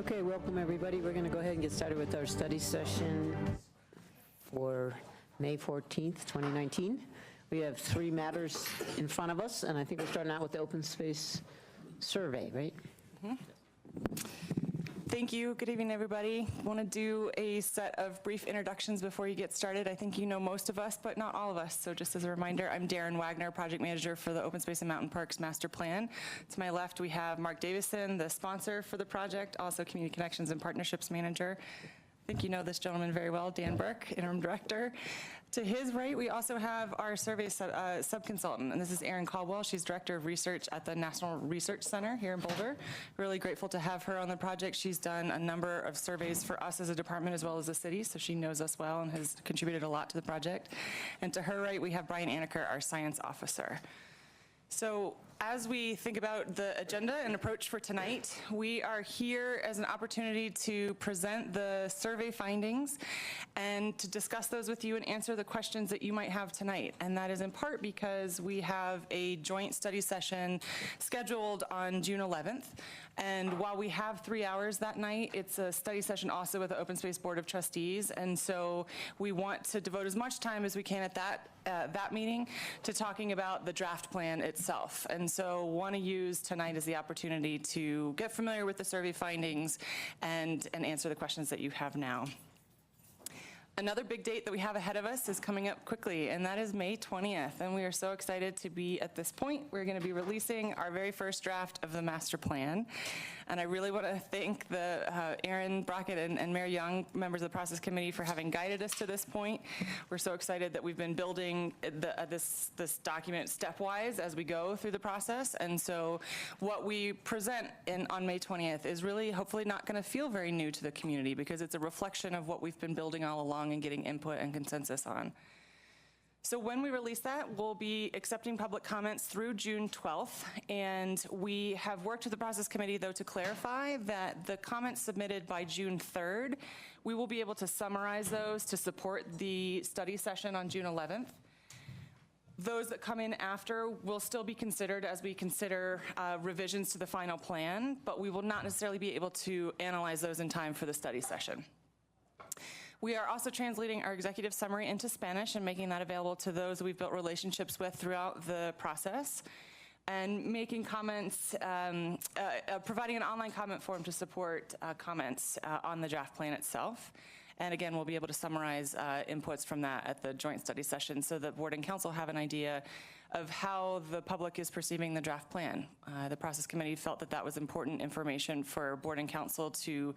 Okay, welcome everybody. We're going to go ahead and get started with our study session for May 14th, 2019. We have 3 matters in front of us, and I think we're starting out with the open space survey, right? Mm-hmm. Thank you. Good evening, everybody. I want to do a set of brief introductions before you get started. I think you know most of us, but not all of us. So just as a reminder, I'm Darren Wagner, Project Manager for the Open Space and Mountain Parks Master Plan. To my left, we have Mark Davison, the sponsor for the project, also Community Connections and Partnerships Manager. I think you know this gentleman very well, Dan Burke, Interim Director. To his right, we also have our survey sub-consultant, and this is Erin Caldwell. She's Director of Research at the National Research Center here in Boulder. Really grateful to have her on the project. She's done a number of surveys for us as a department as well as the city, so she knows us well and has contributed a lot to the project. And to her right, we have Brian Anaker, our Science Officer. So as we think about the agenda and approach for tonight, we are here as an opportunity to present the survey findings and to discuss those with you and answer the questions that you might have tonight. And that is in part because we have a joint study session scheduled on June 11th. And while we have 3 hours that night, it's a study session also with the Open Space Board of Trustees. And so we want to devote as much time as we can at that meeting to talking about the draft plan itself. And so want to use tonight as the opportunity to get familiar with the survey findings and answer the questions that you have now. Another big date that we have ahead of us is coming up quickly, and that is May 20th. And we are so excited to be at this point. We're going to be releasing our very first draft of the master plan. And I really want to thank Aaron Brockett and Mayor Young, members of the process committee, for having guided us to this point. We're so excited that we've been building this document stepwise as we go through the process. And so what we present on May 20th is really hopefully not going to feel very new to the community, because it's a reflection of what we've been building all along and getting input and consensus on. So when we release that, we'll be accepting public comments through June 12th, and we have worked with the process committee, though, to clarify that the comments submitted by June 3rd, we will be able to summarize those to support the study session on June 11th. Those that come in after will still be considered as we consider revisions to the final plan, but we will not necessarily be able to analyze those in time for the study session. We are also translating our executive summary into Spanish and making that available to those we've built relationships with throughout the process, and making comments, providing an online comment form to support comments on the draft plan itself. And again, we'll be able to summarize inputs from that at the joint study session so that board and council have an idea of how the public is perceiving the draft plan. The process committee felt that that was important information for board and council to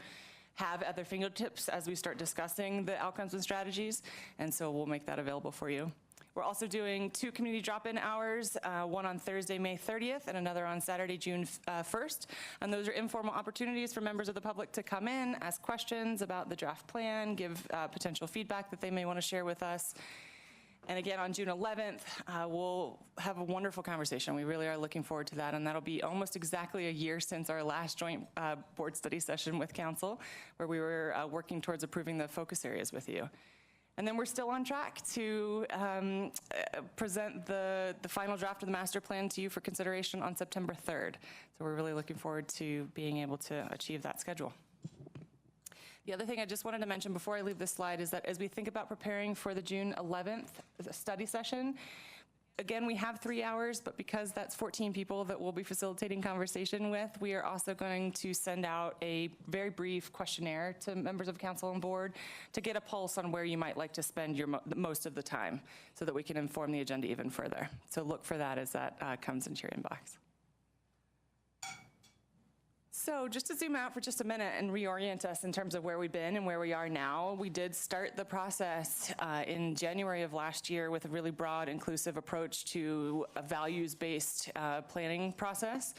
have at their fingertips as we start discussing the outcomes and strategies, and so we'll make that available for you. We're also doing 2 community drop-in hours, one on Thursday, May 30th, and another on Saturday, June 1st. And those are informal opportunities for members of the public to come in, ask questions about the draft plan, give potential feedback that they may want to share with us. And again, on June 11th, we'll have a wonderful conversation. We really are looking forward to that, and that'll be almost exactly a year since our last joint board study session with council, where we were working towards approving the focus areas with you. And then we're still on track to present the final draft of the master plan to you for consideration on September 3rd. So we're really looking forward to being able to achieve that schedule. The other thing I just wanted to mention before I leave this slide is that as we think about preparing for the June 11th study session, again, we have 3 hours, but because that's 14 people that we'll be facilitating conversation with, we are also going to send out a very brief questionnaire to members of council and board to get a pulse on where you might like to spend most of the time so that we can inform the agenda even further. So look for that as that comes into your inbox. So just to zoom out for just a minute and reorient us in terms of where we've been and where we are now, we did start the process in January of last year with a really broad, inclusive approach to a values-based planning process,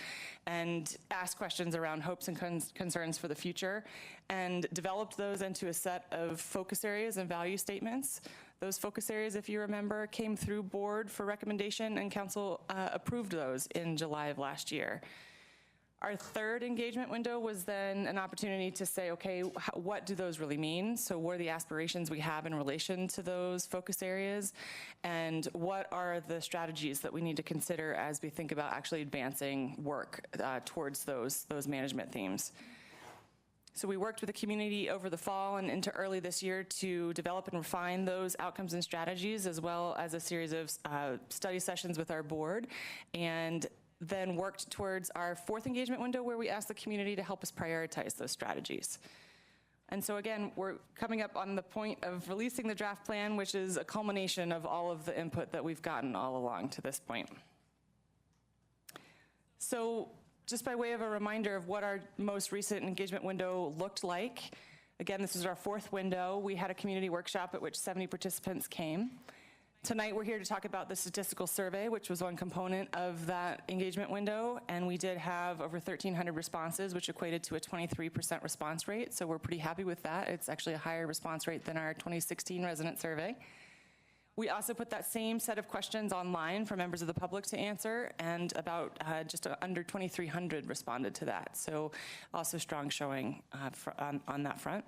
and asked questions around hopes and concerns for the future, and developed those into a set of focus areas and value statements. Those focus areas, if you remember, came through board for recommendation, and council approved those in July of last year. Our third engagement window was then an opportunity to say, okay, what do those really mean? So what are the aspirations we have in relation to those focus areas? And what are the strategies that we need to consider as we think about actually advancing work towards those management themes? So we worked with the community over the fall and into early this year to develop and refine those outcomes and strategies, as well as a series of study sessions with our board, and then worked towards our fourth engagement window, where we asked the community to help us prioritize those strategies. And so again, we're coming up on the point of releasing the draft plan, which is a culmination of all of the input that we've gotten all along to this point. So just by way of a reminder of what our most recent engagement window looked like, again, this is our fourth window. We had a community workshop at which 70 participants came. Tonight, we're here to talk about the statistical survey, which was one component of that engagement window, and we did have over 1,300 responses, which equated to a 23% response rate, so we're pretty happy with that. It's actually a higher response rate than our 2016 resident survey. We also put that same set of questions online for members of the public to answer, and about just under 2,300 responded to that, so also strong showing on that front.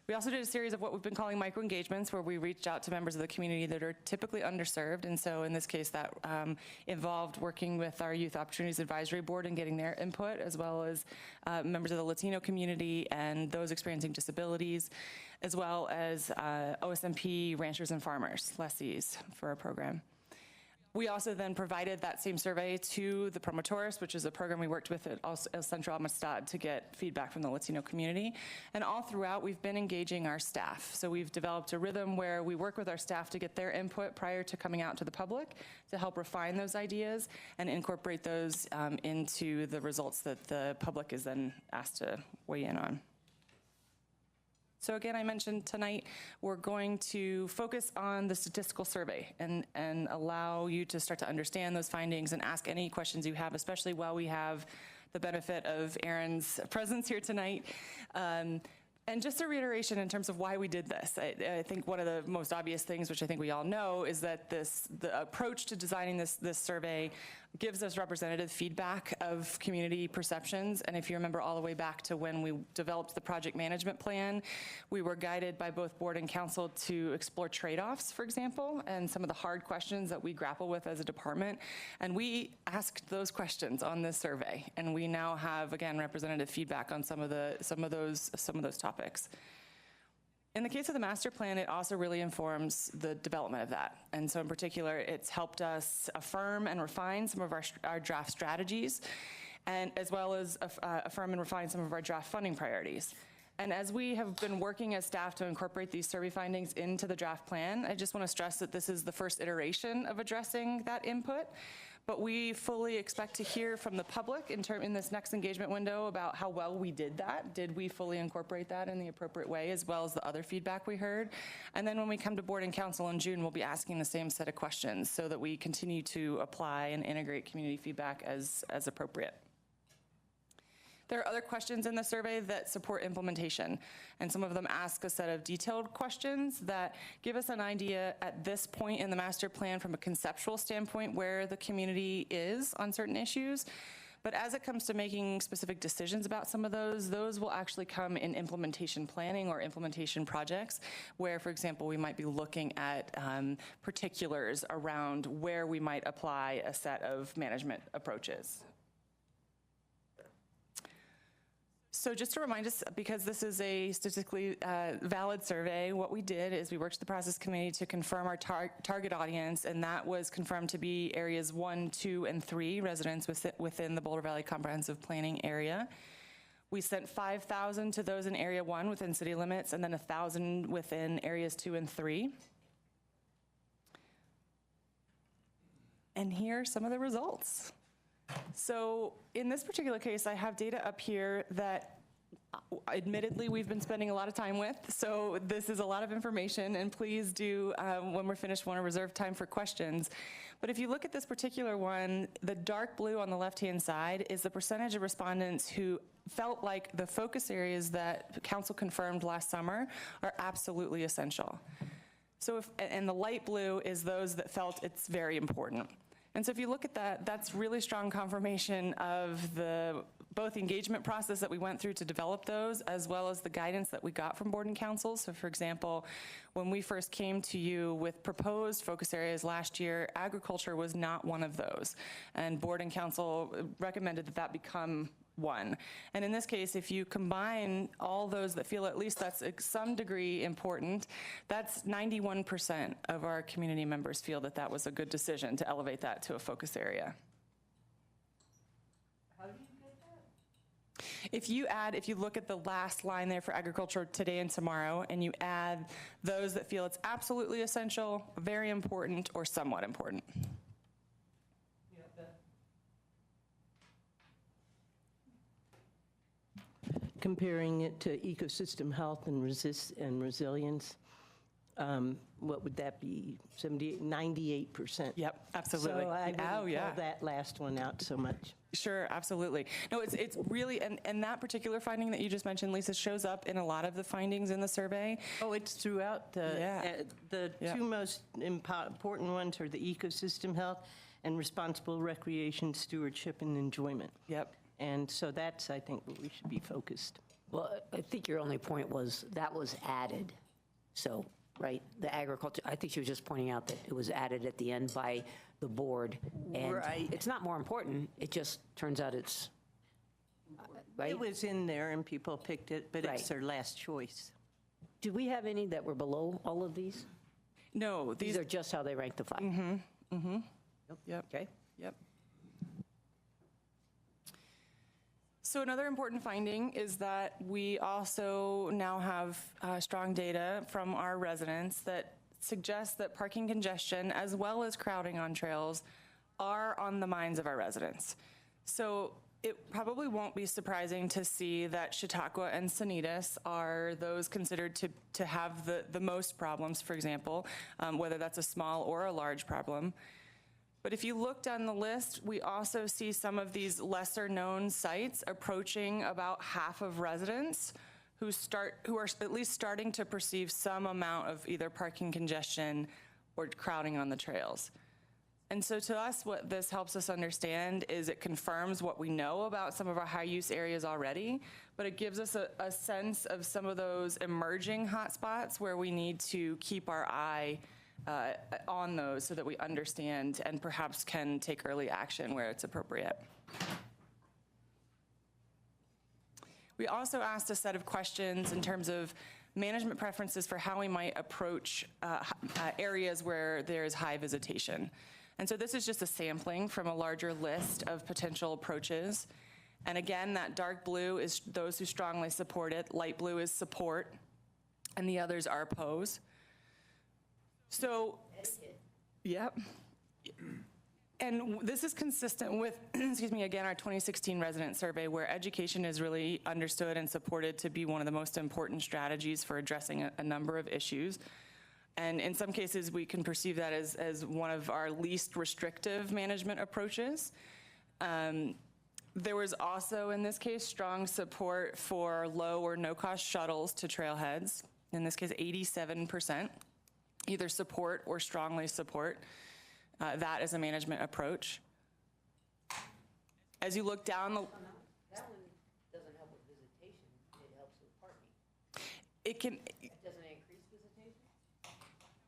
We also did a series of what we've been calling micro-engagements, where we reached out to members of the community that are typically underserved, and so in this case that involved working with our Youth Opportunities Advisory Board and getting their input, as well as members of the Latino community and those experiencing disabilities, as well as OSMP ranchers and farmers, lessees, for our program. We also then provided that same survey to the Promotores, which is a program we worked with at El Centro Amistad to get feedback from the Latino community. And all throughout, we've been engaging our staff. So we've developed a rhythm where we work with our staff to get their input prior to coming out to the public to help refine those ideas and incorporate those into the results that the public is then asked to weigh in on. So again, I mentioned tonight, we're going to focus on the statistical survey and allow you to start to understand those findings and ask any questions you have, especially while we have the benefit of Aaron's presence here tonight. And just a reiteration in terms of why we did this. I think one of the most obvious things, which I think we all know, is that the approach to designing this survey gives us representative feedback of community perceptions. And if you remember all the way back to when we developed the project management plan, we were guided by both board and council to explore trade-offs, for example, and some of the hard questions that we grapple with as a department. And we asked those questions on this survey. And we now have, again, representative feedback on some of those topics. In the case of the master plan, it also really informs the development of that. And so in particular, it's helped us affirm and refine some of our draft strategies, and as well as affirm and refine some of our draft funding priorities. And as we have been working as staff to incorporate these survey findings into the draft plan, I just want to stress that this is the first iteration of addressing that input. But we fully expect to hear from the public in this next engagement window about how well we did that. Did we fully incorporate that in the appropriate way, as well as the other feedback we heard? And then when we come to board and council in June, we'll be asking the same set of questions so that we continue to apply and integrate community feedback as appropriate. There are other questions in the survey that support implementation, and some of them ask a set of detailed questions that give us an idea at this point in the master plan from a conceptual standpoint where the community is on certain issues. But as it comes to making specific decisions about some of those will actually come in implementation planning or implementation projects, where, for example, we might be looking at particulars around where we might apply a set of management approaches. So just to remind us, because this is a statistically valid survey, what we did is we worked with the process committee to confirm our target audience, and that was confirmed to be areas 1, 2, and 3, residents within the Boulder Valley Comprehensive Planning area. We sent 5,000 to those in area 1 within city limits, and then 1,000 within areas 2 and 3. And here are some of the results. So in this particular case, I have data up here that admittedly we've been spending a lot of time with, so this is a lot of information, and please do, when we're finished, want to reserve time for questions. But if you look at this particular one, the dark blue on the left-hand side is the percentage of respondents who felt like the focus areas that council confirmed last summer are absolutely essential. So and the light blue is those that felt it's very important. And so if you look at that, that's really strong confirmation of both the engagement process that we went through to develop those, as well as the guidance that we got from board and council. So for example, when we first came to you with proposed focus areas last year, agriculture was not one of those. And board and council recommended that that become one. And in this case, if you combine all those that feel at least that's some degree important, that's 91% of our community members feel that that was a good decision to elevate that to a focus area. How do you get that? If you look at the last line there for agriculture today and tomorrow, and you add those that feel it's absolutely essential, very important, or somewhat important. Comparing it to ecosystem health and resilience, what would that be? 98%. Yep, absolutely. So I wouldn't call that last one out so much. Sure, absolutely. No, it's really, and that particular finding that you just mentioned, Lisa, shows up in a lot of the findings in the survey. Oh, it's throughout the two most important ones are the ecosystem health and responsible recreation, stewardship, and enjoyment. Yep. And so that's, I think, what we should be focused. Well, I think your only point was that was added. So, right, the agriculture, I think she was just pointing out that it was added at the end by the board. And right. It's not more important. It just turns out it's, right? It was in there and people picked it, but it's their last choice. Do we have any that were below all of these? No, These are just how they rank the five. Yep. Okay. Yep. So another important finding is that we also now have strong data from our residents that suggests that parking congestion as well as crowding on trails are on the minds of our residents. So it probably won't be surprising to see that Chautauqua and Sanitas are those considered to have the most problems, for example, whether that's a small or a large problem. But if you look down the list, we also see some of these lesser known sites approaching about half of residents who are at least starting to perceive some amount of either parking congestion or crowding on the trails. And so to us, what this helps us understand is it confirms what we know about some of our high use areas already, but it gives us a sense of some of those emerging hotspots where we need to keep our eye on those so that we understand and perhaps can take early action where it's appropriate. We also asked a set of questions in terms of management preferences for how we might approach areas where there's high visitation. And so this is just a sampling from a larger list of potential approaches. And again, that dark blue is those who strongly support it, light blue is support, and the others are oppose. So, yep. And this is consistent with, excuse me, again, our 2016 resident survey where education is really understood and supported to be one of the most important strategies for addressing a number of issues. And in some cases, we can perceive that as one of our least restrictive management approaches. There was also, in this case, strong support for low or no-cost shuttles to trailheads. In this case, 87%. Either support or strongly support that as a management approach. As you look down the... That one doesn't help with visitation, it helps with parking. It can... Doesn't it increase visitation?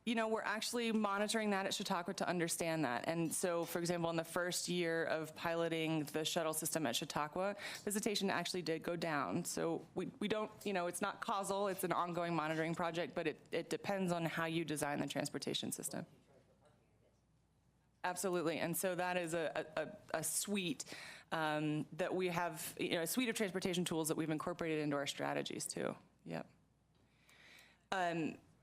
You know, we're actually monitoring that at Chautauqua to understand that. And so, for example, in the first year of piloting the shuttle system at Chautauqua, visitation actually did go down. So we don't, you know, it's not causal, it's an ongoing monitoring project, but it depends on how you design the transportation system. Absolutely, and so that is a suite that we have, you know, a suite of transportation tools that we've incorporated into our strategies too. Yep.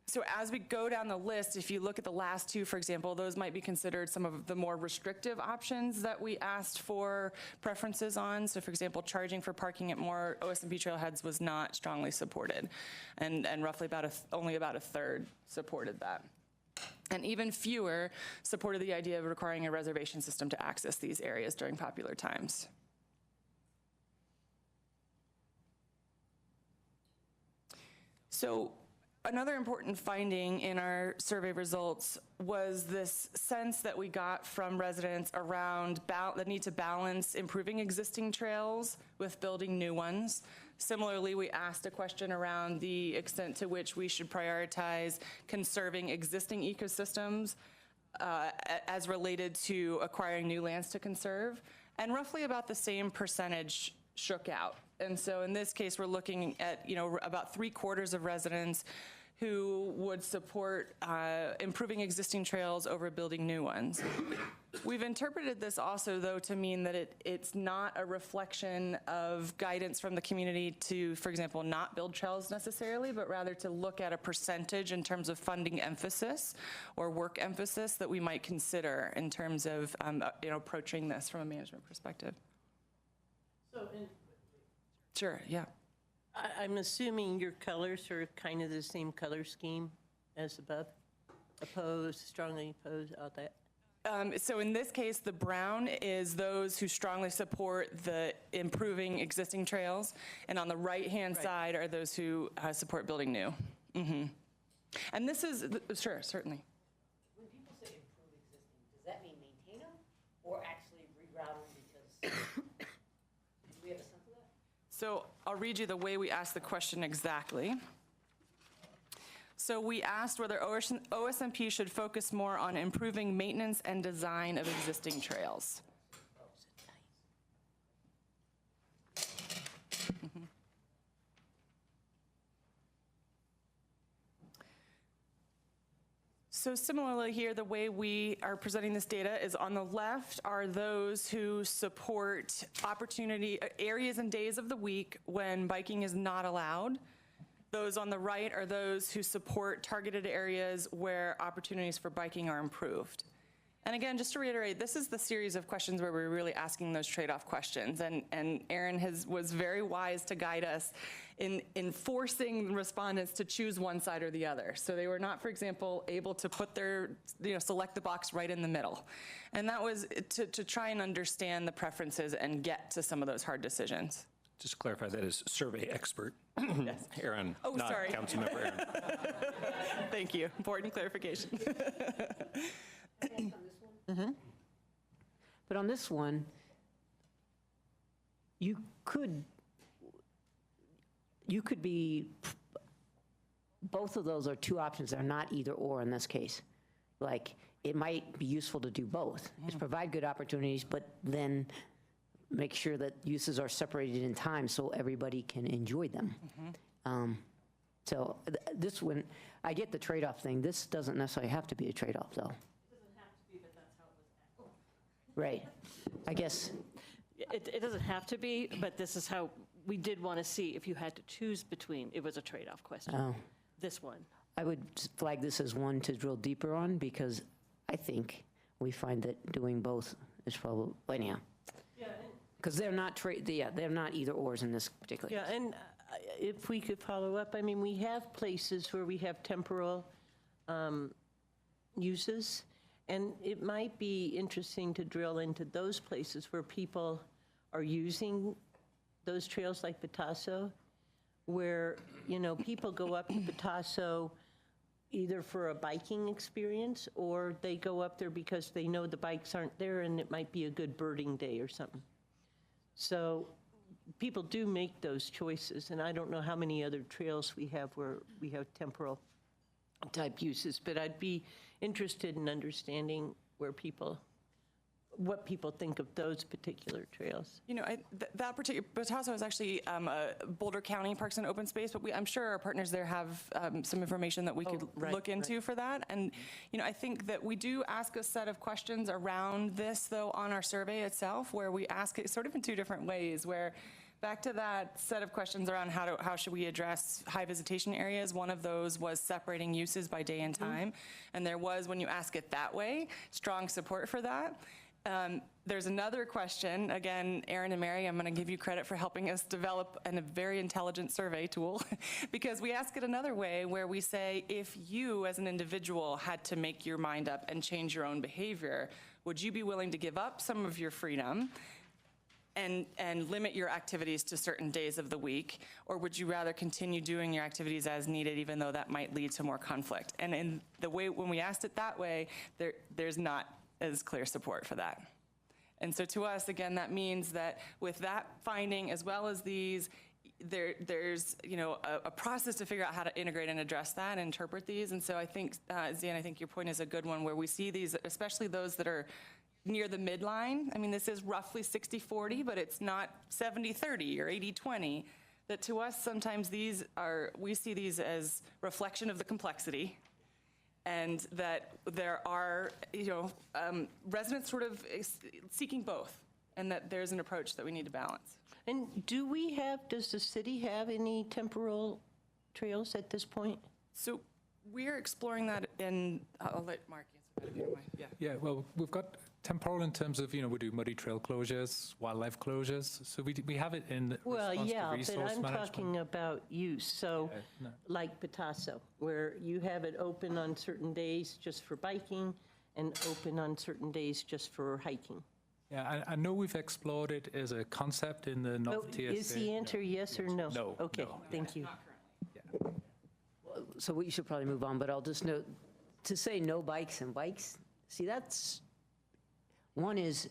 So as we go down the list, if you look at the last two, for example, those might be considered some of the more restrictive options that we asked for preferences on. So for example, charging for parking at more OSMP trailheads was not strongly supported, and roughly only about a third supported that. And even fewer supported the idea of requiring a reservation system to access these areas during popular times. So another important finding in our survey results was this sense that we got from residents around the need to balance improving existing trails with building new ones. Similarly, we asked a question around the extent to which we should prioritize conserving existing ecosystems as related to acquiring new lands to conserve, and roughly about the same percentage shook out. And so in this case, we're looking at, you know, about 3/4 of residents who would support improving existing trails over building new ones. We've interpreted this also, though, to mean that it's not a reflection of guidance from the community to, for example, not build trails necessarily, but rather to look at a percentage in terms of funding emphasis or work emphasis that we might consider in terms of you know, approaching this from a management perspective. So, Sure, yeah. I'm assuming your colors are kind of the same color scheme as above? Opposed, strongly opposed, all that? So in this case, the brown is those who strongly support the improving existing trails, and on the right-hand side are those who support building new. Mm-hmm. And this is, sure, certainly. When people say improve existing, does that mean maintain them or actually reroute them because, do we have a sense of that? So I'll read you the way we asked the question exactly. So we asked whether OSMP should focus more on improving maintenance and design of existing trails. Mm-hmm. So similarly here, the way we are presenting this data is on the left are those who support opportunity, areas and days of the week when biking is not allowed. Those on the right are those who support targeted areas where opportunities for biking are improved. And again, just to reiterate, this is the series of questions where we're really asking those trade-off questions. And Erin was very wise to guide us in forcing respondents to choose one side or the other. So they were not, for example, able to put their, select the box right in the middle. And that was to try and understand the preferences and get to some of those hard decisions. Just to clarify, that is survey expert Yes. Erin, Oh, not sorry. Councilmember Erin. Thank you. Important clarification. But on this one, you could be, both of those are two options. They're not either or in this case. Like, it might be useful to do both, is provide good opportunities, but then make sure that uses are separated in time so everybody can enjoy them. So this one, I get the trade-off thing. This doesn't necessarily have to be a trade-off, though. Right. I guess, It doesn't have to be, but this is how, we did want to see if you had to choose between, it was a trade-off question. Oh. This one. I would flag this as one to drill deeper on, because I think we find that doing both is probably, anyhow. Because they're not they're not either ors in this particular Yeah, case. and if we could follow up, I mean, we have places where we have temporal uses, and it might be interesting to drill into those places where people are using those trails like Patasso, where, people go up to Patasso either for a biking experience, or they go up there because they know the bikes aren't there and it might be a good birding day or something. So people do make those choices, and I don't know how many other trails we have where we have temporal type uses, but I'd be interested in understanding what people think of those particular trails. That particular, Patasso is actually Boulder County Parks and Open Space, but I'm sure our partners there have some information that we could look into for that. And, I think that we do ask a set of questions around this, though, on our survey itself, where we ask it sort of in two different ways, where back to that set of questions around how should we address high visitation areas. One of those was separating uses by day and time. And there was, when you ask it that way, strong support for that. There's another question, again, Erin and Mary, I'm going to give you credit for helping us develop a very intelligent survey tool, because we ask it another way where we say, if you as an individual had to make your mind up and change your own behavior, would you be willing to give up some of your freedom and limit your activities to certain days of the week, or would you rather continue doing your activities as needed, even though that might lead to more conflict? And in the way, when we asked it that way, there's not as clear support for that. And so to us, again, that means that with that finding, as well as these, there's a process to figure out how to integrate and address that and interpret these. And so I think, Zian, I think your point is a good one, where we see these, especially those that are near the midline. I mean, this is roughly 60-40, but it's not 70-30 or 80-20. That to us, sometimes we see these as reflection of the complexity, and that there are, residents sort of seeking both, and that there's an approach that we need to balance. And does the city have any temporal trails at this point? So we're exploring that, and I'll let Mark answer that if you don't mind. Yeah. Yeah, well, we've got temporal in terms of, we do muddy trail closures, wildlife closures, so we have it in Well, response to yeah, resource but I'm management. talking about use, so like Patasso, where you have it open on certain days just for biking and open on certain days just for hiking. Yeah, I know we've explored it as a concept in the Oh, North TSA. is the answer yes or no? No, Okay, no. thank you. So we should probably move on, but I'll just note, to say no bikes and bikes, see, one is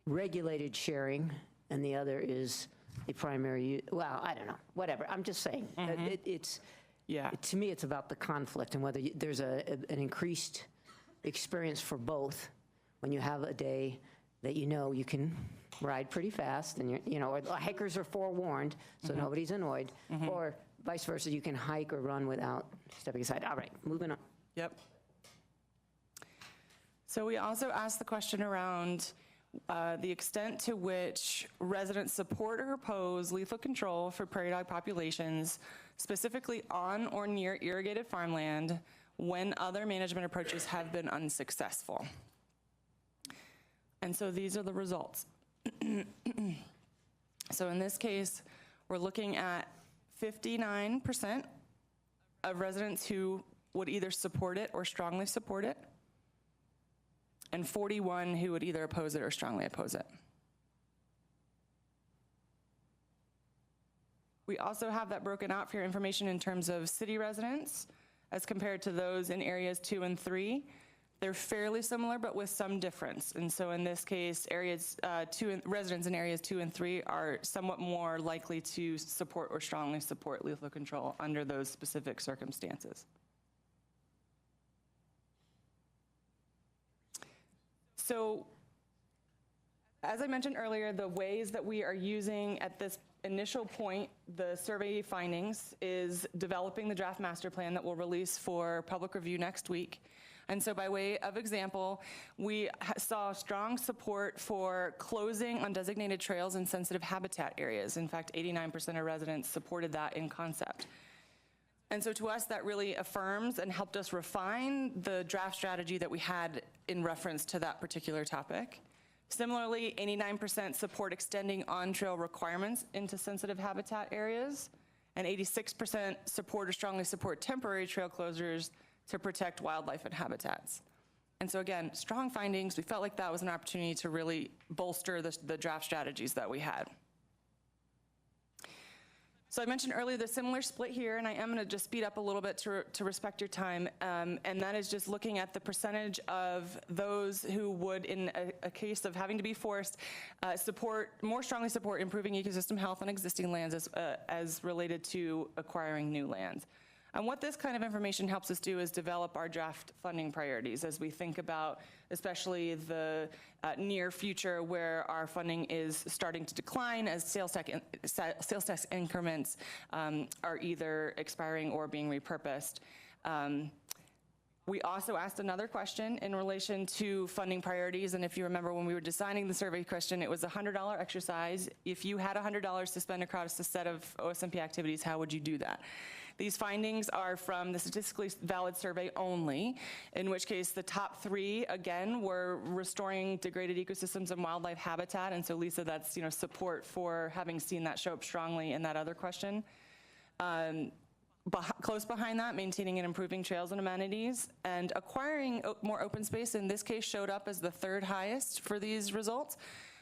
regulated sharing, and the other is a primary, well, I don't know, whatever, I'm just saying. To me, it's about the conflict and whether there's an increased experience for both when you have a day that you can ride pretty fast, and or the hikers are forewarned, so nobody's annoyed, or vice versa, you can hike or run without stepping aside. All right, moving on. Yep. So we also asked the question around the extent to which residents support or oppose lethal control for prairie dog populations, specifically on or near irrigated farmland, when other management approaches have been unsuccessful. And so these are the results. So in this case, we're looking at 59% of residents who would either support it or strongly support it, and 41 who would either oppose it or strongly oppose it. We also have that broken out for your information in terms of city residents as compared to those in areas 2 and 3. They're fairly similar, but with some difference. And so in this case, residents in areas 2 and 3 are somewhat more likely to support or strongly support lethal control under those specific circumstances. So, as I mentioned earlier, the ways that we are using at this initial point the survey findings is developing the draft master plan that we'll release for public review next week. And so by way of example, we saw strong support for closing undesignated trails in sensitive habitat areas. In fact, 89% of residents supported that in concept. And so to us, that really affirms and helped us refine the draft strategy that we had in reference to that particular topic. Similarly, 89% support extending on-trail requirements into sensitive habitat areas, and 86% support or strongly support temporary trail closures to protect wildlife and habitats. And so again, strong findings. We felt like that was an opportunity to really bolster the draft strategies that we had. So I mentioned earlier the similar split here, and I am going to just speed up a little bit to respect your time, and that is just looking at the percentage of those who would, in a case of having to be forced, more strongly support improving ecosystem health on existing lands as related to acquiring new lands. And what this kind of information helps us do is develop our draft funding priorities as we think about especially the near future where our funding is starting to decline as sales tax increments are either expiring or being repurposed. We also asked another question in relation to funding priorities, and if you remember when we were designing the survey question, it was a $100 exercise. If you had $100 to spend across a set of OSMP activities, how would you do that? These findings are from the statistically valid survey only, in which case the top 3, again, were restoring degraded ecosystems and wildlife habitat, and so Lisa, that's support for having seen that show up strongly in that other question. Close behind that, maintaining and improving trails and amenities, and acquiring more open space, in this case, showed up as the 3rd highest for these results,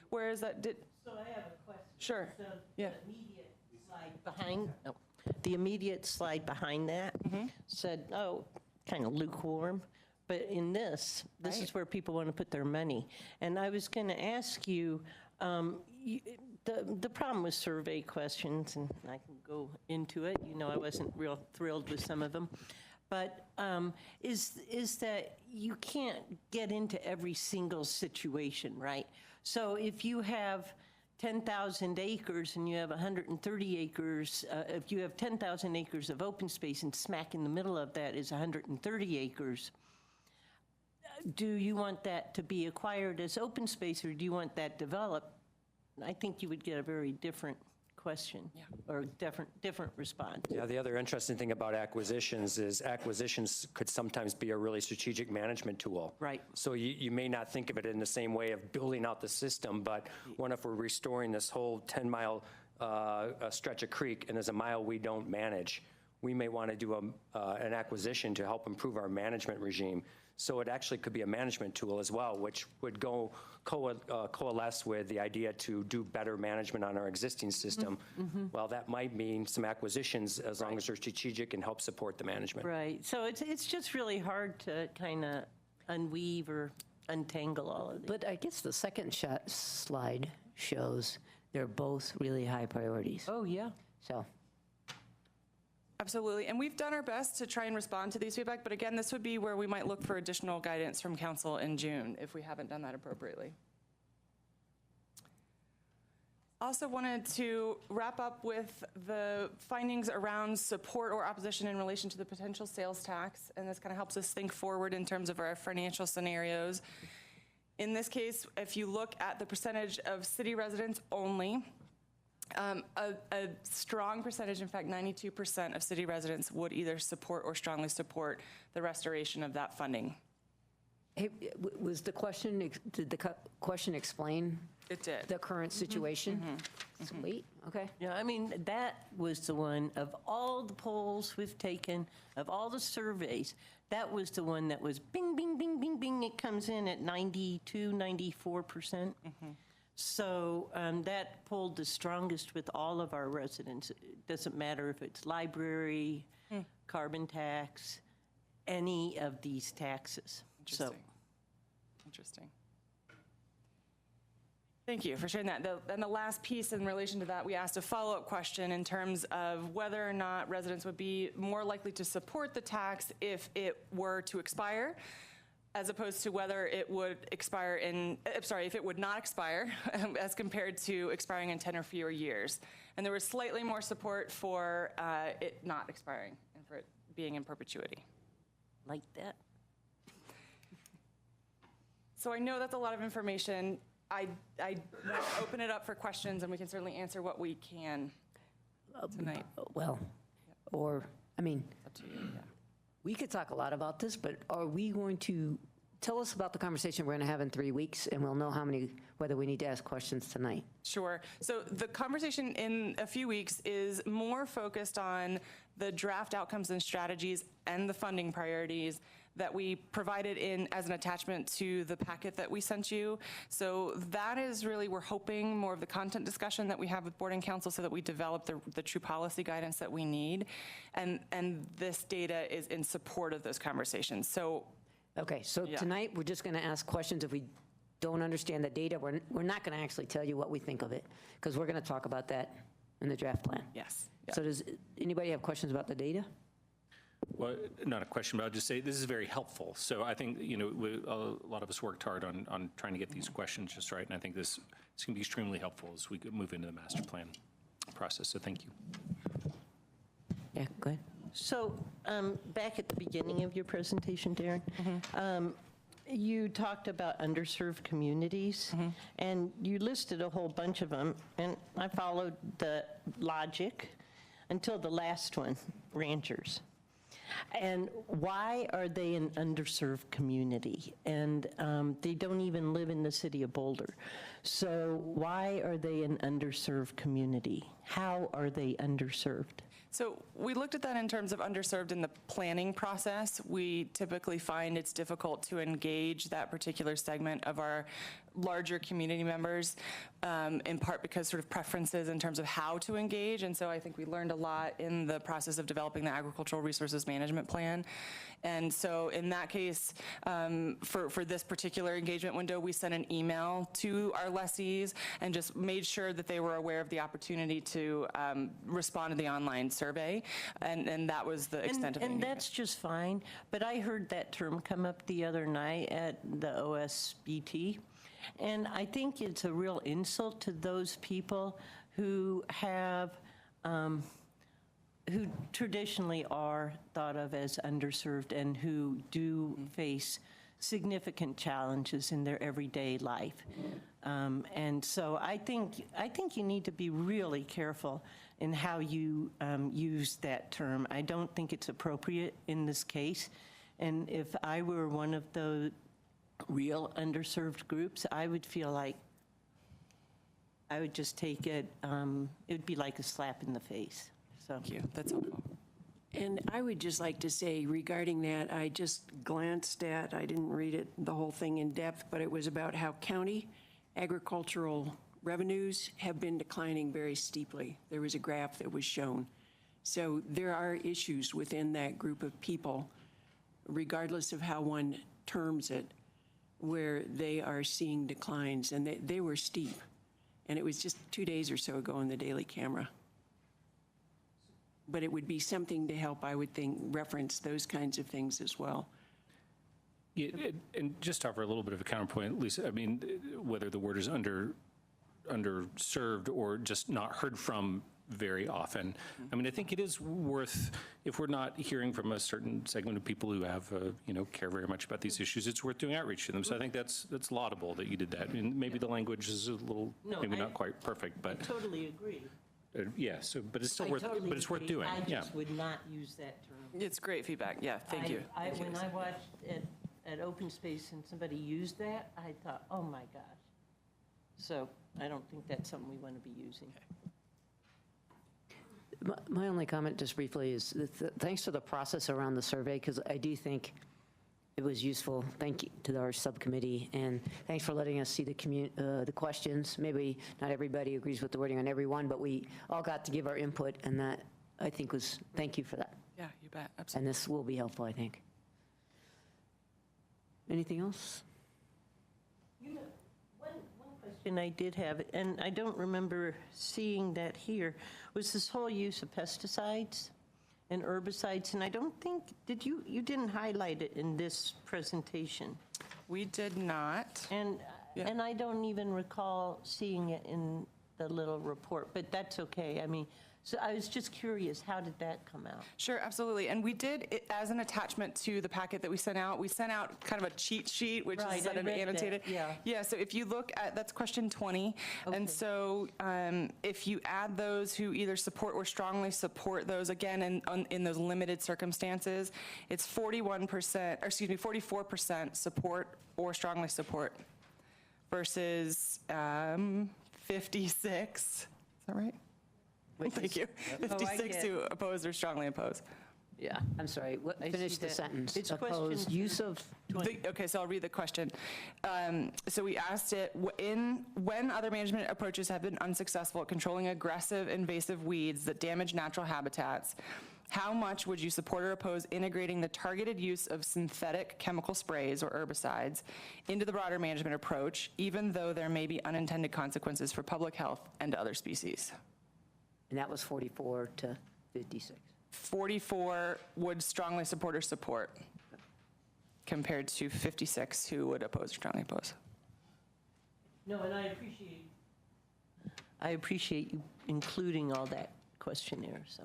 whereas that did... So I have a question. Sure, so yeah. The immediate slide behind that said, oh, kind of lukewarm. But in this Right. is where people want to put their money. And I was going to ask you, the problem with survey questions, and I can go into it, I wasn't real thrilled with some of them, but is that you can't get into every single situation, right? So if you have 10,000 acres and you have 130 acres, if you have 10,000 acres of open space and smack in the middle of that is 130 acres, do you want that to be acquired as open space or do you want that developed? I think you would get a very different question or different response. Yeah, the other interesting thing about acquisitions is acquisitions could sometimes be a really strategic management tool. Right. So you may not think of it in the same way of building out the system, but what if we're restoring this whole 10-mile stretch of creek and there's a mile we don't manage? We may want to do an acquisition to help improve our management regime. So it actually could be a management tool as well, which would coalesce with the idea to do better management on our existing system. Well, that might mean some acquisitions as long as they're strategic and help support the management. Right. So it's just really hard to kind of unweave or untangle all of these. But I guess the second slide shows they're both really high priorities. Oh, yeah. So, Absolutely, and we've done our best to try and respond to these feedback, but again, this would be where we might look for additional guidance from council in June if we haven't done that appropriately. Also wanted to wrap up with the findings around support or opposition in relation to the potential sales tax, and this kind of helps us think forward in terms of our financial scenarios. In this case, if you look at the percentage of city residents only, a strong percentage, in fact 92% of city residents would either support or strongly support the restoration of that funding. Hey, was the question, did the question explain It did. the current situation? Sweet, okay. Yeah, I mean, that was the one, of all the polls we've taken, of all the surveys, that was the one that was bing, bing, bing, bing, bing. It comes in at 92, 94%. So that polled the strongest with all of our residents. It doesn't matter if it's library, carbon tax, any of these taxes. So, Interesting. Thank you for sharing that. And the last piece in relation to that, we asked a follow-up question in terms of whether or not residents would be more likely to support the tax if it were to expire, as opposed to whether it would expire if it would not expire as compared to expiring in 10 or fewer years. And there was slightly more support for it not expiring and for it being in perpetuity. like that. So I know that's a lot of information. I want to open it up for questions, and we can certainly answer what we can tonight. Well, or, I mean, Up to you, yeah. we could talk a lot about this, but are we going to, tell us about the conversation we're going to have in 3 weeks, and we'll know whether we need to ask questions tonight. Sure. So the conversation in a few weeks is more focused on the draft outcomes and strategies and the funding priorities that we provided in as an attachment to the packet that we sent you. So that is really, we're hoping, more of the content discussion that we have with board and council so that we develop the true policy guidance that we need. And this data is in support of those conversations. So Okay, so Yeah. tonight, we're just going to ask questions. If we don't understand the data, we're not going to actually tell you what we think of it, because we're going to talk about that in the draft plan. yes. Yeah. So does anybody have questions about the data? Well, not a question, but I'll just say this is very helpful. So I think, a lot of us worked hard on trying to get these questions just right, and I think this is going to be extremely helpful as we move into the master plan process, so thank you. Yeah, go ahead. So back at the beginning of your presentation, Darren, you talked about underserved communities, and you listed a whole bunch of them, and I followed the logic until the last one, ranchers. And why are they an underserved community? And they don't even live in the city of Boulder. So why are they an underserved community? How are they underserved? So we looked at that in terms of underserved in the planning process. We typically find it's difficult to engage that particular segment of our larger community members, in part because sort of preferences in terms of how to engage. And so I think we learned a lot in the process of developing the Agricultural Resources Management Plan. And so in that case, for this particular engagement window, we sent an email to our lessees and just made sure that they were aware of the opportunity to respond to the online survey. And that was the extent of the And engagement. that's just fine, but I heard that term come up the other night at the OSBT, and I think it's a real insult to those people who have, who traditionally are thought of as underserved and who do face significant challenges in their everyday life. And so I think you need to be really careful in how you use that term. I don't think it's appropriate in this case. And if I were one of the real underserved groups, I would feel like I would just take it, it would be like a slap in the face. So. Thank you. That's helpful. And I would just like to say regarding that, I just glanced at, I didn't read it, the whole thing in depth, but it was about how county agricultural revenues have been declining very steeply. There was a graph that was shown. So there are issues within that group of people, regardless of how one terms it, where they are seeing declines, and they were steep. And it was just 2 days or so ago on the Daily Camera. But it would be something to help, I would think, reference those kinds of things as well. Yeah, and just to offer a little bit of a counterpoint, Lisa, I mean, whether the word is underserved underserved or just not heard from very often. I mean, I think it is worth, if we're not hearing from a certain segment of people who have, care very much about these issues, it's worth doing outreach to them. So I think that's laudable that you did that. And maybe the language is a little, maybe not quite perfect, but Totally agree. yeah. So, but it's still I worth, totally but it's worth agree. doing. I Yeah. just would not use that term. It's great feedback, yeah, thank you. When I watched at Open Space and somebody used that, I thought, oh my gosh. So I don't think that's something we want to be using. My only comment, just briefly, is thanks for the process around the survey, because I do think it was useful. Thank you to our subcommittee, and thanks for letting us see the questions. Maybe not everybody agrees with the wording on every one, but we all got to give our input, and that, I think, was, thank you for that. Yeah, you bet, And absolutely. this will be helpful, I think. Anything else? One question I did have, and I don't remember seeing that here, was this whole use of pesticides and herbicides, and I don't think, you didn't highlight it in this presentation. We did not. And Yeah. I don't even recall seeing it in the little report, but that's okay. I mean, so I was just curious, how did that come out? Sure, absolutely. And we did, it as an attachment to the packet that we sent out kind of a cheat sheet, which is Right, sort I of read that, annotated. yeah. Yeah, so if you look at, that's question 20. Okay. And so if you add those who either support or strongly support those, again, in those limited circumstances, it's 44% support or strongly support versus 56, is that right? Thank you. 56 get who oppose or strongly oppose. Yeah. I'm sorry, I finish see the that. sentence. It's Opposed, question use of, Okay, so I'll read the question. So we asked it, when other management approaches have been unsuccessful at controlling aggressive invasive weeds that damage natural habitats, how much would you support or oppose integrating the targeted use of synthetic chemical sprays or herbicides into the broader management approach, even though there may be unintended consequences for public health and other species? and that was 44 to 56. 44 would strongly support or support, compared to 56 who would oppose or strongly oppose. No, and I appreciate you including all that questionnaire, so.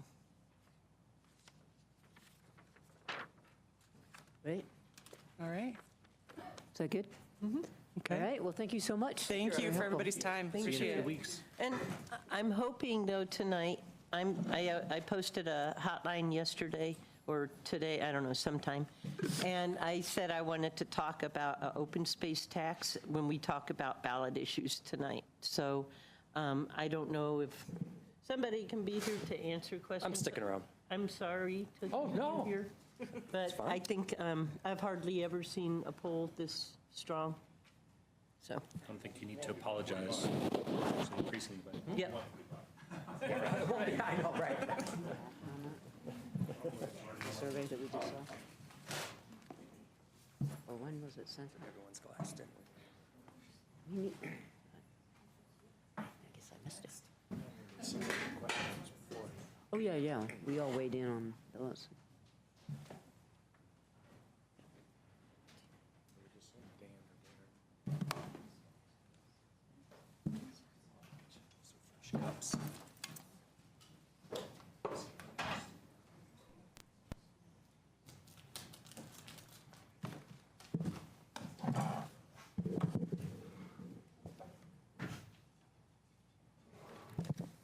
Right? All right. Is that good? Okay. All right, well, thank you so much. Thank you for everybody's time. Appreciate it. And I'm hoping, though, tonight, I posted a hotline yesterday, or today, I don't know, sometime, and I said I wanted to talk about an open space tax when we talk about ballot issues tonight. So I don't know if somebody can be here to answer questions. I'm sticking around. I'm sorry to Oh, no. be here, but I think I've hardly ever seen a poll this strong, so, I don't think you need to apologize increasingly, but. yeah. I know, right. Survey that we just saw. Or when was it sent? Everyone's glass, didn't we? We need- I guess I missed it. Oh, yeah, we all weighed in on those.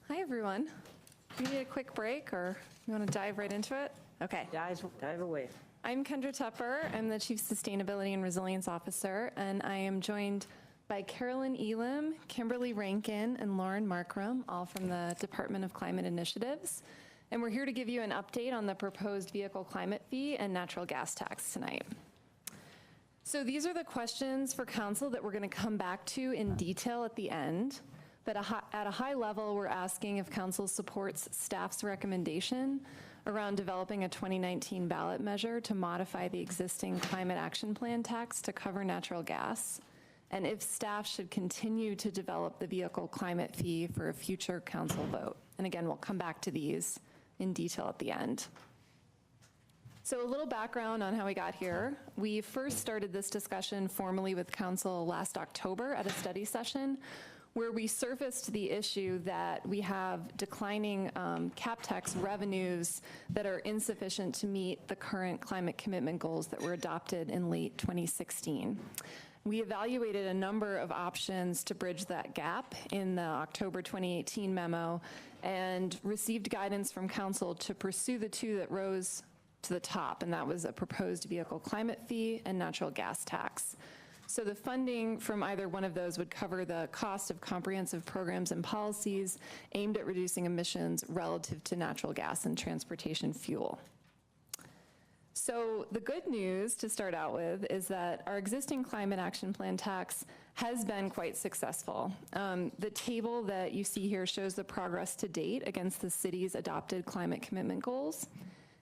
Hi, everyone. Do you need a quick break, or you want to dive right into it? Okay. Dive away. I'm Kendra Tupper. I'm the Chief Sustainability and Resilience Officer, and I am joined by Carolyn Elam, Kimberly Rankin, and Lauren Markram, all from the Department of Climate Initiatives. And we're here to give you an update on the proposed vehicle climate fee and natural gas tax tonight. So these are the questions for council that we're going to come back to in detail at the end. But at a high level, we're asking if council supports staff's recommendation around developing a 2019 ballot measure to modify the existing climate action plan tax to cover natural gas, and if staff should continue to develop the vehicle climate fee for a future council vote. And again, we'll come back to these in detail at the end. So a little background on how we got here. We first started this discussion formally with council last October at a study session where we surfaced the issue that we have declining cap tax revenues that are insufficient to meet the current climate commitment goals that were adopted in late 2016. We evaluated a number of options to bridge that gap in the October 2018 memo and received guidance from Council to pursue the two that rose to the top, and that was a proposed vehicle climate fee and natural gas tax. So the funding from either one of those would cover the cost of comprehensive programs and policies aimed at reducing emissions relative to natural gas and transportation fuel. So the good news to start out with is that our existing climate action plan tax has been quite successful. The table that you see here shows the progress to date against the city's adopted climate commitment goals.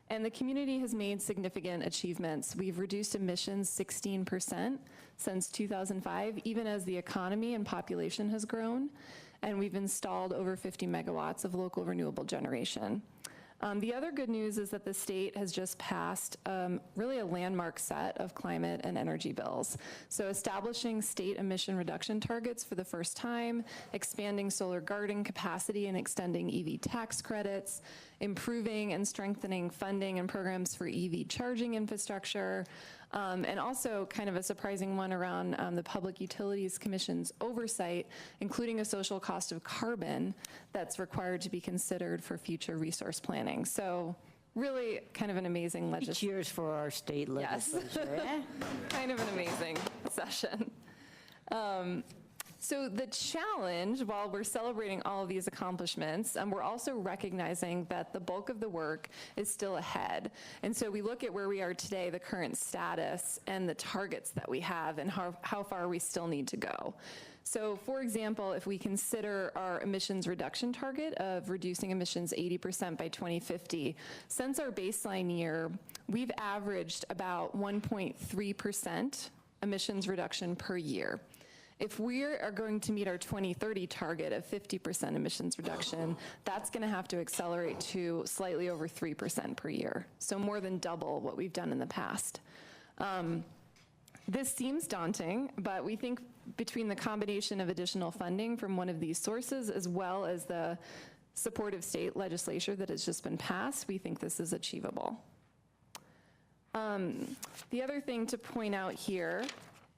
And the community has made significant achievements. We've reduced emissions 16% since 2005, even as the economy and population has grown. And we've installed over 50 megawatts of local renewable generation. The other good news is that the state has just passed really a landmark set of climate and energy bills. So establishing state emission reduction targets for the first time, expanding solar garden capacity and extending EV tax credits, improving and strengthening funding and programs for EV charging infrastructure, and also kind of a surprising one around the Public Utilities Commission's oversight, including a social cost of carbon that's required to be considered for future resource planning. So really kind of an amazing legislation. Cheers for our state legislature. Yes. Kind of an amazing session. So the challenge, while we're celebrating all of these accomplishments, we're also recognizing that the bulk of the work is still ahead. And so we look at where we are today, the current status, and the targets that we have, and how far we still need to go. So for example, if we consider our emissions reduction target of reducing emissions 80% by 2050, since our baseline year, we've averaged about 1.3% emissions reduction per year. If we are going to meet our 2030 target of 50% emissions reduction, that's going to have to accelerate to slightly over 3% per year, so more than double what we've done in the past. This seems daunting, but we think between the combination of additional funding from one of these sources as well as the supportive state legislature that has just been passed, we think this is achievable. The other thing to point out here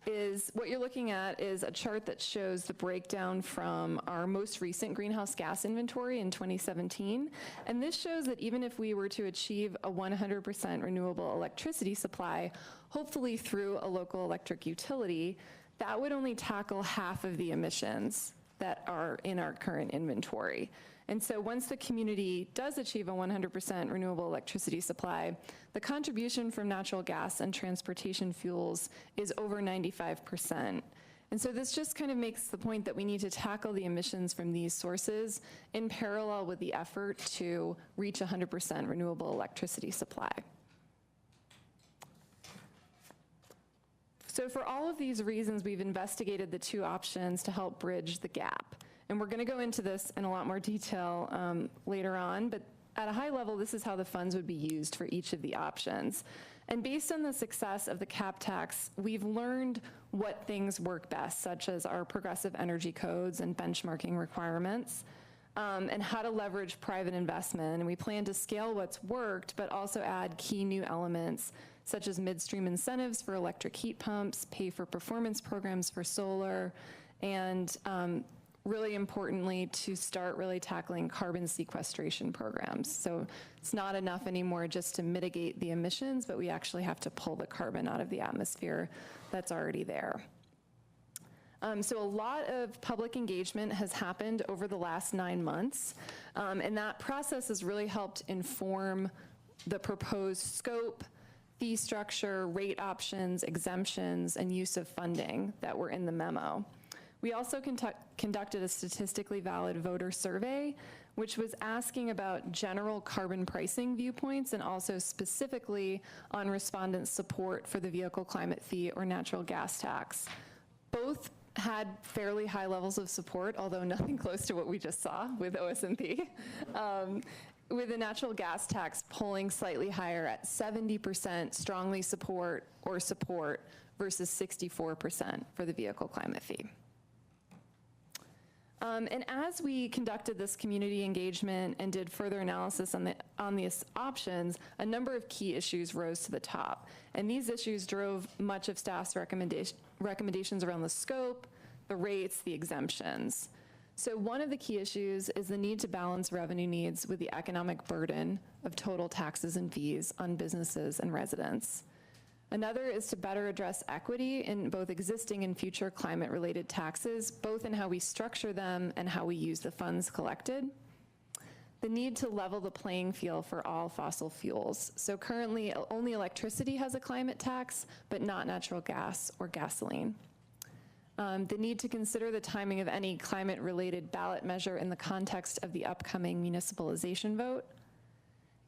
is what you're looking at is a chart that shows the breakdown from our most recent greenhouse gas inventory in 2017. And this shows that even if we were to achieve a 100% renewable electricity supply, hopefully through a local electric utility, that would only tackle half of the emissions that are in our current inventory. And so once the community does achieve a 100% renewable electricity supply, the contribution from natural gas and transportation fuels is over 95%. And so this just kind of makes the point that we need to tackle the emissions from these sources in parallel with the effort to reach 100% renewable electricity supply. So for all of these reasons, we've investigated the two options to help bridge the gap. And we're going to go into this in a lot more detail later on, but at a high level, this is how the funds would be used for each of the options. And based on the success of the cap tax, we've learned what things work best, such as our progressive energy codes and benchmarking requirements, and how to leverage private investment. And we plan to scale what's worked, but also add key new elements, such as midstream incentives for electric heat pumps, pay for performance programs for solar, and really importantly, to start really tackling carbon sequestration programs. So it's not enough anymore just to mitigate the emissions, but we actually have to pull the carbon out of the atmosphere that's already there. So a lot of public engagement has happened over the last 9 months, and that process has really helped inform the proposed scope, fee structure, rate options, exemptions, and use of funding that were in the memo. We also conducted a statistically valid voter survey, which was asking about general carbon pricing viewpoints and also specifically on respondents' support for the vehicle climate fee or natural gas tax. Both had fairly high levels of support, although nothing close to what we just saw with OSMP. With the natural gas tax polling slightly higher at 70% strongly support or support versus 64% for the vehicle climate fee. And as we conducted this community engagement and did further analysis on these options, a number of key issues rose to the top. And these issues drove much of staff's recommendations around the scope, the rates, the exemptions. So one of the key issues is the need to balance revenue needs with the economic burden of total taxes and fees on businesses and residents. Another is to better address equity in both existing and future climate-related taxes, both in how we structure them and how we use the funds collected. The need to level the playing field for all fossil fuels. So currently, only electricity has a climate tax, but not natural gas or gasoline. The need to consider the timing of any climate-related ballot measure in the context of the upcoming municipalization vote.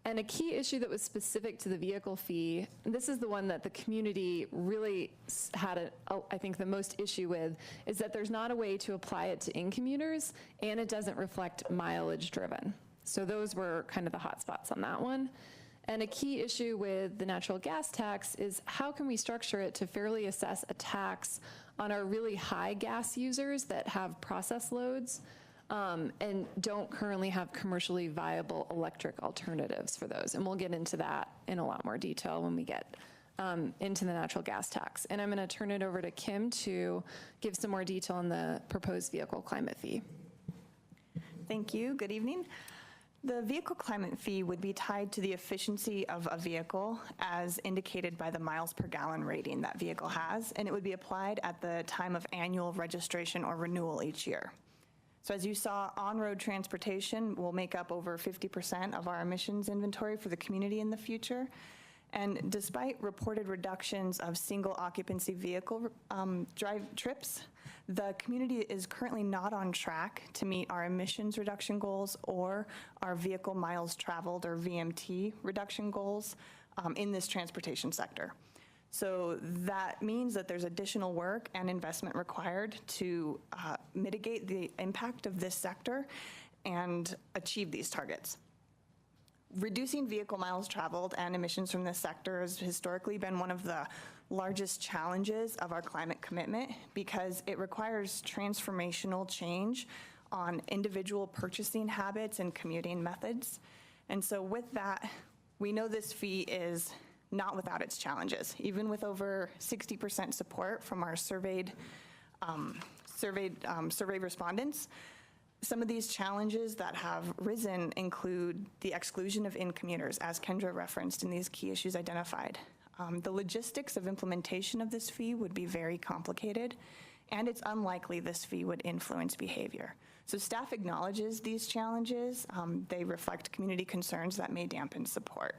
And a key issue that was specific to the vehicle fee, and this is the one that the community really had, I think, the most issue with, is that there's not a way to apply it to in-commuters, and it doesn't reflect mileage driven. So those were kind of the hot spots on that one. And a key issue with the natural gas tax is how can we structure it to fairly assess a tax on our really high gas users that have process loads, and don't currently have commercially viable electric alternatives for those. And we'll get into that in a lot more detail when we get into the natural gas tax. And I'm going to turn it over to Kim to give some more detail on the proposed vehicle climate fee. Thank you. Good evening. The vehicle climate fee would be tied to the efficiency of a vehicle as indicated by the miles per gallon rating that vehicle has, and it would be applied at the time of annual registration or renewal each year. So as you saw, on-road transportation will make up over 50% of our emissions inventory for the community in the future. And despite reported reductions of single occupancy vehicle drive trips, the community is currently not on track to meet our emissions reduction goals or our vehicle miles traveled, or VMT, reduction goals in this transportation sector. So that means that there's additional work and investment required to mitigate the impact of this sector and achieve these targets. Reducing vehicle miles traveled and emissions from this sector has historically been one of the largest challenges of our climate commitment because it requires transformational change on individual purchasing habits and commuting methods. And so with that, we know this fee is not without its challenges. Even with over 60% support from our survey respondents, some of these challenges that have risen include the exclusion of in-commuters, as Kendra referenced in these key issues identified. The logistics of implementation of this fee would be very complicated, and it's unlikely this fee would influence behavior. So staff acknowledges these challenges. They reflect community concerns that may dampen support.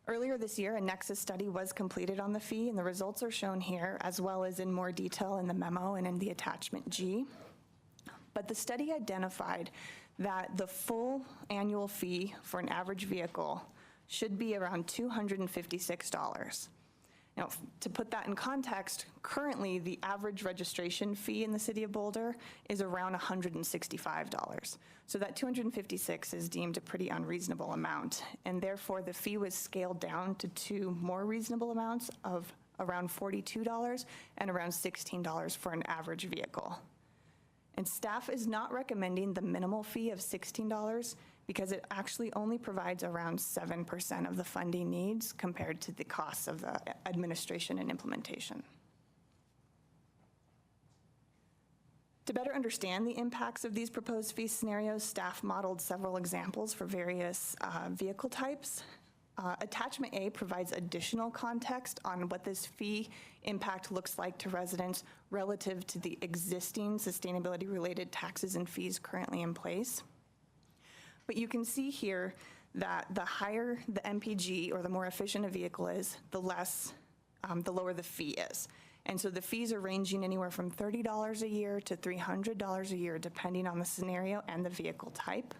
Earlier this year, a Nexus study was completed on the fee, and the results are shown here, as well as in more detail in the memo and in the attachment G. But the study identified that the full annual fee for an average vehicle should be around $256. Now, to put that in context, currently the average registration fee in the city of Boulder is around $165. So that $256 is deemed a pretty unreasonable amount, and therefore the fee was scaled down to two more reasonable amounts of around $42 and around $16 for an average vehicle. And staff is not recommending the minimal fee of $16 because it actually only provides around 7% of the funding needs compared to the costs of the administration and implementation. To better understand the impacts of these proposed fee scenarios, staff modeled several examples for various vehicle types. Attachment A provides additional context on what this fee impact looks like to residents relative to the existing sustainability-related taxes and fees currently in place. But you can see here that the higher the MPG, or the more efficient a vehicle is, the lower the fee is. And so the fees are ranging anywhere from $30 a year to $300 a year, depending on the scenario and the vehicle type.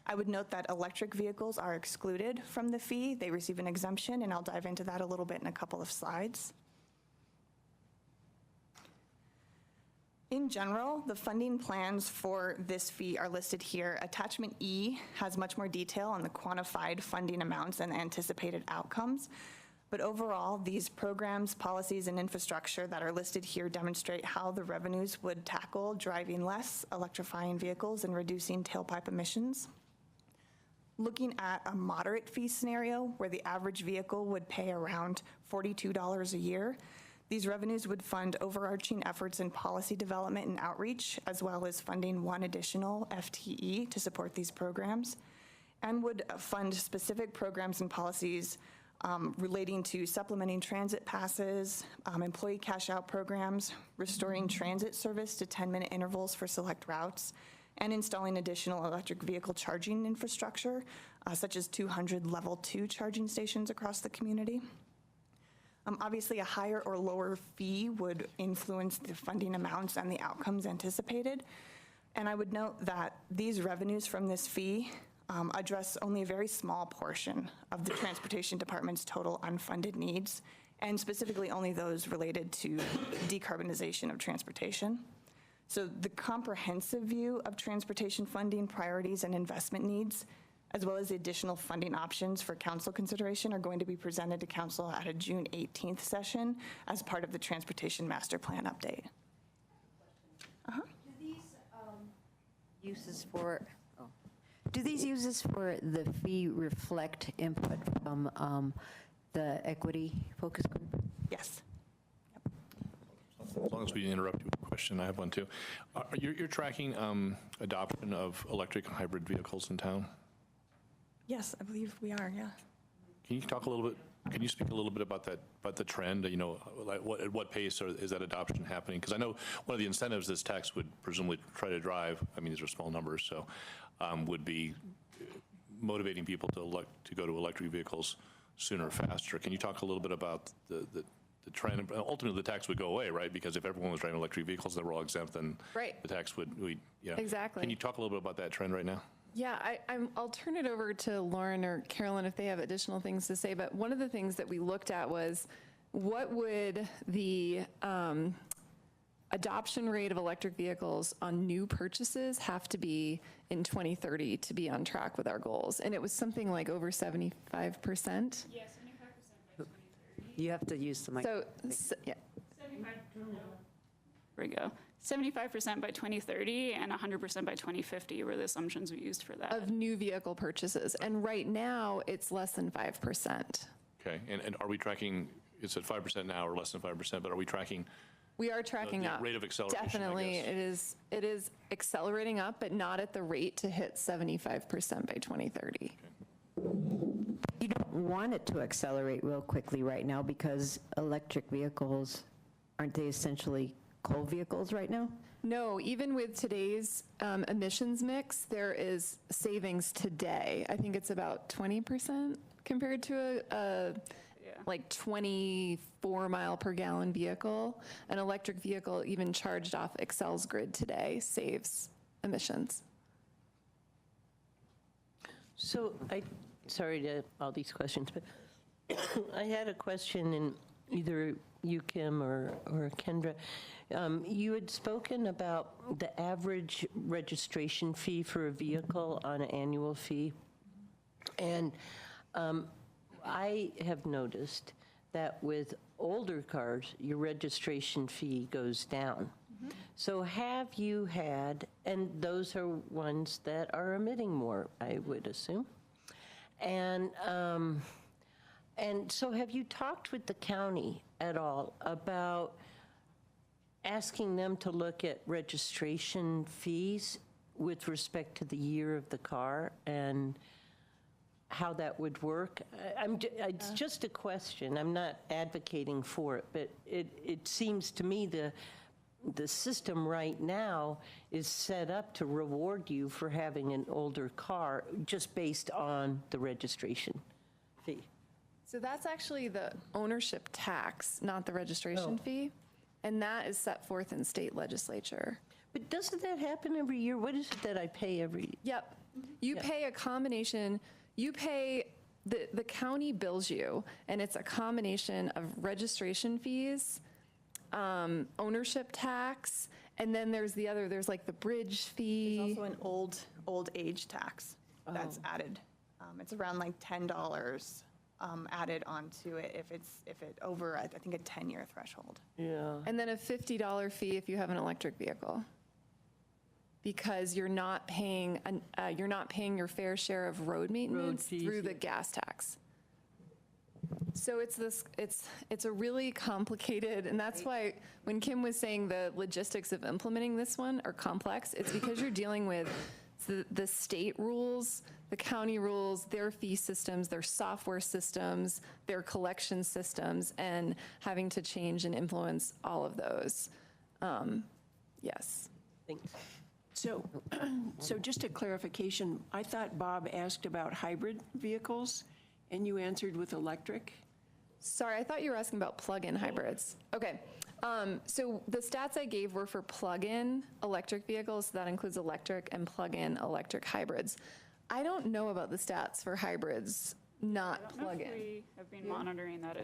I would note that electric vehicles are excluded from the fee. They receive an exemption, and I'll dive into that a little bit in a couple of slides. In general, the funding plans for this fee are listed here. Attachment E has much more detail on the quantified funding amounts and anticipated outcomes. But overall, these programs, policies, and infrastructure that are listed here demonstrate how the revenues would tackle driving less, electrifying vehicles, and reducing tailpipe emissions. Looking at a moderate fee scenario where the average vehicle would pay around $42 a year, these revenues would fund overarching efforts in policy development and outreach, as well as funding one additional FTE to support these programs, and would fund specific programs and policies relating to supplementing transit passes, employee cash-out programs, restoring transit service to 10-minute intervals for select routes, and installing additional electric vehicle charging infrastructure, such as 200 level 2 charging stations across the community. Obviously, a higher or lower fee would influence the funding amounts and the outcomes anticipated. And I would note that these revenues from this fee address only a very small portion of the Transportation Department's total unfunded needs, and specifically only those related to decarbonization of transportation. So the comprehensive view of transportation funding priorities and investment needs, as well as the additional funding options for council consideration, are going to be presented to council at a June 18th session as part of the Transportation Master Plan update. Do these uses for the fee reflect input from the equity focus group? Yes. As long as we didn't interrupt you with a question, I have one too. You're tracking adoption of electric and hybrid vehicles in town? Yes, I believe we are, yeah. Can you talk a little bit, can you speak a little bit about that, about the trend, you know, like at what pace is that adoption happening? Because I know one of the incentives this tax would presumably try to drive, I mean, these are small numbers, so would be motivating people to go to electric vehicles sooner or faster. Can you talk a little bit about the trend? Ultimately, the tax would go away, right? Because if everyone was driving electric vehicles that were all exempt, then the tax would, yeah. Exactly. Can you talk a little bit about that trend right now? Yeah, I'll turn it over to Lauren or Carolyn if they have additional things to say, but one of the things that we looked at was what would the adoption rate of electric vehicles on new purchases have to be in 2030 to be on track with our goals? And it was something like over 75%. Yeah, 75% by 2030. You have to use the mic. So yeah. 75, there we go. 75% by 2030 and 100% by 2050 were the assumptions we used for that. Of new vehicle purchases. And right now, it's less than 5%. Okay, and are we tracking, it's at 5% now or less than 5%, but are we tracking? We are tracking the up. rate of acceleration, I Definitely, guess. it is accelerating up, but not at the rate to hit 75% by 2030. You don't want it to accelerate real quickly right now because electric vehicles, aren't they essentially coal vehicles right now? No, even with today's emissions mix, there is savings today. I think it's about 20% compared to a like 24 mile per gallon vehicle. An electric vehicle, even charged off Xcel's grid today, saves emissions. So sorry to all these questions, but I had a question, and either you, Kim, or Kendra. You had spoken about the average registration fee for a vehicle on an annual fee. And I have noticed that with older cars, your registration fee goes down. So have you had, and those are ones that are emitting more, I would assume. And so have you talked with the county at all about asking them to look at registration fees with respect to the year of the car and how that would work? It's just a question. I'm not advocating for it, but it seems to me the system right now is set up to reward you for having an older car just based on the registration fee. So that's actually the ownership tax, not the registration fee. And that is set forth in state legislature. But doesn't that happen every year? What is it that I pay every year? Yep. You pay a combination, you pay, the county bills you, and it's a combination of registration fees, ownership tax, and then there's like the bridge fee. There's also an old age tax that's added. It's around like $10 added onto it if it over, I think, a 10-year threshold. Yeah. And then a $50 fee if you have an electric vehicle. Because you're not paying your fair share of road maintenance fees, through the yeah. gas tax. So it's a really complicated, and that's why when Kim was saying the logistics of implementing this one are complex, it's because you're dealing with the state rules, the county rules, their fee systems, their software systems, their collection systems, and having to change and influence all of those. Yes. Thanks. So just a clarification, I thought Bob asked about hybrid vehicles, and you answered with electric? Sorry, I thought you were asking about plug-in hybrids. Okay. So the stats I gave were for plug-in electric vehicles. So that includes electric and plug-in electric hybrids. I don't know about the stats for hybrids, not I don't know if plug-in. we have been monitoring that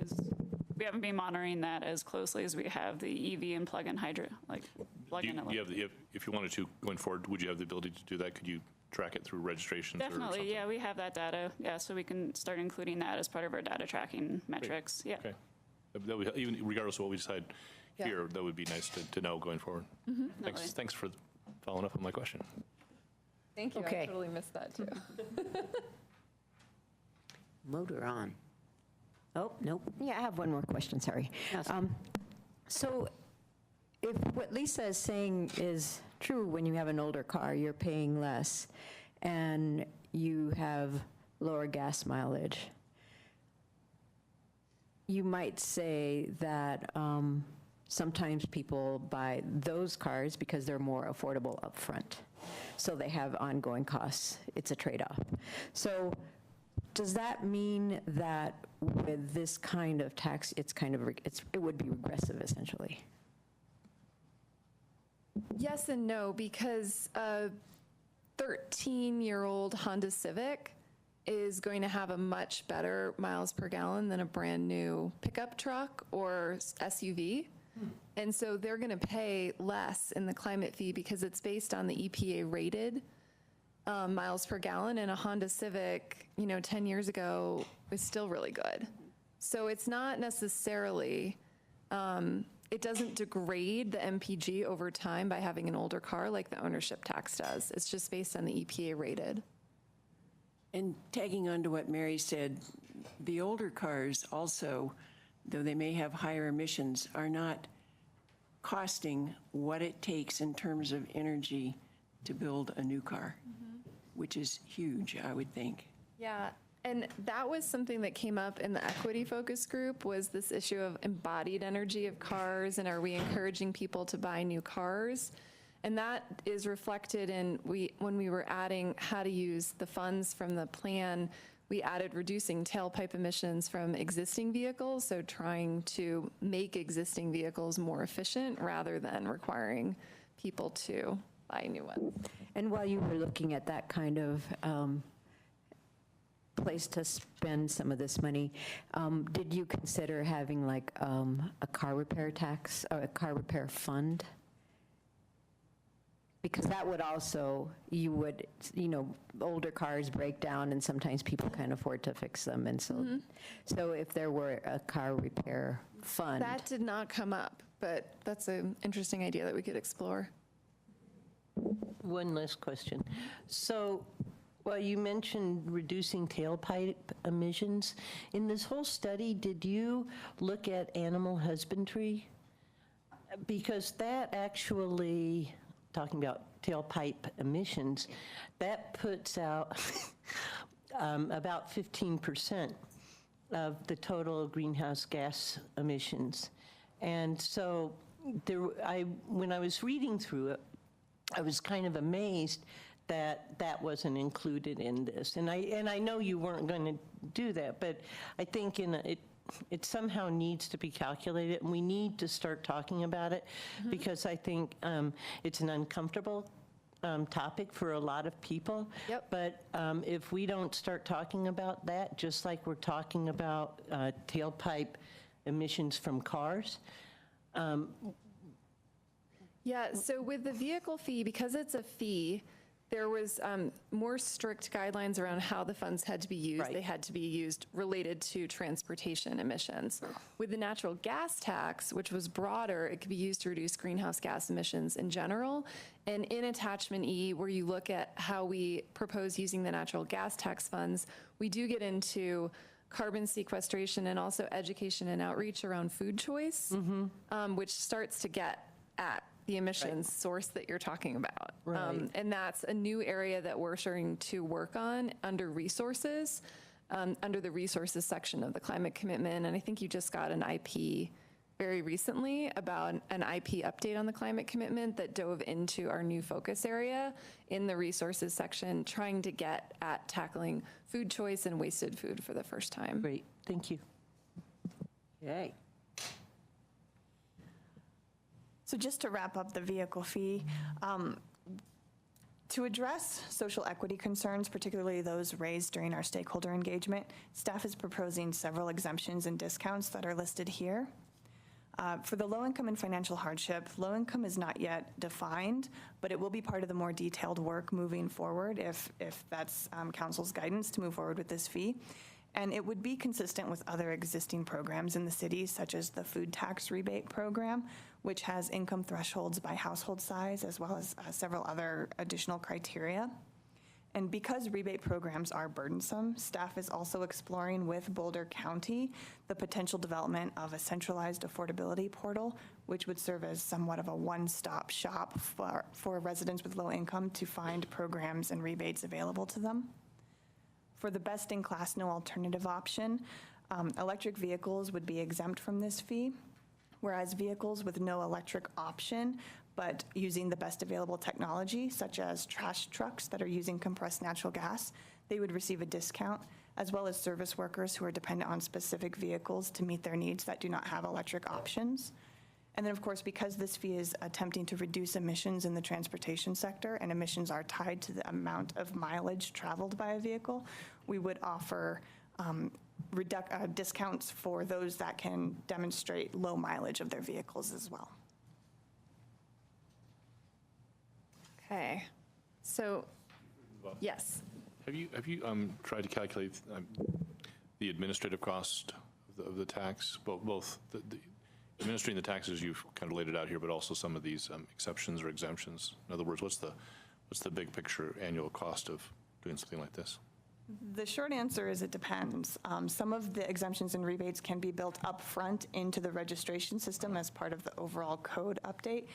we haven't been monitoring that as closely as we have the EV and plug-in plug-in electric. If you wanted to, going forward, would you have the ability to do that? Could you track it through registrations or something? Definitely, yeah, we have that data, yeah, so we can start including that as part of our data tracking metrics, yeah. Okay. That would, even regardless of what we decide Yeah. here, that would be nice to know going forward. Thanks for following up on my question. Thank you. Okay. I totally missed that too. Motor on. Oh, nope. Yeah, I have one more question, sorry. Yes. So if what Lisa is saying is true, when you have an older car, you're paying less, and you have lower gas mileage, you might say that sometimes people buy those cars because they're more affordable upfront, so they have ongoing costs. It's a trade-off. So does that mean that with this kind of tax, it would be regressive essentially? Yes and no, because a 13-year-old Honda Civic is going to have a much better miles per gallon than a brand new pickup truck or SUV. And so they're going to pay less in the climate fee because it's based on the EPA rated miles per gallon, and a Honda Civic, 10 years ago was still really good. So it's not necessarily, it doesn't degrade the MPG over time by having an older car like the ownership tax does. It's just based on the EPA rated. And tagging on to what Mary said, the older cars also, though they may have higher emissions, are not costing what it takes in terms of energy to build a new car, which is huge, I would think. Yeah, and that was something that came up in the equity focus group, was this issue of embodied energy of cars, and are we encouraging people to buy new cars? And that is reflected in, when we were adding how to use the funds from the plan, we added reducing tailpipe emissions from existing vehicles, so trying to make existing vehicles more efficient rather than requiring people to buy new ones. And while you were looking at that kind of place to spend some of this money, did you consider having like a car repair tax or a car repair fund? Because that would also, older cars break down and sometimes people can't afford to fix them. And so if there were a car repair fund. That did not come up, but that's an interesting idea that we could explore. One last question. So, well, you mentioned reducing tailpipe emissions. In this whole study, did you look at animal husbandry? Because that actually, talking about tailpipe emissions, that puts out about 15% of the total greenhouse gas emissions. And so when I was reading through it, I was kind of amazed that that wasn't included in this. And I know you weren't going to do that, but I think it somehow needs to be calculated, and we need to start talking about it, because I think it's an uncomfortable topic for a lot of people. Yep. But if we don't start talking about that, just like we're talking about tailpipe emissions from cars, Yeah, so with the vehicle fee, because it's a fee, there was more strict guidelines around how the funds had to be used. Right. They had to be used related to transportation emissions. With the natural gas tax, which was broader, it could be used to reduce greenhouse gas emissions in general. And in Attachment E, where you look at how we propose using the natural gas tax funds, we do get into carbon sequestration and also education and outreach around food choice, which starts to get at the emissions source that you're talking about. Right. And that's a new area that we're starting to work on under resources, under the resources section of the climate commitment. And I think you just got an IP very recently about an IP update on the climate commitment that dove into our new focus area in the resources section, trying to get at tackling food choice and wasted food for the first time. Great, thank you. Okay. So just to wrap up the vehicle fee, to address social equity concerns, particularly those raised during our stakeholder engagement, staff is proposing several exemptions and discounts that are listed here. For the low income and financial hardship, low income is not yet defined, but it will be part of the more detailed work moving forward if that's council's guidance to move forward with this fee. And it would be consistent with other existing programs in the city, such as the food tax rebate program, which has income thresholds by household size, as well as several other additional criteria. And because rebate programs are burdensome, staff is also exploring with Boulder County the potential development of a centralized affordability portal, which would serve as somewhat of a one-stop shop for residents with low income to find programs and rebates available to them. For the best-in-class no alternative option, electric vehicles would be exempt from this fee, whereas vehicles with no electric option but using the best available technology, such as trash trucks that are using compressed natural gas, they would receive a discount, as well as service workers who are dependent on specific vehicles to meet their needs that do not have electric options. And then, of course, because this fee is attempting to reduce emissions in the transportation sector, and emissions are tied to the amount of mileage traveled by a vehicle, we would offer discounts for those that can demonstrate low mileage of their vehicles as well. Okay, so, yes. Have you tried to calculate the administrative cost of the tax, both the administering the taxes, you've kind of laid it out here, but also some of these exceptions or exemptions? In other words, what's the big picture annual cost of doing something like this? The short answer is it depends. Some of the exemptions and rebates can be built up front into the registration system as part of the overall code update,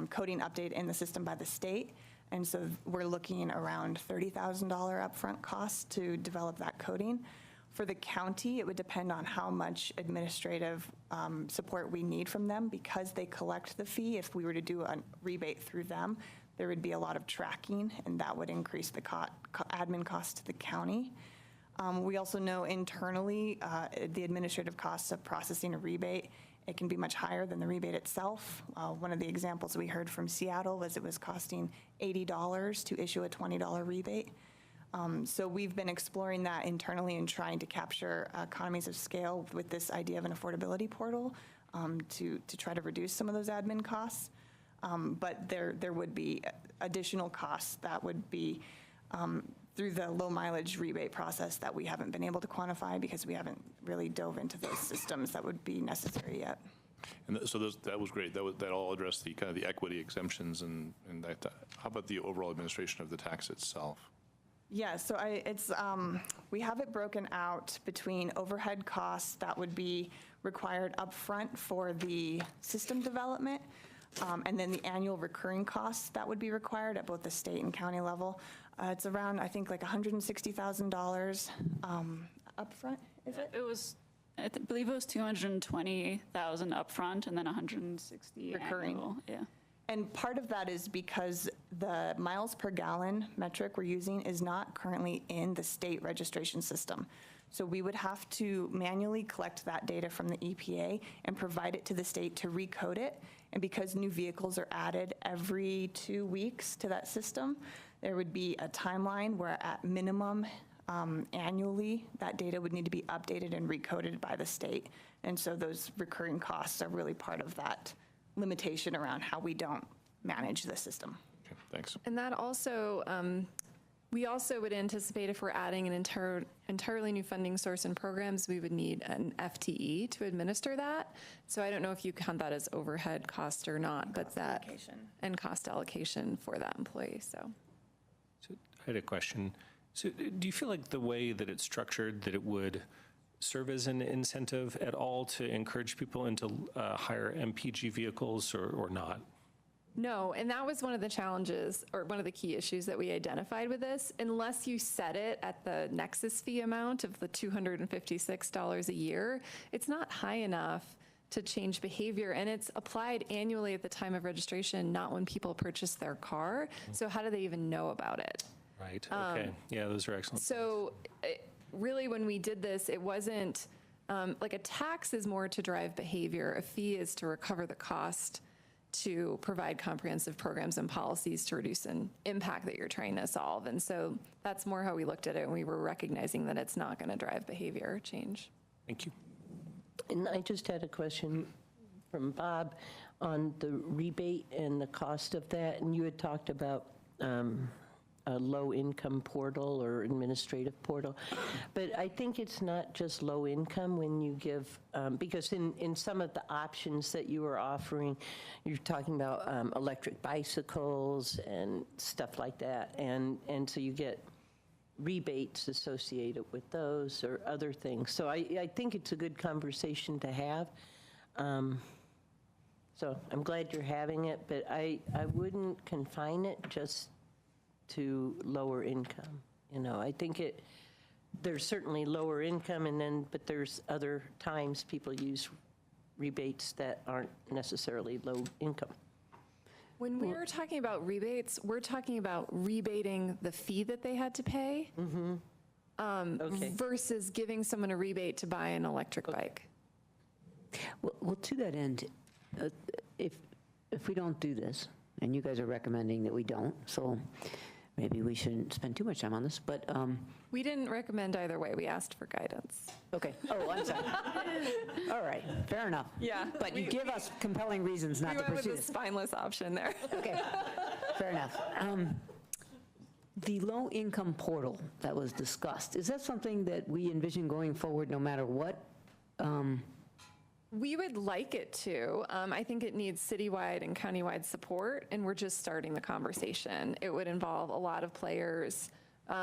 coding update in the system by the state. And so we're looking around $30,000 upfront cost to develop that coding. For the county, it would depend on how much administrative support we need from them because they collect the fee. If we were to do a rebate through them, there would be a lot of tracking, and that would increase the admin cost to the county. We also know internally the administrative costs of processing a rebate, it can be much higher than the rebate itself. One of the examples we heard from Seattle was it was costing $80 to issue a $20 rebate. So we've been exploring that internally and trying to capture economies of scale with this idea of an affordability portal to try to reduce some of those admin costs. But there would be additional costs that would be through the low mileage rebate process that we haven't been able to quantify because we haven't really dove into those systems that would be necessary yet. And so that was great. That all addressed the kind of the equity exemptions and that. How about the overall administration of the tax itself? Yeah, so we have it broken out between overhead costs that would be required upfront for the system development, and then the annual recurring costs that would be required at both the state and county level. It's around, I think, like $160,000 upfront, is it? It was, I believe it was 220,000 upfront and then 160 recurring. Annual. Yeah. And part of that is because the miles per gallon metric we're using is not currently in the state registration system. So we would have to manually collect that data from the EPA and provide it to the state to recode it. And because new vehicles are added every 2 weeks to that system, there would be a timeline where at minimum annually that data would need to be updated and recoded by the state. And so those recurring costs are really part of that limitation around how we don't manage the system. Okay. Thanks. And that also, we also would anticipate if we're adding an entirely new funding source and programs, we would need an FTE to administer that. So I don't know if you count that as overhead cost or not, but that, and cost allocation for that employee, so. So I had a question. So do you feel like the way that it's structured, that it would serve as an incentive at all to encourage people into higher MPG vehicles or not? No, and that was one of the challenges, or one of the key issues that we identified with this. Unless you set it at the Nexus fee amount of the $256 a year, it's not high enough to change behavior, and it's applied annually at the time of registration, not when people purchase their car. So how do they even know about it? Right, okay. Yeah, those are excellent. So really, when we did this, it wasn't, like a tax is more to drive behavior. A fee is to recover the cost to provide comprehensive programs and policies to reduce an impact that you're trying to solve. And so that's more how we looked at it, and we were recognizing that it's not going to drive behavior change. Thank you. And I just had a question from Bob on the rebate and the cost of that. And you had talked about a low-income portal or administrative portal. But I think it's not just low income when you give, because in some of the options that you were offering, you're talking about electric bicycles and stuff like that. And so you get rebates associated with those or other things. So I think it's a good conversation to have. So I'm glad you're having it, but I wouldn't confine it just to lower income. You know, I think there's certainly lower income, but there's other times people use rebates that aren't necessarily low income. When we're talking about rebates, we're talking about rebating the fee that they had to pay versus giving someone a rebate to buy an electric bike. Well, to that end, if we don't do this, and you guys are recommending that we don't, so maybe we shouldn't spend too much time on this, but... We didn't recommend either way. We asked for guidance. Okay. Oh, I'm sorry. All right. Fair enough. Yeah. But you give us compelling reasons not to pursue We went with this. the spineless option there. Okay. Fair enough. The low-income portal that was discussed, is that something that we envision going forward no matter what? We would like it to. I think it needs citywide and countywide support, and we're just starting the conversation. It would involve a lot of players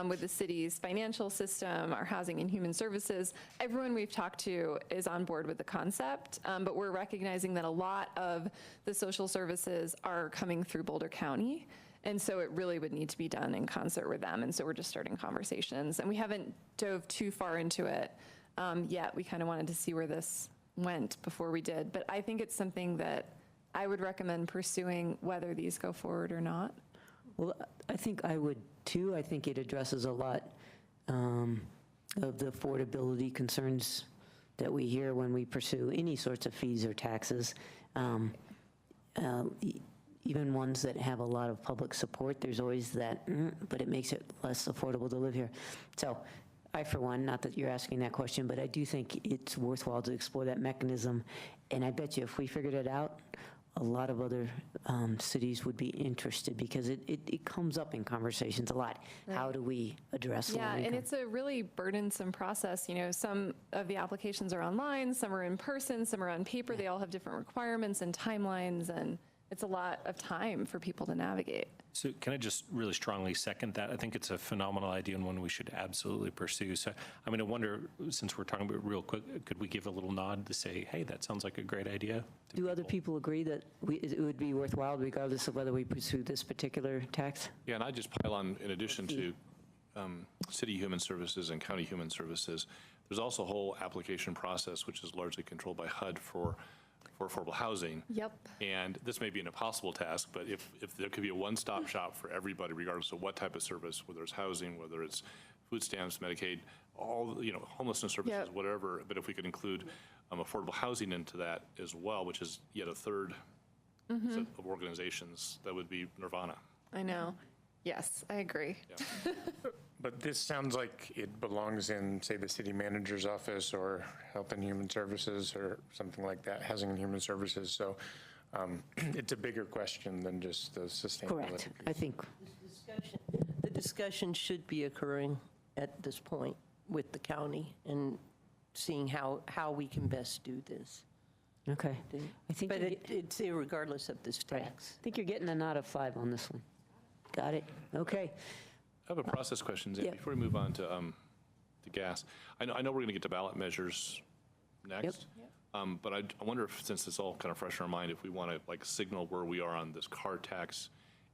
with the city's financial system, our housing and human services. Everyone we've talked to is on board with the concept, but we're recognizing that a lot of the social services are coming through Boulder County, and so it really would need to be done in concert with them, and so we're just starting conversations. And we haven't dove too far into it yet. We kind of wanted to see where this went before we did, but I think it's something that I would recommend pursuing whether these go forward or not. Well, I think I would too. I think it addresses a lot of the affordability concerns that we hear when we pursue any sorts of fees or taxes. Even ones that have a lot of public support, there's always that, but it makes it less affordable to live here. So I, for one, not that you're asking that question, but I do think it's worthwhile to explore that mechanism. And I bet you if we figured it out, a lot of other cities would be interested because it comes up in conversations a lot. Right. How do we address low Yeah, income? and it's a really burdensome process. You know, some of the applications are online, some are in person, some are on paper. They all have different requirements and timelines, and it's a lot of time for people to navigate. So can I just really strongly second that? I think it's a phenomenal idea and one we should absolutely pursue. So, I mean, I wonder, since we're talking about it real quick, could we give a little nod to say, hey, that sounds like a great idea? Do other people agree that it would be worthwhile regardless of whether we pursue this particular tax? Yeah, and I just pile on, in addition to city human services and county human services, there's also a whole application process which is largely controlled by HUD for affordable housing. Yep. And this may be an impossible task, but if there could be a one-stop shop for everybody, regardless of what type of service, whether it's housing, whether it's food stamps, Medicaid, all, you know, homelessness services, Yep. whatever, but if we could include affordable housing into that as well, which is yet a third set of organizations, that would be nirvana. I know. Yes, I agree. Yeah. But this sounds like it belongs in, say, the city manager's office or Health and Human Services or something like that, Housing and Human Services. So it's a bigger question than just the sustainability. Correct. I think, The discussion should be occurring at this point with the county and seeing how we can best do this. okay. I think But you're it's irregardless of this tax. I think you're getting a nod of 5 on this one. Got it? Okay. I have a process question, Zane, Yeah. before we move on to gas. I know we're going to get to ballot measures next. But I wonder if, since it's all kind of fresh in our mind, if we want to like signal where we are on this car tax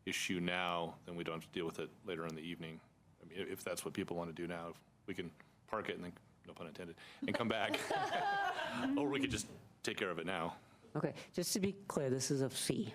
issue now, then we don't have to deal with it later in the evening. I mean, if that's what people want to do now, if we can park it and then, no pun intended, and come back. Or we could just take care of it now. Okay, just to be clear, this is a fee.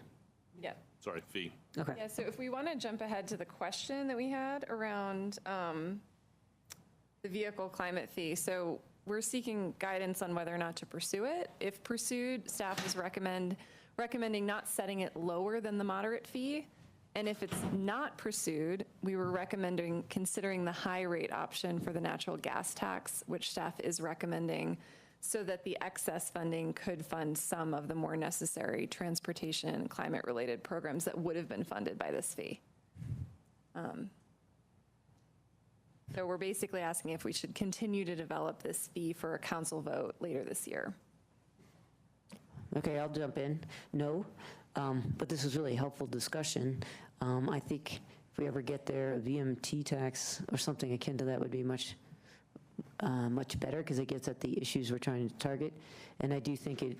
Yeah. Sorry, fee. Okay. Yeah, so if we want to jump ahead to the question that we had around the vehicle climate fee, so we're seeking guidance on whether or not to pursue it. If pursued, staff is recommending not setting it lower than the moderate fee. And if it's not pursued, we were recommending considering the high rate option for the natural gas tax, which staff is recommending, so that the excess funding could fund some of the more necessary transportation and climate-related programs that would have been funded by this fee. So we're basically asking if we should continue to develop this fee for a council vote later this year. Okay, I'll jump in. No, but this is really helpful discussion. I think if we ever get there, a VMT tax or something akin to that would be much better because it gets at the issues we're trying to target. And I do think it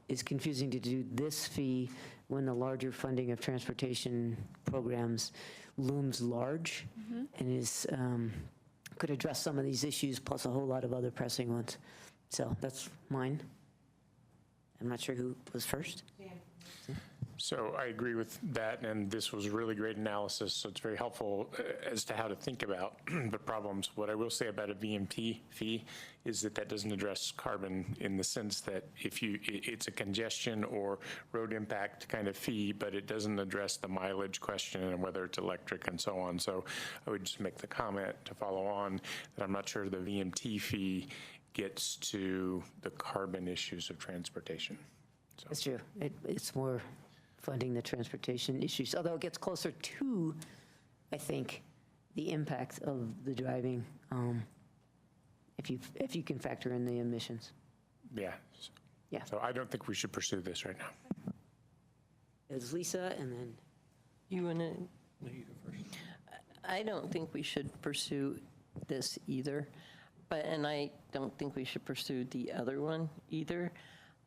is confusing to do this fee when the larger funding of transportation programs looms large and is could address some of these issues plus a whole lot of other pressing ones. So that's mine. I'm not sure who was first. So I agree with that, and this was really great analysis, so it's very helpful as to how to think about the problems. What I will say about a VMT fee is that that doesn't address carbon in the sense that it's a congestion or road impact kind of fee, but it doesn't address the mileage question and whether it's electric and so on. So I would just make the comment to follow on that I'm not sure the VMT fee gets to the carbon issues of transportation. So. That's true. It's more funding the transportation issues, although it gets closer to, I think, the impact of the driving, if you can factor in the emissions. Yeah. Yeah. So I don't think we should pursue this right now. It's Lisa, and then You want to? No, you go first. I don't think we should pursue this either, and I don't think we should pursue the other one either.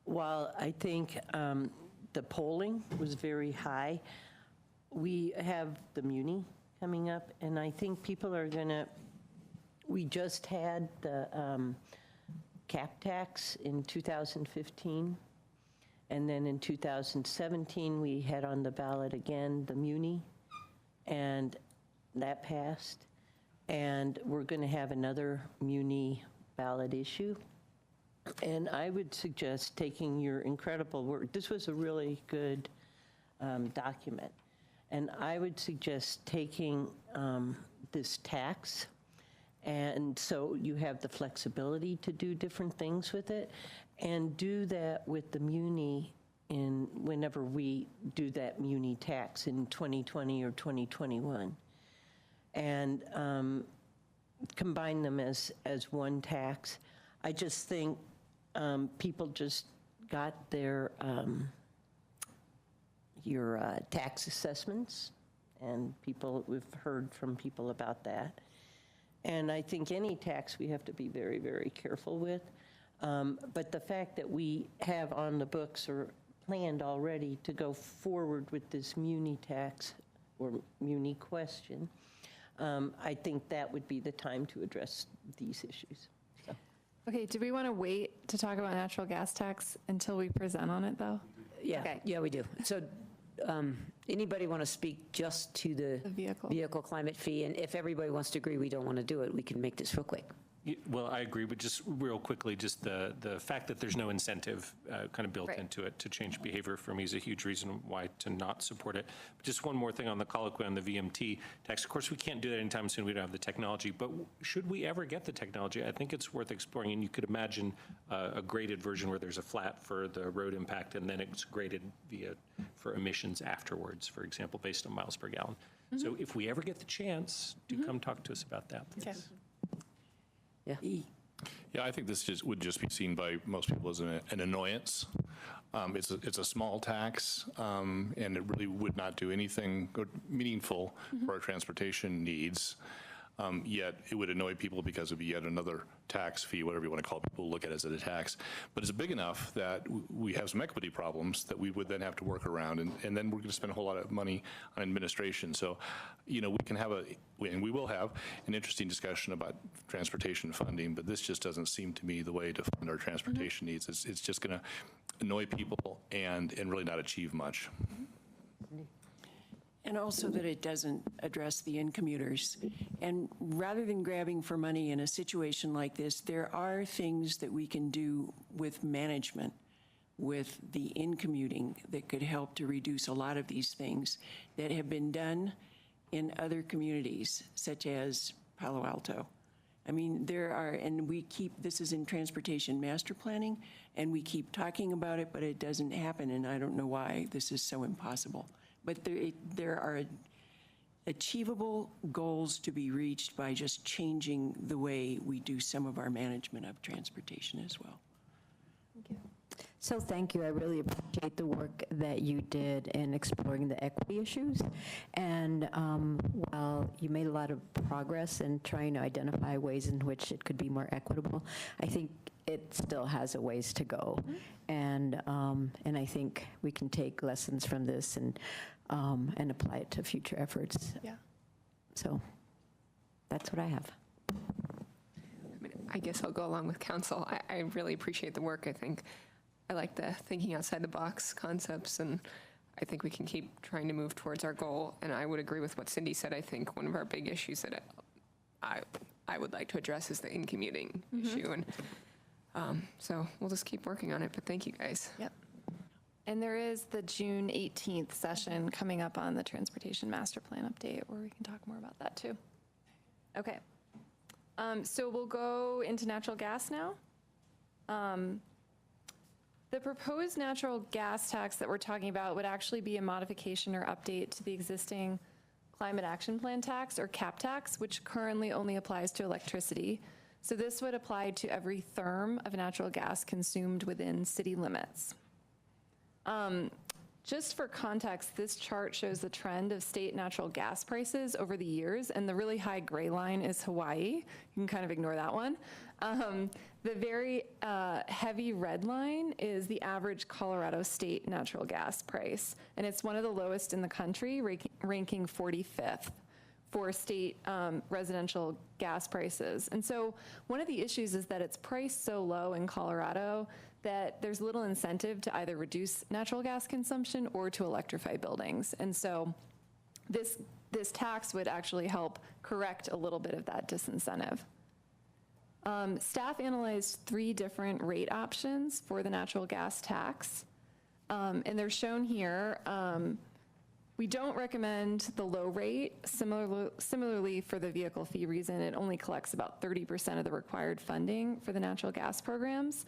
While I think the polling was very high, we have the Muni coming up, and I think people are going to, we just had the cap tax in 2015, and then in 2017, we had on the ballot again the Muni, and that passed. And we're going to have another Muni ballot issue. And I would suggest taking your incredible work. This was a really good document. And I would suggest taking this tax, and so you have the flexibility to do different things with it, and do that with the Muni whenever we do that Muni tax in 2020 or 2021. And combine them as one tax. I just think people just got your tax assessments, and we've heard from people about that. And I think any tax we have to be very, very careful with. But the fact that we have on the books or planned already to go forward with this Muni tax or Muni question, I think that would be the time to address these issues. So. Okay, do we want to wait to talk about natural gas tax until we present on it, though? Yeah, Okay. yeah, we do. So anybody want to speak just to the vehicle climate fee? And if everybody wants to agree we don't want to do it, we can make this real quick. Well, I agree, but just real quickly, just the fact that there's no incentive kind of built into it to change behavior for me is a huge reason why to not support it. But just one more thing on the colloquy on the VMT tax. Of course, we can't do that anytime soon. We don't have the technology. But should we ever get the technology, I think it's worth exploring. And you could imagine a graded version where there's a flat for the road impact, and then it's graded for emissions afterwards, for example, based on miles per gallon. So if we ever get the chance, do come talk to us about that, please. Okay. Yeah, I think this would just be seen by most people as an annoyance. It's a small tax, and it really would not do anything meaningful for our transportation needs. Yet it would annoy people because of yet another tax fee, whatever you want to call it. People look at it as a tax. But it's big enough that we have some equity problems that we would then have to work around. And then we're going to spend a whole lot of money on administration. So, we can have and we will have an interesting discussion about transportation funding, but this just doesn't seem to me the way to fund our transportation needs. It's just going to annoy people and really not achieve much. And also that it doesn't address the in-commuters. And rather than grabbing for money in a situation like this, there are things that we can do with management, with the in-commuting, that could help to reduce a lot of these things that have been done in other communities, such as Palo Alto. I mean, this is in transportation master planning, and we keep talking about it, but it doesn't happen, and I don't know why this is so impossible. But there are achievable goals to be reached by just changing the way we do some of our management of transportation as well. Thank you. So thank you. I really appreciate the work that you did in exploring the equity issues. And while you made a lot of progress in trying to identify ways in which it could be more equitable, I think it still has a ways to go. And I think we can take lessons from this and apply it to future efforts. Yeah. So that's what I have. I guess I'll go along with council. I really appreciate the work. I think I like the thinking outside the box concepts, and I think we can keep trying to move towards our goal. And I would agree with what Cindy said. I think one of our big issues that I would like to address is the in-commuting issue. And so we'll just keep working on it. But thank you, guys. Yep. And there is the June 18th session coming up on the Transportation Master Plan update, where we can talk more about that too. Okay. So we'll go into natural gas now. The proposed natural gas tax that we're talking about would actually be a modification or update to the existing Climate Action Plan tax, or CAP tax, which currently only applies to electricity. So this would apply to every therm of natural gas consumed within city limits. Just for context, this chart shows the trend of state natural gas prices over the years, and the really high gray line is Hawaii. You can kind of ignore that one. The very heavy red line is the average Colorado state natural gas price, and it's one of the lowest in the country, ranking 45th for state residential gas prices. And so one of the issues is that it's priced so low in Colorado that there's little incentive to either reduce natural gas consumption or to electrify buildings. And so this tax would actually help correct a little bit of that disincentive. Staff analyzed 3 different rate options for the natural gas tax, and they're shown here. We don't recommend the low rate. Similarly, for the vehicle fee reason, it only collects about 30% of the required funding for the natural gas programs.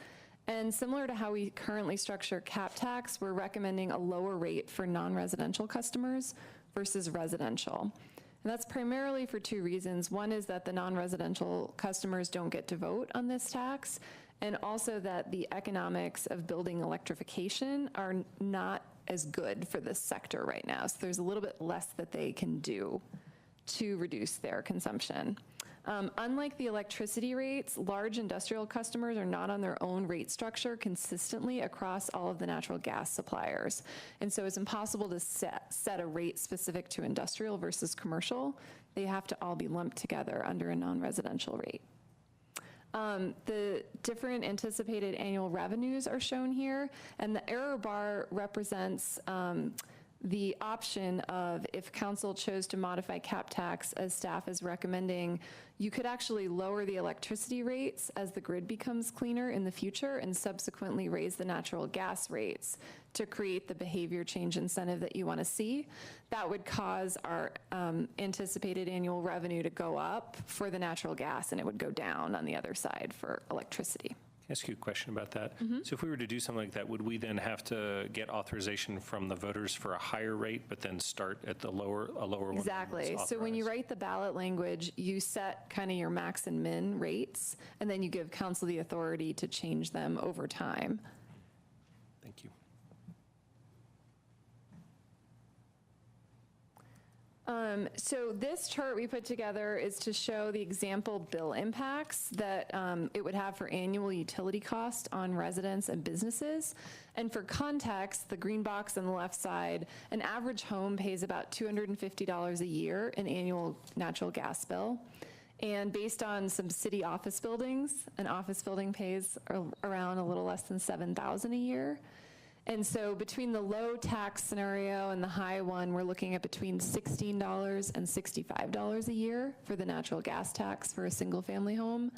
And similar to how we currently structure cap tax, we're recommending a lower rate for non-residential customers versus residential. And that's primarily for 2 reasons. One is that the non-residential customers don't get to vote on this tax, and also that the economics of building electrification are not as good for this sector right now. So there's a little bit less that they can do to reduce their consumption. Unlike the electricity rates, large industrial customers are not on their own rate structure consistently across all of the natural gas suppliers. And so it's impossible to set a rate specific to industrial versus commercial. They have to all be lumped together under a non-residential rate. The different anticipated annual revenues are shown here, and the error bar represents the option of, if council chose to modify cap tax as staff is recommending, you could actually lower the electricity rates as the grid becomes cleaner in the future and subsequently raise the natural gas rates to create the behavior change incentive that you want to see. That would cause our anticipated annual revenue to go up for the natural gas, and it would go down on the other side for electricity. Can I ask you a question about that? So if we were to do something like that, would we then have to get authorization from the voters for a higher rate, but then start at a lower one? Exactly. So when you write the ballot language, you set kind of your max and min rates, and then you give council the authority to change them over time. Thank you. So this chart we put together is to show the example bill impacts that it would have for annual utility cost on residents and businesses. And for context, the green box on the left side, an average home pays about $250 a year in annual natural gas bill. And based on some city office buildings, an office building pays around a little less than $7,000 a year. And so between the low tax scenario and the high one, we're looking at between $16 and $65 a year for the natural gas tax for a single family home,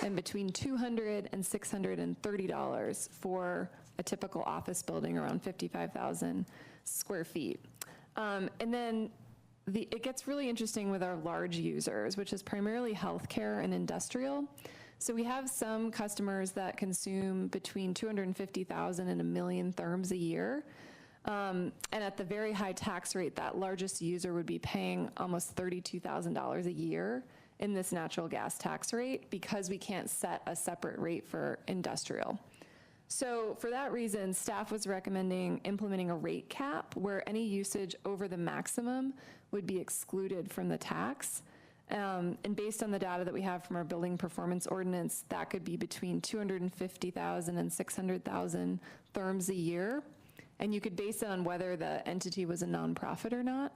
and between $200 and $630 for a typical office building around 55,000 square feet. And then it gets really interesting with our large users, which is primarily healthcare and industrial. So we have some customers that consume between 250,000 and 1 million therms a year. And at the very high tax rate, that largest user would be paying almost $32,000 a year in this natural gas tax rate because we can't set a separate rate for industrial. So for that reason, staff was recommending implementing a rate cap where any usage over the maximum would be excluded from the tax. And based on the data that we have from our building performance ordinance, that could be between 250,000 and 600,000 therms a year. And you could base it on whether the entity was a nonprofit or not.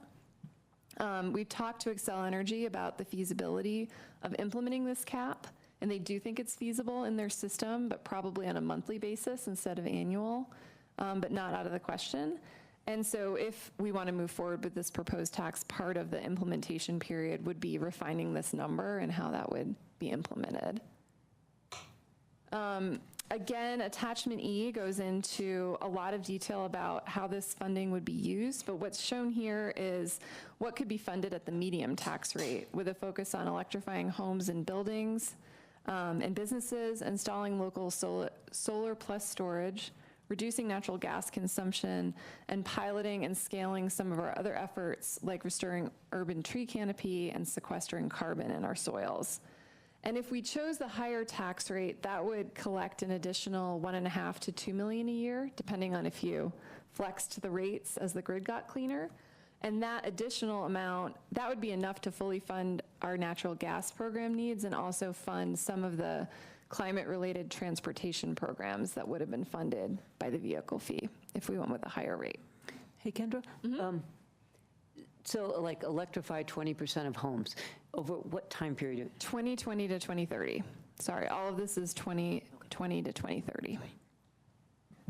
We've talked to Xcel Energy about the feasibility of implementing this cap, and they do think it's feasible in their system, but probably on a monthly basis instead of annual, but not out of the question. And so if we want to move forward with this proposed tax, part of the implementation period would be refining this number and how that would be implemented. Again, attachment E goes into a lot of detail about how this funding would be used, but what's shown here is what could be funded at the medium tax rate with a focus on electrifying homes and buildings and businesses, installing local solar plus storage, reducing natural gas consumption, and piloting and scaling some of our other efforts like restoring urban tree canopy and sequestering carbon in our soils. And if we chose the higher tax rate, that would collect an additional $1.5 to $2 million a year, depending on if you flexed the rates as the grid got cleaner. And that additional amount, that would be enough to fully fund our natural gas program needs and also fund some of the climate-related transportation programs that would have been funded by the vehicle fee if we went with a higher rate. Hey, Kendra? So like electrify 20% of homes, over what time period? 2020 to 2030. Sorry, all of this is 2020 to 2030.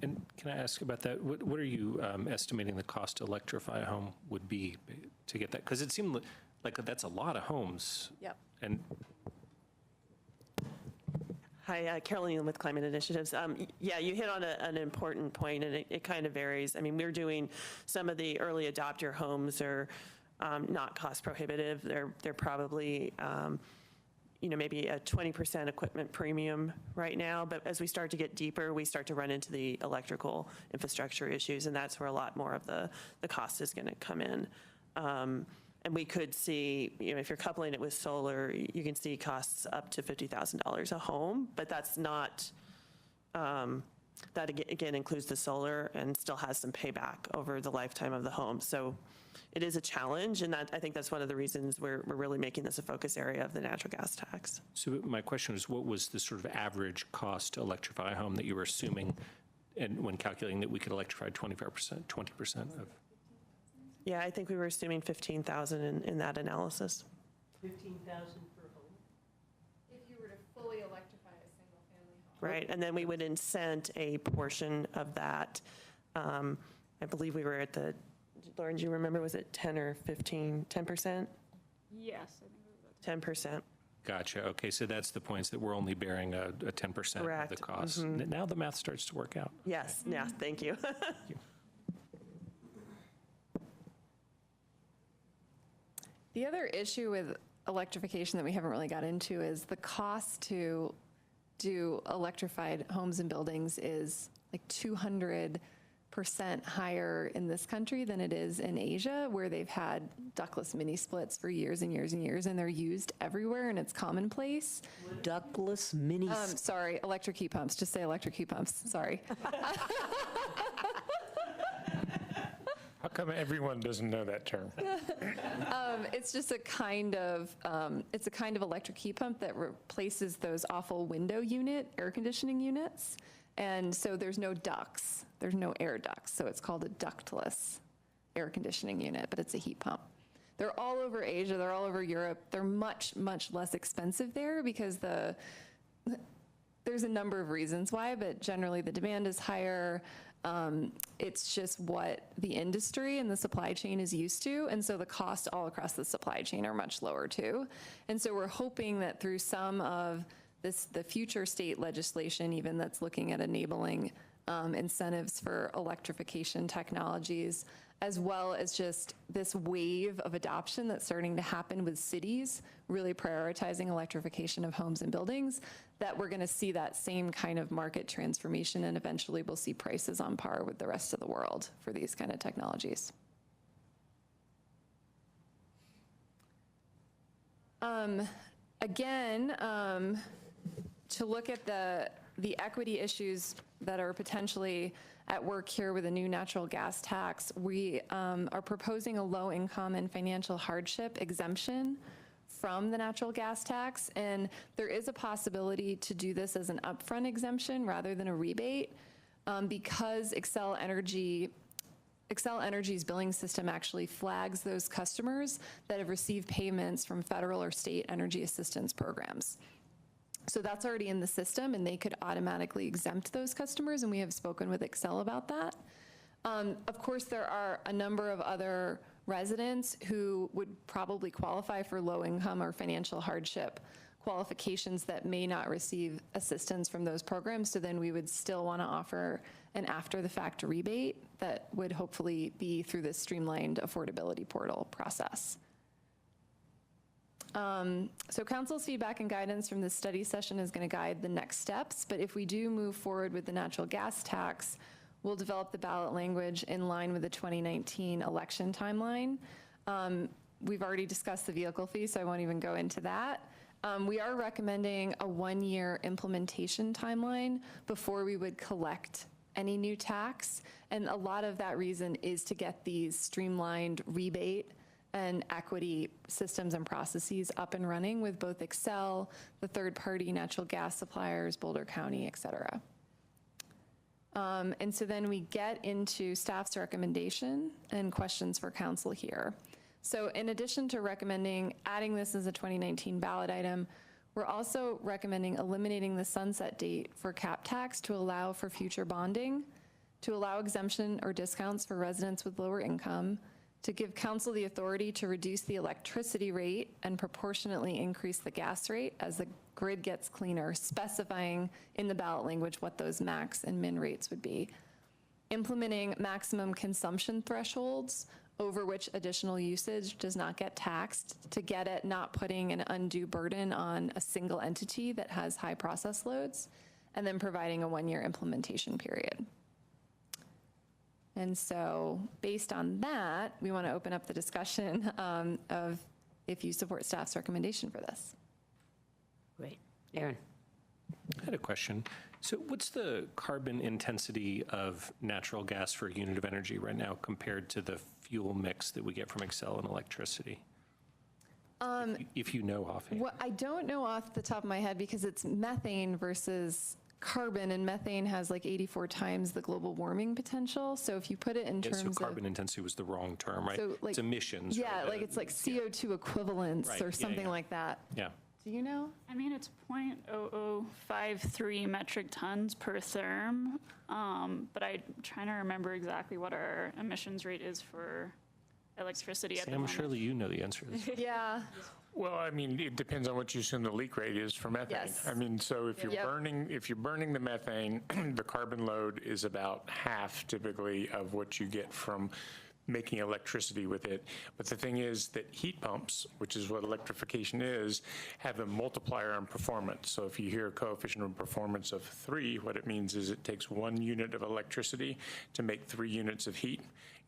And can I ask about that? What are you estimating the cost to electrify a home would be to get that? Because it seemed like that's a lot of homes. Yep. And Hi, Carolyn Elam with Climate Initiatives. Yeah, you hit on an important point, and it kind of varies. I mean, we're doing some of the early adopter homes are not cost prohibitive. They're probably, maybe a 20% equipment premium right now. But as we start to get deeper, we start to run into the electrical infrastructure issues, and that's where a lot more of the cost is going to come in. And we could see, if you're coupling it with solar, you can see costs up to $50,000 a home, but that's not, that again includes the solar and still has some payback over the lifetime of the home. So it is a challenge, and I think that's one of the reasons we're really making this a focus area of the natural gas tax. so my question is, what was the sort of average cost to electrify a home that you were assuming, and when calculating that we could electrify 20% of? Yeah, I think we were assuming 15,000 in that analysis. 15,000 per home? If you were to fully electrify a single family home. Right, and then we would incent a portion of that. I believe we were at the Lauren, do you remember, was it 10 or 15, 10%? Yes, I think it was 10%. Gotcha. Okay, so that's the points that we're only bearing a 10% of Correct. the cost. Mhm. Now the math starts to work out. Yes, yeah, thank you. The other issue with electrification that we haven't really got into is the cost to do electrified homes and buildings is like 200% higher in this country than it is in Asia, where they've had ductless mini splits for years and years and years, and they're used everywhere and it's commonplace. Ductless mini. Sorry, electric heat pumps. Just say electric heat pumps. Sorry. How come everyone doesn't know that term? It's just a kind of electric heat pump that replaces those awful window unit air conditioning units. And so there's no ducts, there's no air ducts. So it's called a ductless air conditioning unit, but it's a heat pump. They're all over Asia, they're all over Europe. They're much, much less expensive there because there's a number of reasons why, but generally the demand is higher. It's just what the industry and the supply chain is used to. And so the costs all across the supply chain are much lower too. And so we're hoping that through some of the future state legislation, even that's looking at enabling incentives for electrification technologies, as well as just this wave of adoption that's starting to happen with cities, really prioritizing electrification of homes and buildings, that we're going to see that same kind of market transformation, and eventually we'll see prices on par with the rest of the world for these kind of technologies. Again, to look at the equity issues that are potentially at work here with a new natural gas tax, we are proposing a low income and financial hardship exemption from the natural gas tax. And there is a possibility to do this as an upfront exemption rather than a rebate because Xcel Energy's billing system actually flags those customers that have received payments from federal or state energy assistance programs. So that's already in the system, and they could automatically exempt those customers, and we have spoken with Xcel about that. Of course, there are a number of other residents who would probably qualify for low income or financial hardship qualifications that may not receive assistance from those programs. So then we would still want to offer an after the fact rebate that would hopefully be through this streamlined affordability portal process. So council's feedback and guidance from this study session is going to guide the next steps, but if we do move forward with the natural gas tax, we'll develop the ballot language in line with the 2019 election timeline. We've already discussed the vehicle fee, so I won't even go into that. We are recommending a 1-year implementation timeline before we would collect any new tax, and a lot of that reason is to get these streamlined rebate and equity systems and processes up and running with both Xcel, the third-party natural gas suppliers, Boulder County, et cetera. And so then we get into staff's recommendation and questions for council here. So in addition to recommending adding this as a 2019 ballot item, we're also recommending eliminating the sunset date for cap tax to allow for future bonding, to allow exemption or discounts for residents with lower income, to give council the authority to reduce the electricity rate and proportionately increase the gas rate as the grid gets cleaner, specifying in the ballot language what those max and min rates would be. Implementing maximum consumption thresholds over which additional usage does not get taxed to get at not putting an undue burden on a single entity that has high process loads, and then providing a 1-year implementation period. And so based on that, we want to open up the discussion of if you support staff's recommendation for this. Great. Aaron. I had a question. So what's the carbon intensity of natural gas for a unit of energy right now compared to the fuel mix that we get from Xcel and electricity? If you know offhand. Well, I don't know off the top of my head because it's methane versus carbon, and methane has like 84 times the global warming potential. So if you put it in terms so of carbon intensity was the wrong term, right? So, like, it's emissions. Yeah, right? like it's like CO2 equivalents Right, or something like that. Yeah. Do you know? I mean, it's 0.0053 metric tons per therm, but I'm trying to remember exactly what our emissions rate is for electricity at the Sam, moment. surely you know the answer to this. Yeah. Well, I mean, it depends on what you assume the leak rate is for methane. Yes. I mean, so if you're Yep. burning the methane, the carbon load is about half typically of what you get from making electricity with it. But the thing is that heat pumps, which is what electrification is, have a multiplier on performance. So if you hear a coefficient of performance of 3, what it means is it takes 1 unit of electricity to make 3 units of heat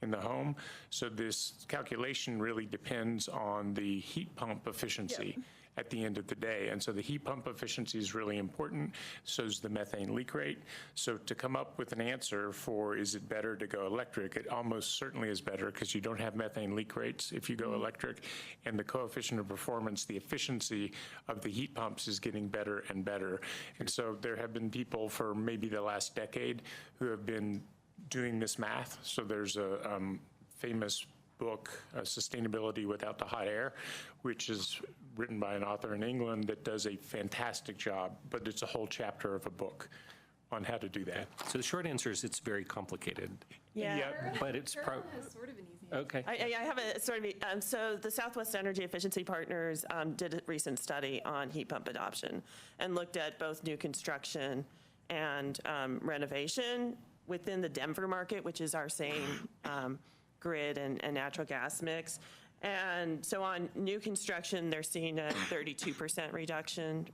in the home. So this calculation really depends on the heat pump efficiency at the end of the day. And so the heat pump efficiency is really important, so is the methane leak rate. So to come up with an answer for is it better to go electric, it almost certainly is better because you don't have methane leak rates if you go electric. And the coefficient of performance, the efficiency of the heat pumps is getting better and better. And so there have been people for maybe the last decade who have been doing this math. So there's a famous book, Sustainability Without the Hot Air, which is written by an author in England that does a fantastic job, but it's a whole chapter of a book on how to do that. So the short answer is it's very complicated. Yeah. But it's Carolyn has sort of an easy answer. okay. I have a sort of, so the Southwest Energy Efficiency Partners did a recent study on heat pump adoption and looked at both new construction and renovation within the Denver market, which is our same grid and natural gas mix. And so on new construction, they're seeing a 32% reduction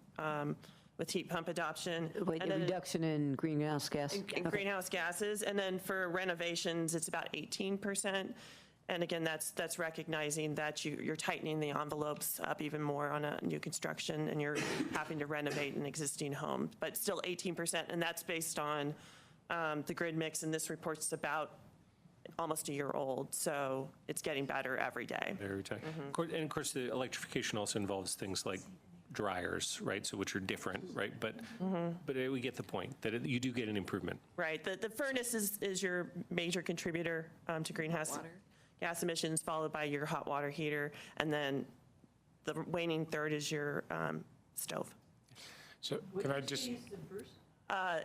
with heat pump adoption. Wait, And a then reduction in greenhouse gas? in greenhouse gases. And then for renovations, it's about 18%. And again, that's recognizing that you're tightening the envelopes up even more on a new construction, and you're having to renovate an existing home, but still 18%. And that's based on the grid mix, and this report's about almost a year old, so it's getting better every day. Very tight. And of course, the electrification also involves things like dryers, right? So which are different, right? But we get the point that you do get an improvement. Right. The furnace is your major contributor to greenhouse gas emissions, followed by your hot water heater, and then the waning third is your stove. So can I just,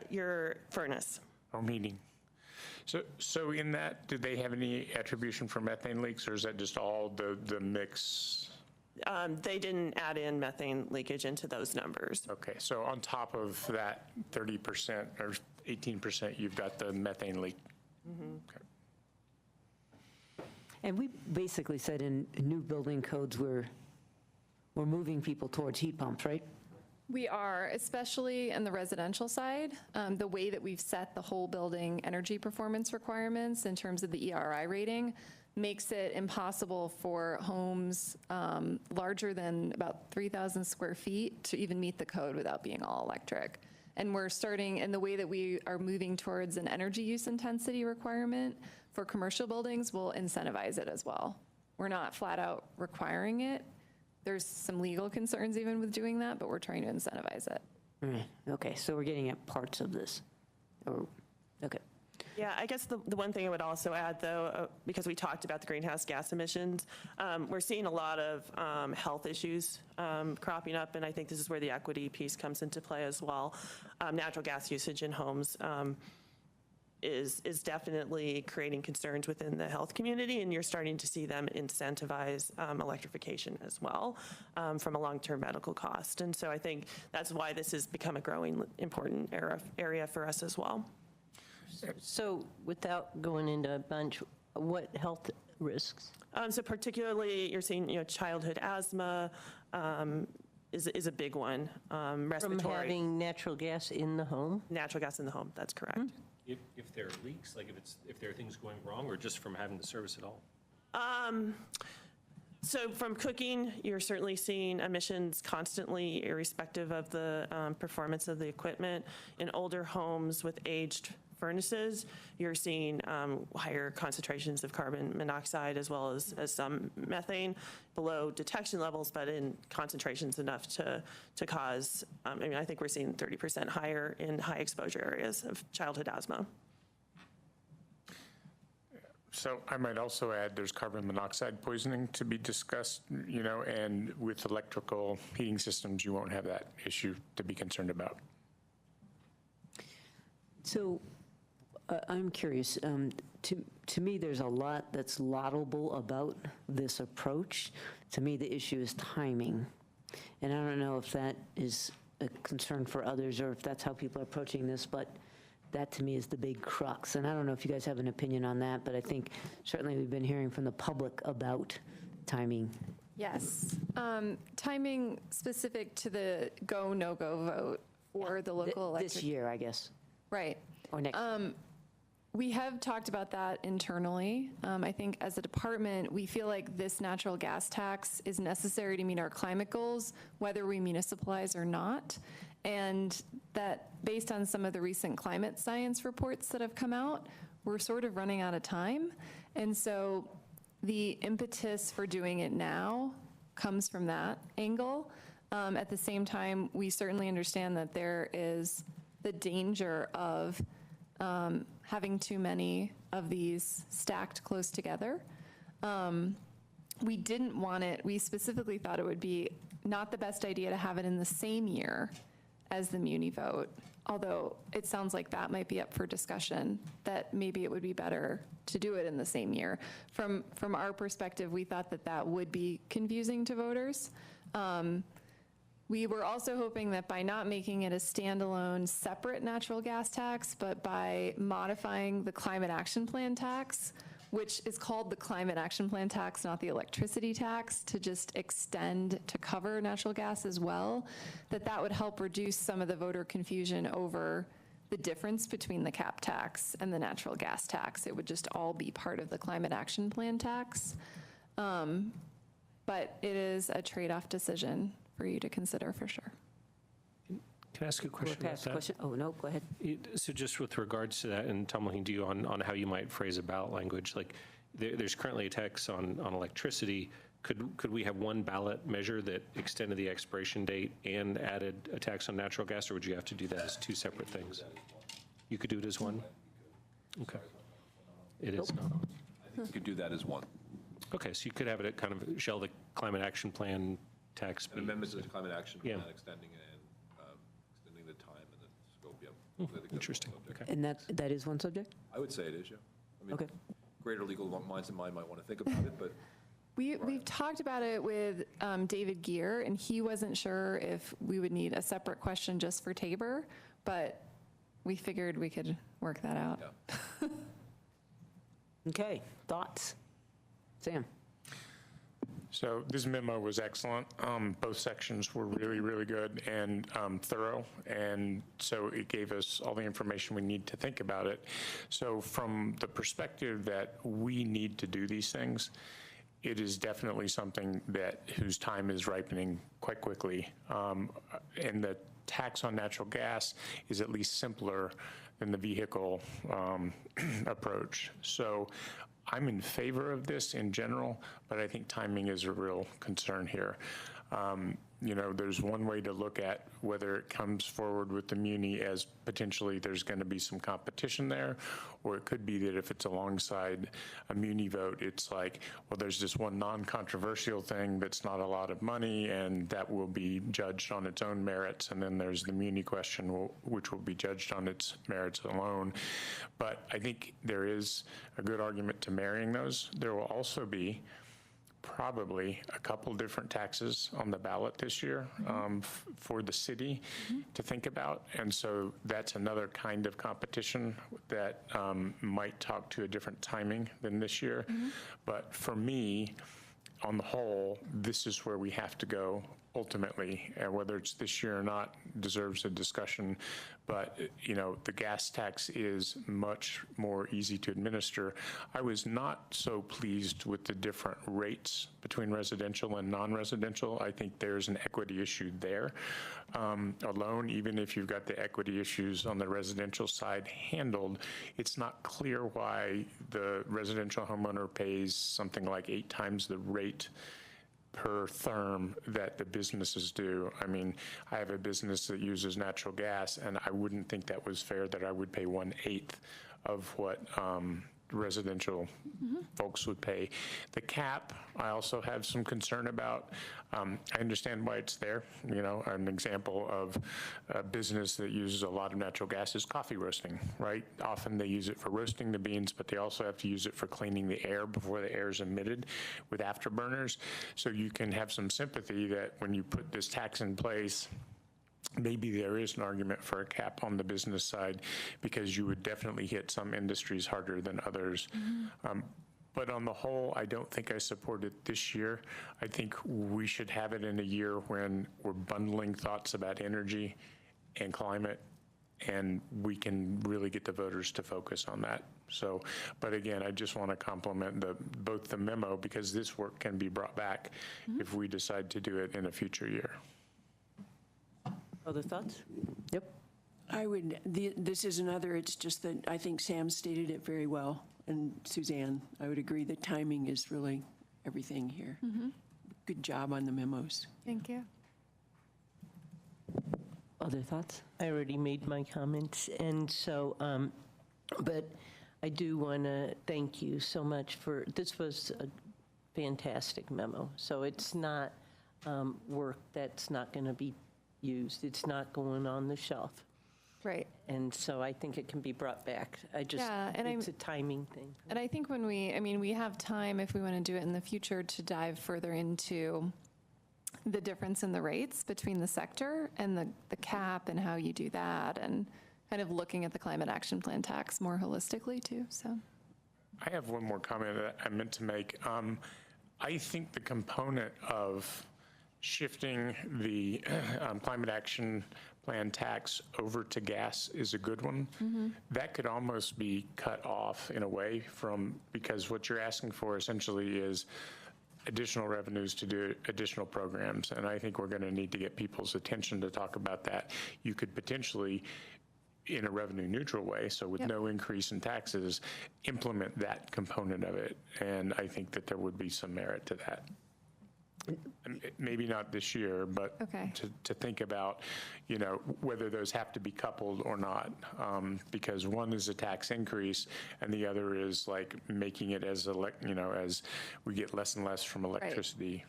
Your furnace. our meeting. So in that, do they have any attribution for methane leaks, or is that just all the mix? They didn't add in methane leakage into those numbers. Okay, so on top of that 30% or 18%, you've got the methane leak. Okay. And we basically said in new building codes, we're moving people towards heat pumps, right? We are, especially in the residential side. The way that we've set the whole building energy performance requirements in terms of the ERI rating makes it impossible for homes larger than about 3,000 square feet to even meet the code without being all electric. And we're starting, in the way that we are moving towards an energy use intensity requirement for commercial buildings, we'll incentivize it as well. We're not flat out requiring it. There's some legal concerns even with doing that, but we're trying to incentivize it. Okay, so we're getting at parts of this. Okay. Yeah, I guess the one thing I would also add, though, because we talked about the greenhouse gas emissions, we're seeing a lot of health issues cropping up, and I think this is where the equity piece comes into play as well. Natural gas usage in homes is definitely creating concerns within the health community, and you're starting to see them incentivize electrification as well from a long-term medical cost. And so I think that's why this has become a growing important area for us as well. So without going into a bunch, what health risks? So particularly, you're seeing, childhood asthma is a big one. Respiratory. From having natural gas in the home? Natural gas in the home, that's correct. If there are leaks, like if there are things going wrong, or just from having the service at all? So from cooking, you're certainly seeing emissions constantly, irrespective of the performance of the equipment. In older homes with aged furnaces, you're seeing higher concentrations of carbon monoxide as well as some methane below detection levels, but in concentrations enough to cause, I think we're seeing 30% higher in high exposure areas of childhood asthma. So I might also add, there's carbon monoxide poisoning to be discussed, and with electrical heating systems, you won't have that issue to be concerned about. So I'm curious, to me, there's a lot that's laudable about this approach. To me, the issue is timing. And I don't know if that is a concern for others or if that's how people are approaching this, but that to me is the big crux. And I don't know if you guys have an opinion on that, but I think certainly we've been hearing from the public about timing. Yes. Timing specific to the go, no-go vote for the local electric. This year, I guess. Right. Or next. We have talked about that internally. I think as a department, we feel like this natural gas tax is necessary to meet our climate goals, whether we municipalize or not. And that based on some of the recent climate science reports that have come out, we're sort of running out of time. And so the impetus for doing it now comes from that angle. At the same time, we certainly understand that there is the danger of having too many of these stacked close together. We didn't want it, we specifically thought it would be not the best idea to have it in the same year as the muni vote, although it sounds like that might be up for discussion, that maybe it would be better to do it in the same year. From our perspective, we thought that that would be confusing to voters. We were also hoping that by not making it a standalone separate natural gas tax, but by modifying the climate action plan tax, which is called the climate action plan tax, not the electricity tax, to just extend to cover natural gas as well, that would help reduce some of the voter confusion over the difference between the cap tax and the natural gas tax. It would just all be part of the climate action plan tax. But it is a trade-off decision for you to consider for sure. Can I ask you a question about that? Question? Oh, no, go ahead. So just with regards to that, and Tom, looking to you on how you might phrase a ballot language, like there's currently a tax on electricity. Could we have one ballot measure that extended the expiration date and added a tax on natural gas, or would you have to do that as two separate things? You could do it as one? Okay. It is not. I think you could do that as one. Okay, so you could have it kind of, shall the climate action plan tax be? An amendment to the climate action plan, Yeah. extending the time and the scope, yeah. I think that's one Interesting, subject. okay. And that is one subject? I would say it is, yeah. I mean, Okay. greater legal minds than mine might want to think about it, but We've talked about it with David Gear, and he wasn't sure if we would need a separate question just for Tabor, but we figured we could work that out. yeah. Okay, thoughts? Sam? So this memo was excellent. Both sections were really, really good and thorough, and so it gave us all the information we need to think about it. So from the perspective that we need to do these things, it is definitely something whose time is ripening quite quickly. And the tax on natural gas is at least simpler than the vehicle approach. So I'm in favor of this in general, but I think timing is a real concern here. There's one way to look at whether it comes forward with the muni as potentially there's going to be some competition there, or it could be that if it's alongside a muni vote, it's like, well, there's this one non-controversial thing that's not a lot of money, and that will be judged on its own merits, and then there's the muni question, which will be judged on its merits alone. But I think there is a good argument to marrying those. There will also be probably a couple different taxes on the ballot this year for the city to think about. And so that's another kind of competition that might talk to a different timing than this year. But for me, on the whole, this is where we have to go ultimately, and whether it's this year or not deserves a discussion. But, the gas tax is much more easy to administer. I was not so pleased with the different rates between residential and non-residential. I think there's an equity issue there alone. Even if you've got the equity issues on the residential side handled, it's not clear why the residential homeowner pays something like 8 times the rate per therm that the businesses do. I mean, I have a business that uses natural gas, and I wouldn't think that was fair that I would pay 1/8 of what residential folks would pay. The cap, I also have some concern about. I understand why it's there. You know, an example of a business that uses a lot of natural gas is coffee roasting, right? Often they use it for roasting the beans, but they also have to use it for cleaning the air before the air is emitted with afterburners. So you can have some sympathy that when you put this tax in place, maybe there is an argument for a cap on the business side because you would definitely hit some industries harder than others. But on the whole, I don't think I support it this year. I think we should have it in a year when we're bundling thoughts about energy and climate, and we can really get the voters to focus on that. So, but again, I just want to compliment both the memo, because this work can be brought back if we decide to do it in a future year. Other thoughts? Yep. I would, this is another, it's just that I think Sam stated it very well, and Suzanne, I would agree that timing is really everything here. Good job on the memos. Thank you. Other thoughts? I already made my comments, and so, but I do want to thank you so much for, this was a fantastic memo. So it's not work that's not going to be used. It's not going on the shelf. Right. And so I think it can be brought back. Yeah, and it's a timing thing. And I think when we have time, if we want to do it in the future, to dive further into the difference in the rates between the sector and the cap and how you do that, and kind of looking at the climate action plan tax more holistically too, so. I have one more comment that I meant to make. I think the component of shifting the climate action plan tax over to gas is a good one. That could almost be cut off in a way because what you're asking for essentially is additional revenues to do additional programs. And I think we're going to need to get people's attention to talk about that. You could potentially, in a revenue neutral way, so with no increase in taxes, implement that component of it. And I think that there would be some merit to that. Maybe not this year, but to think about, you know, whether those have to be coupled or not, because one is a tax increase and the other is like making it as as we get less and less from electricity. Right.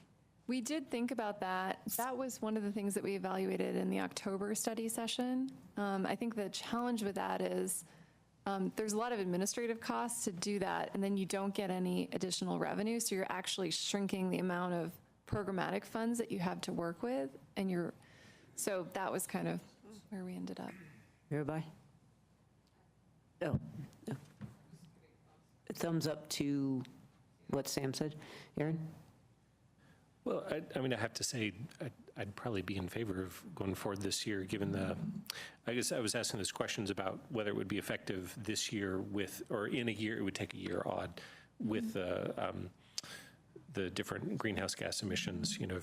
We did think about that. That was one of the things that we evaluated in the October study session. I think the challenge with that is there's a lot of administrative costs to do that, and then you don't get any additional revenue, so you're actually shrinking the amount of programmatic funds that you have to work with, and so that was kind of where we ended up. Everybody? Oh. Thumbs up to what Sam said. Aaron? Well, I mean, I have to say, I'd probably be in favor of going forward this year, given I guess I was asking those questions about whether it would be effective this year or in a year, it would take a year odd with the different greenhouse gas emissions, you know,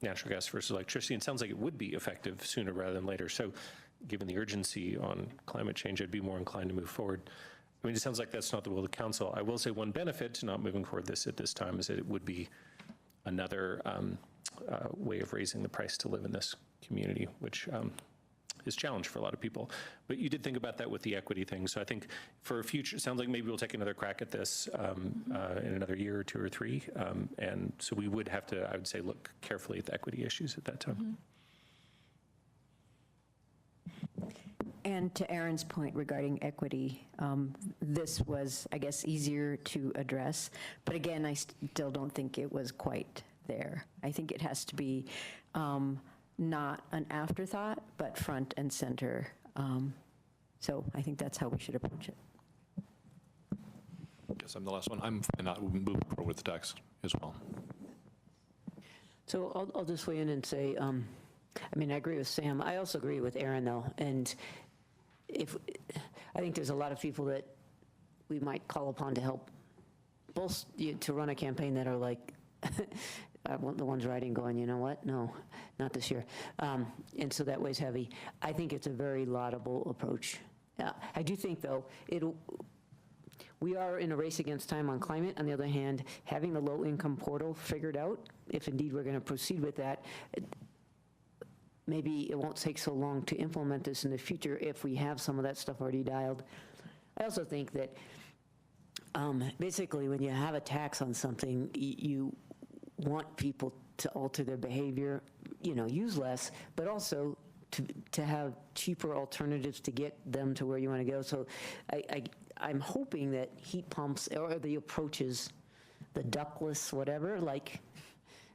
natural gas versus electricity. It sounds like it would be effective sooner rather than later. So given the urgency on climate change, I'd be more inclined to move forward. I mean, it sounds like that's not the will of the council. I will say one benefit to not moving forward at this time is that it would be another way of raising the price to live in this community, which is a challenge for a lot of people. But you did think about that with the equity thing. So I think for a future, it sounds like maybe we'll take another crack at this in another year or two or three. And so we would have to, I would say, look carefully at the equity issues at that time. And to Aaron's point regarding equity, this was, I guess, easier to address. But again, I still don't think it was quite there. I think it has to be not an afterthought, but front and center. So I think that's how we should approach it. I guess I'm the last one. I'm not moving forward with the tax as well. So I'll just weigh in and say, I mean, I agree with Sam. I also agree with Aaron, though. And I think there's a lot of people that we might call upon to help to run a campaign that are like, the ones writing going, you know what? No, not this year. And so that weighs heavy. I think it's a very laudable approach. I do think, though, we are in a race against time on climate. On the other hand, having the low-income portal figured out, if indeed we're going to proceed with that, maybe it won't take so long to implement this in the future if we have some of that stuff already dialed. I also think that basically, when you have a tax on something, you want people to alter their behavior, use less, but also to have cheaper alternatives to get them to where you want to go. So I'm hoping that heat pumps or the approaches, the ductless, whatever, like,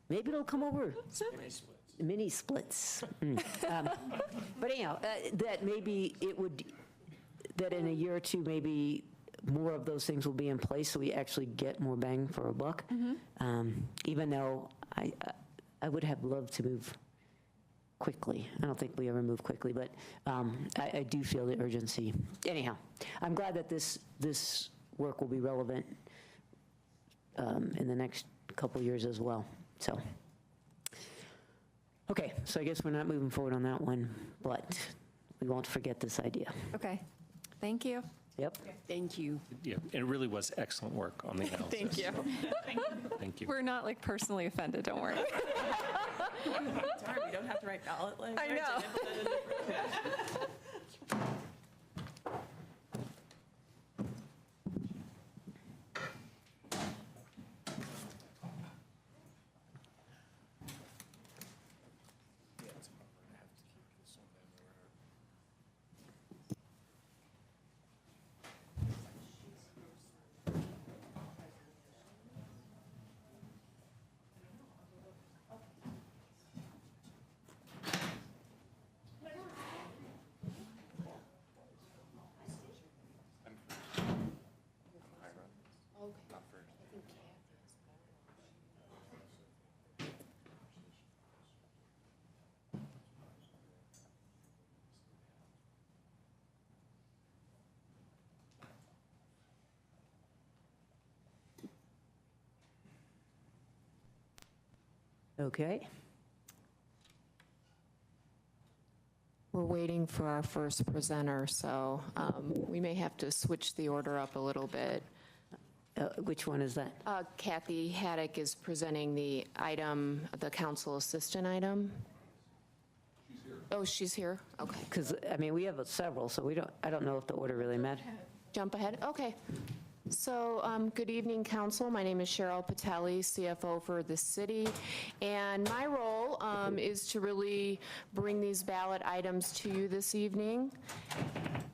maybe it'll come over. Mini splits. But anyhow, that maybe that in a year or two, maybe more of those things will be in place so we actually get more bang for a buck. Even though I would have loved to move quickly. I don't think we ever move quickly, but I do feel the urgency. Anyhow, I'm glad that this work will be relevant in the next couple years as well. So, okay, so I guess we're not moving forward on that one, but we won't forget this idea. Okay, thank you. Yep. Thank you. Yeah, it really was excellent work on the analysis. Thank you. Thank you. We're not like personally offended, don't worry. Darn, we don't have to write ballot language. I know. Okay. We're waiting for our first presenter, so we may have to switch the order up a little bit. Which one is that? Kathy Haddock is presenting the item, the council assistant item. She's here. Oh, she's here? Okay. Because, we have several, so I don't know if the order really matters. Jump ahead? Okay. So, good evening, council. My name is Cheryl Patelli, CFO for the city, and my role is to really bring these ballot items to you this evening.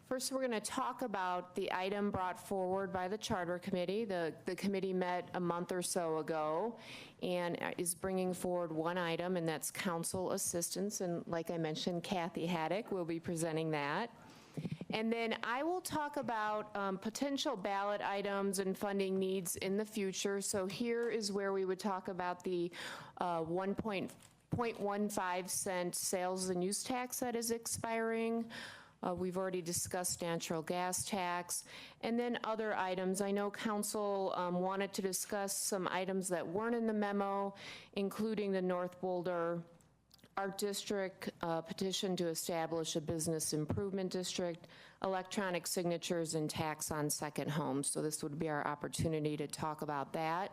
First, we're going to talk about the item brought forward by the Charter Committee. The committee met a month or so ago and is bringing forward one item, and that's council assistance. And like I mentioned, Kathy Haddock will be presenting that. And then I will talk about potential ballot items and funding needs in the future. So here is where we would talk about the 1.15 cent sales and use tax that is expiring. We've already discussed natural gas tax, and then other items. I know council wanted to discuss some items that weren't in the memo, including the North Boulder Art District petition to establish a business improvement district, electronic signatures, and tax on second homes. So this would be our opportunity to talk about that.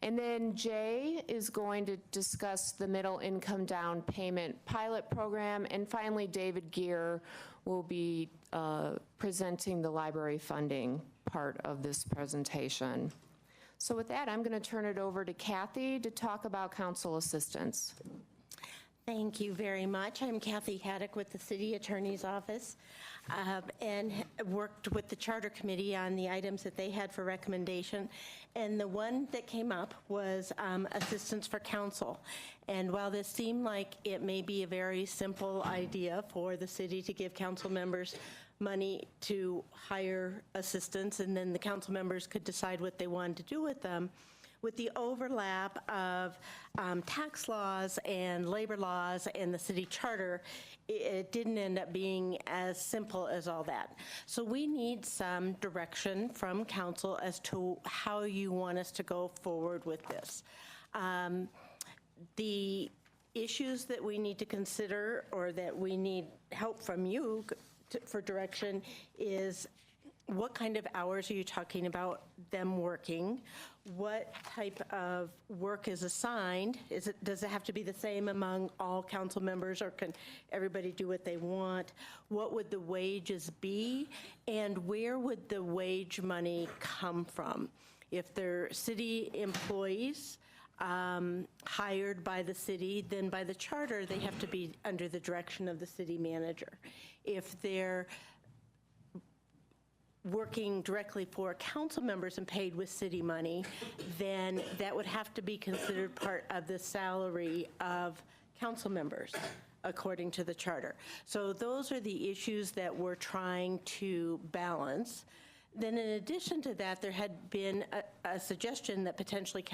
And then Jay is going to discuss the middle income down payment pilot program. And finally, David Gear will be presenting the library funding part of this presentation. So with that, I'm going to turn it over to Kathy to talk about council assistance. Thank you very much. I'm Kathy Haddock with the City Attorney's Office and worked with the Charter Committee on the items that they had for recommendation. And the one that came up was assistance for council. And while this seemed like it may be a very simple idea for the city to give council members money to hire assistants and then the council members could decide what they wanted to do with them, with the overlap of tax laws and labor laws and the city charter, it didn't end up being as simple as all that. So we need some direction from council as to how you want us to go forward with this. The issues that we need to consider or that we need help from you for direction is what kind of hours are you talking about them working? What type of work is assigned? Does it have to be the same among all council members, or can everybody do what they want? What would the wages be, and where would the wage money come from? If they're city employees hired by the city, then by the charter, they have to be under the direction of the city manager. If they're working directly for council members and paid with city money, then that would have to be considered part of the salary of council members, according to the charter. So those are the issues that we're trying to balance. Then in addition to that, there had been a suggestion that potentially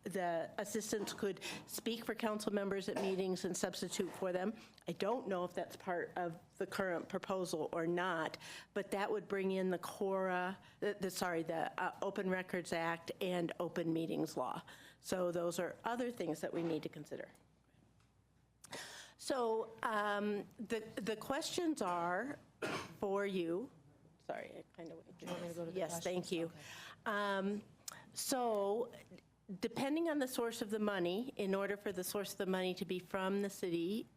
the assistants could speak for council members at meetings and substitute for them. I don't know if that's part of the current proposal or not, but that would bring in the KORA, the Open Records Act and Open Meetings Law. So those are other things that we need to consider. So the questions are for you. Sorry, I kind of went. Do you want me to go to the Yes, questions? Thank you. Okay. So depending on the source of the money, in order for the source of the money to be from the city,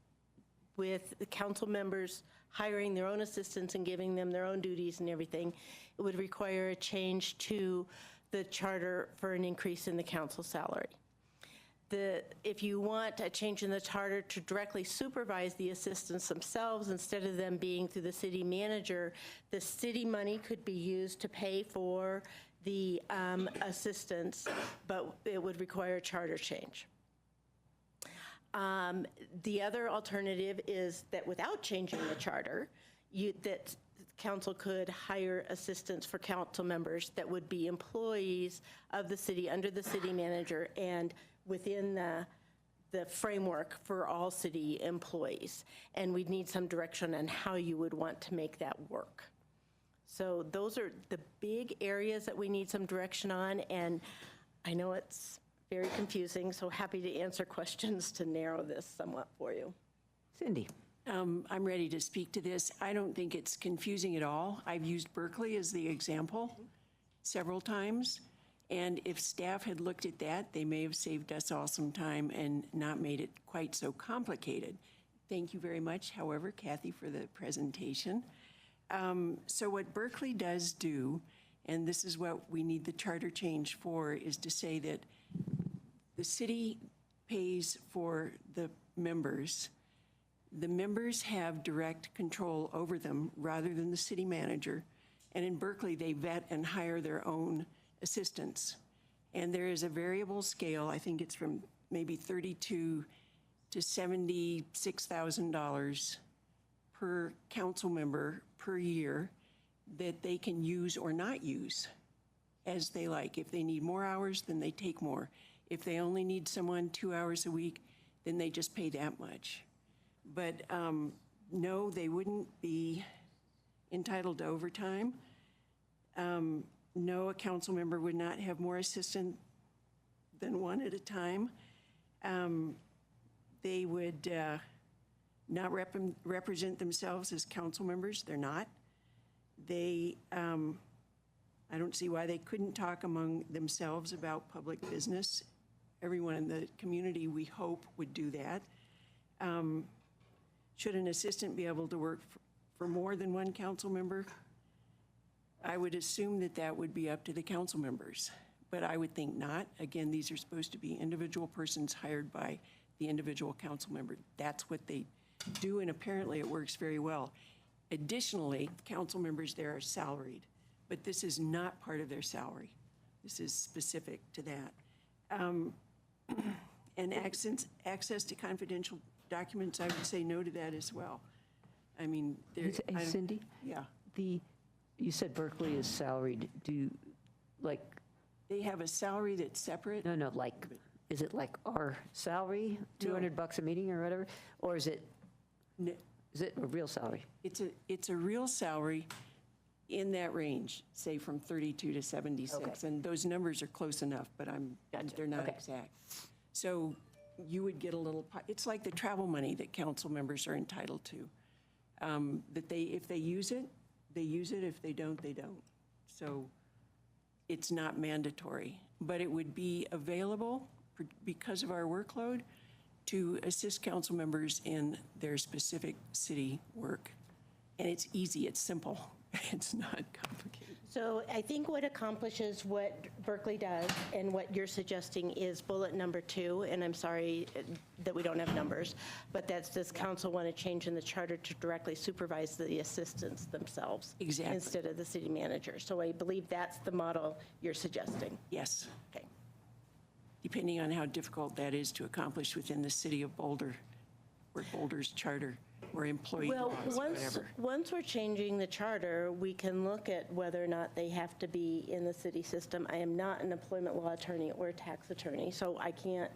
with the council members hiring their own assistants and giving them their own duties and everything, it would require a change to the charter for an increase in the council salary. If you want a change in the charter to directly supervise the assistants themselves instead of them being through the city manager, the city money could be used to pay for the assistants, but it would require a charter change. The other alternative is that without changing the charter, that council could hire assistants for council members that would be employees of the city under the city manager and within the framework for all city employees. And we'd need some direction on how you would want to make that work. So those are the big areas that we need some direction on, and I know it's very confusing, so happy to answer questions to narrow this somewhat for you. Cindy. I'm ready to speak to this. I don't think it's confusing at all. I've used Berkeley as the example several times. And if staff had looked at that, they may have saved us all some time and not made it quite so complicated. Thank you very much, however, Kathy, for the presentation. So what Berkeley does do, and this is what we need the charter change for, is to say that the city pays for the members. The members have direct control over them rather than the city manager. And in Berkeley, they vet and hire their own assistants. And there is a variable scale, I think it's from maybe $32,000 to $76,000 per council member per year that they can use or not use as they like. If they need more hours, then they take more. If they only need someone 2 hours a week, then they just pay that much. But no, they wouldn't be entitled to overtime. No, a council member would not have more assistant than one at a time. They would not represent themselves as council members. They're not. They, I don't see why they couldn't talk among themselves about public business. Everyone in the community, we hope, would do that. Should an assistant be able to work for more than one council member? I would assume that that would be up to the council members, but I would think not. Again, these are supposed to be individual persons hired by the individual council member. That's what they do, and apparently it works very well. Additionally, council members there are salaried, but this is not part of their salary. This is specific to that. And access to confidential documents, I would say no to that as well. I mean, Hey, Cindy? Yeah. You said Berkeley is salaried. They have a salary that's separate? No, is it like our salary, $200 a meeting or whatever? Or is it a real salary? It's a real salary in that range, say from 32 to 76. Okay. And those numbers are close enough, but they're not exact. So you would get a little, it's like the travel money that council members are entitled to. That if they use it, they use it. If they don't, they don't. So it's not mandatory, but it would be available because of our workload to assist council members in their specific city work. And it's easy, it's simple, it's not complicated. So I think what accomplishes what Berkeley does and what you're suggesting is bullet number 2, and I'm sorry that we don't have numbers, but that's, does council want to change in the charter to directly supervise the assistants themselves? Exactly. Instead of the city manager. So I believe that's the model you're suggesting. Yes. Okay. Depending on how difficult that is to accomplish within the city of Boulder, or Boulder's charter, or employee Well, laws, whatever. once we're changing the charter, we can look at whether or not they have to be in the city system. I am not an employment law attorney or a tax attorney, so I can't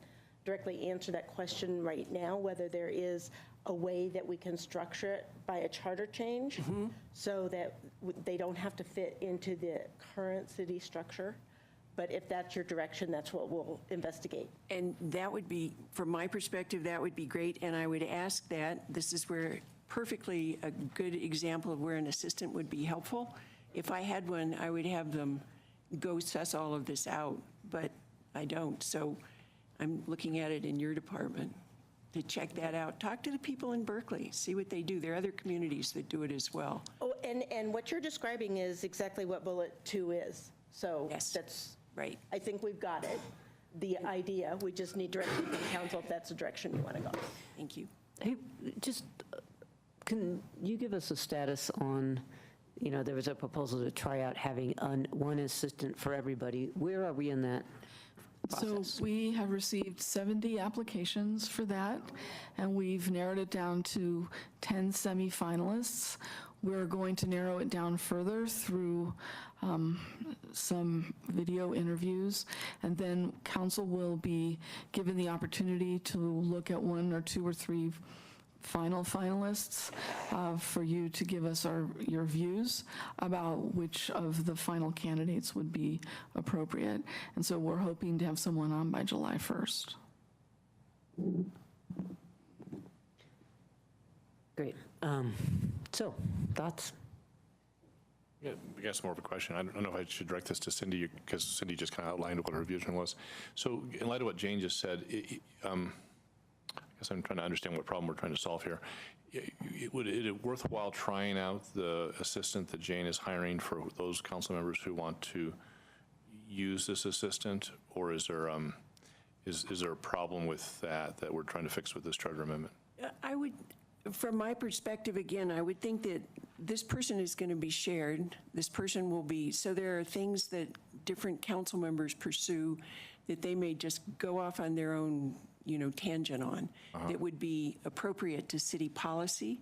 directly answer that question right now, whether there is a way that we can structure it by a charter change so that they don't have to fit into the current city structure. But if that's your direction, that's what we'll investigate. And that would be, from my perspective, that would be great. And I would ask that, this is where perfectly a good example of where an assistant would be helpful. If I had one, I would have them go suss all of this out, but I don't. So I'm looking at it in your department to check that out. Talk to the people in Berkeley, see what they do. There are other communities that do it as well. Oh, and what you're describing is exactly what bullet 2 is. So that's right. I think we've got it. The idea, we just need direction from council if that's the direction you want to go. Thank you. Hey, just, can you give us a status on, you know, there was a proposal to try out having one assistant for everybody. Where are we in that process? So we have received 70 applications for that, and we've narrowed it down to 10 semifinalists. We're going to narrow it down further through some video interviews, and then council will be given the opportunity to look at 1 or 2 or 3 final finalists for you to give us your views about which of the final candidates would be appropriate. And so we're hoping to have someone on by July 1st. Great. So, thoughts? Yeah, I guess more of a question. I don't know if I should direct this to Cindy, because Cindy just kind of outlined what her vision was. So in light of what Jane just said, I guess I'm trying to understand what problem we're trying to solve here. Would it worthwhile trying out the assistant that Jane is hiring for those council members who want to use this assistant, or is there a problem with that we're trying to fix with this charter amendment? I would, from my perspective, again, I would think that this person is going to be shared. This person will be, so there are things that different council members pursue that they may just go off on their own, tangent on, that would be appropriate to city policy.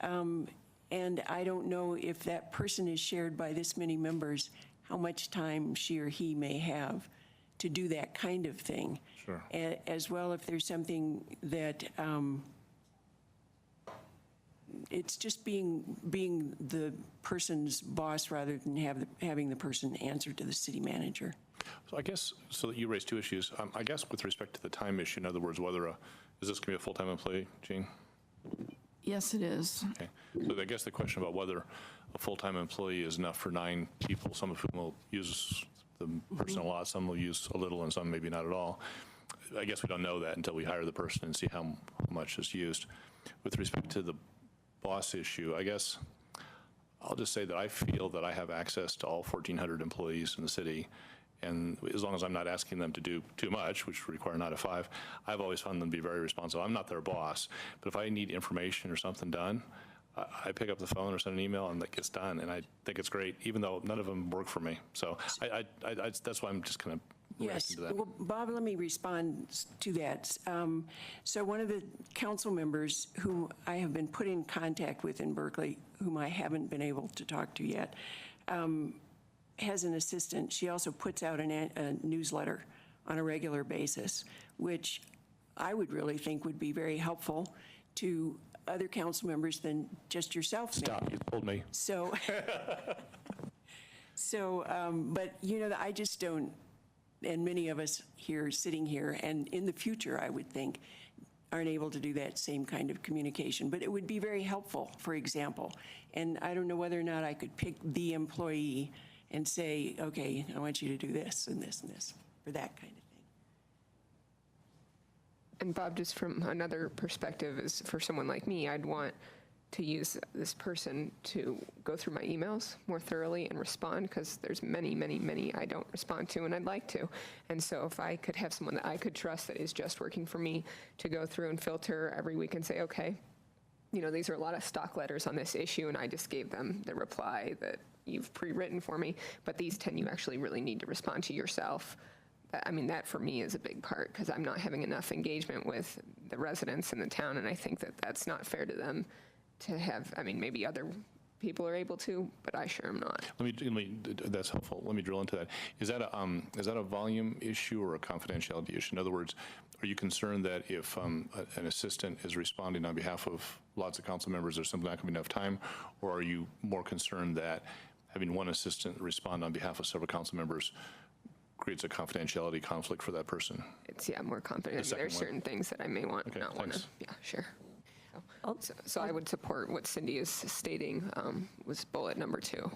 And I don't know if that person is shared by this many members, how much time she or he may have to do that kind of thing. Sure. As well, if there's something that, it's just being the person's boss rather than having the person answer to the city manager. So I guess, so that you raised 2 issues. I guess with respect to the time issue, in other words, whether is this going to be a full-time employee, Jean? Yes, it is. Okay. So I guess the question about whether a full-time employee is enough for 9 people, some of whom will use the person a lot, some will use a little, and some maybe not at all. I guess we don't know that until we hire the person and see how much is used. With respect to the boss issue, I guess I'll just say that I feel that I have access to all 1,400 employees in the city, and as long as I'm not asking them to do too much, which would require 9 to 5, I've always found them to be very responsive. I'm not their boss, but if I need information or something done, I pick up the phone or send an email and that gets done, and I think it's great, even though none of them work for me. So that's why I'm just kind of reacting to that. Well, Bob, let me respond to that. So one of the council members who I have been put in contact with in Berkeley, whom I haven't been able to talk to yet, has an assistant. She also puts out a newsletter on a regular basis, which I would really think would be very helpful to other council members than just yourself. Stop, you told me. So, but I just don't, and many of us here sitting here, and in the future, I would think, aren't able to do that same kind of communication. But it would be very helpful, for example. And I don't know whether or not I could pick the employee and say, okay, I want you to do this and this and this, or that kind of thing. And Bob, just from another perspective, is for someone like me, I'd want to use this person to go through my emails more thoroughly and respond, because there's many, many, many I don't respond to, and I'd like to. And so if I could have someone that I could trust that is just working for me to go through and filter every week and say, okay, these are a lot of stock letters on this issue, and I just gave them the reply that you've pre-written for me, but these 10 you actually really need to respond to yourself. I mean, that for me is a big part, because I'm not having enough engagement with the residents in the town, and I think that that's not fair to them to have. I mean, maybe other people are able to, but I sure am not. That's helpful. Let me drill into that. Is that a volume issue or a confidentiality issue? In other words, are you concerned that if an assistant is responding on behalf of lots of council members, there's simply not going to be enough time? Or are you more concerned that having one assistant respond on behalf of several council members creates a confidentiality conflict for that person? It's, more confident. There are certain things that I may want, not want to. Yeah, sure. So I would support what Cindy is stating, was bullet number 2.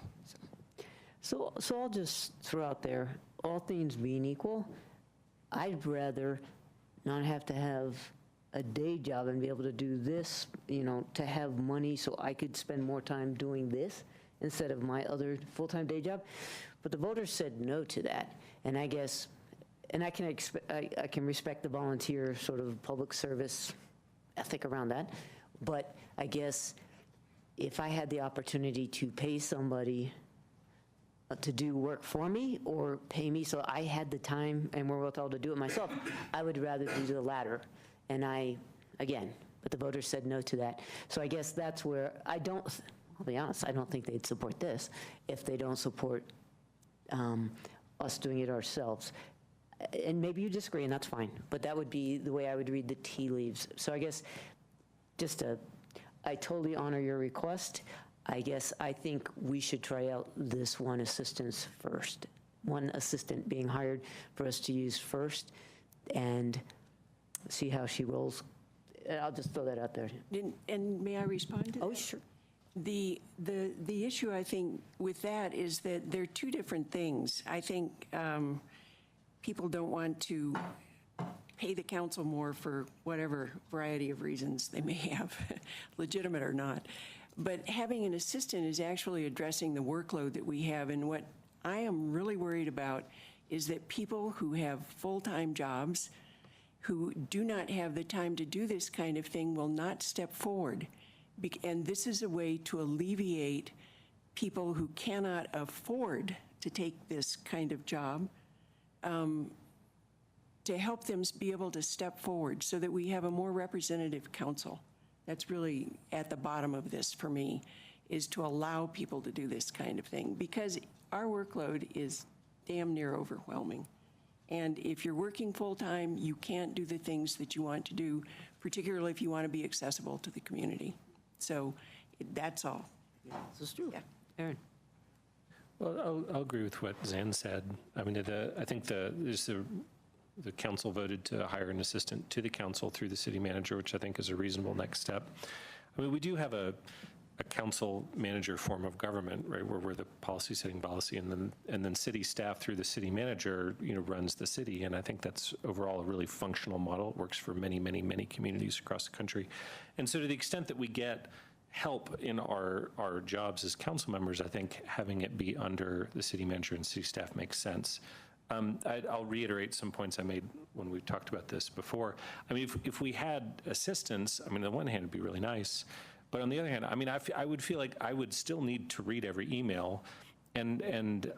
So I'll just throw out there, all things being equal, I'd rather not have to have a day job and be able to do this, to have money so I could spend more time doing this instead of my other full-time day job. But the voters said no to that. And I guess, and I can respect the volunteer sort of public service ethic around that. But I guess if I had the opportunity to pay somebody to do work for me or pay me so I had the time and wherewithal to do it myself, I would rather do the latter. And but the voters said no to that. So I guess that's where I'll be honest, I don't think they'd support this if they don't support us doing it ourselves. And maybe you disagree, and that's fine, but that would be the way I would read the tea leaves. So I guess I totally honor your request. I guess I think we should try out this one assistant first. One assistant being hired for us to use first and see how she rolls. I'll just throw that out there. And may I respond to that? Oh, sure. The issue, I think, with that is that they're two different things. I think people don't want to pay the council more for whatever variety of reasons they may have, legitimate or not. But having an assistant is actually addressing the workload that we have. And what I am really worried about is that people who have full-time jobs, who do not have the time to do this kind of thing, will not step forward. And this is a way to alleviate people who cannot afford to take this kind of job, to help them be able to step forward so that we have a more representative council. That's really at the bottom of this for me, is to allow people to do this kind of thing, because our workload is damn near overwhelming. And if you're working full-time, you can't do the things that you want to do, particularly if you want to be accessible to the community. So that's all. This is true. Yeah. Aaron. Well, I'll agree with what Zan said. I mean, I think the council voted to hire an assistant to the council through the city manager, which I think is a reasonable next step. I mean, we do have a council manager form of government, right, where we're the policy setting policy, and then city staff through the city manager, runs the city. And I think that's overall a really functional model. It works for many, many, many communities across the country. And so to the extent that we get help in our jobs as council members, I think having it be under the city manager and city staff makes sense. I'll reiterate some points I made when we talked about this before. I mean, if we had assistants, I mean, on the one hand, it'd be really nice. But on the other hand, I mean, I would feel like I would still need to read every email, and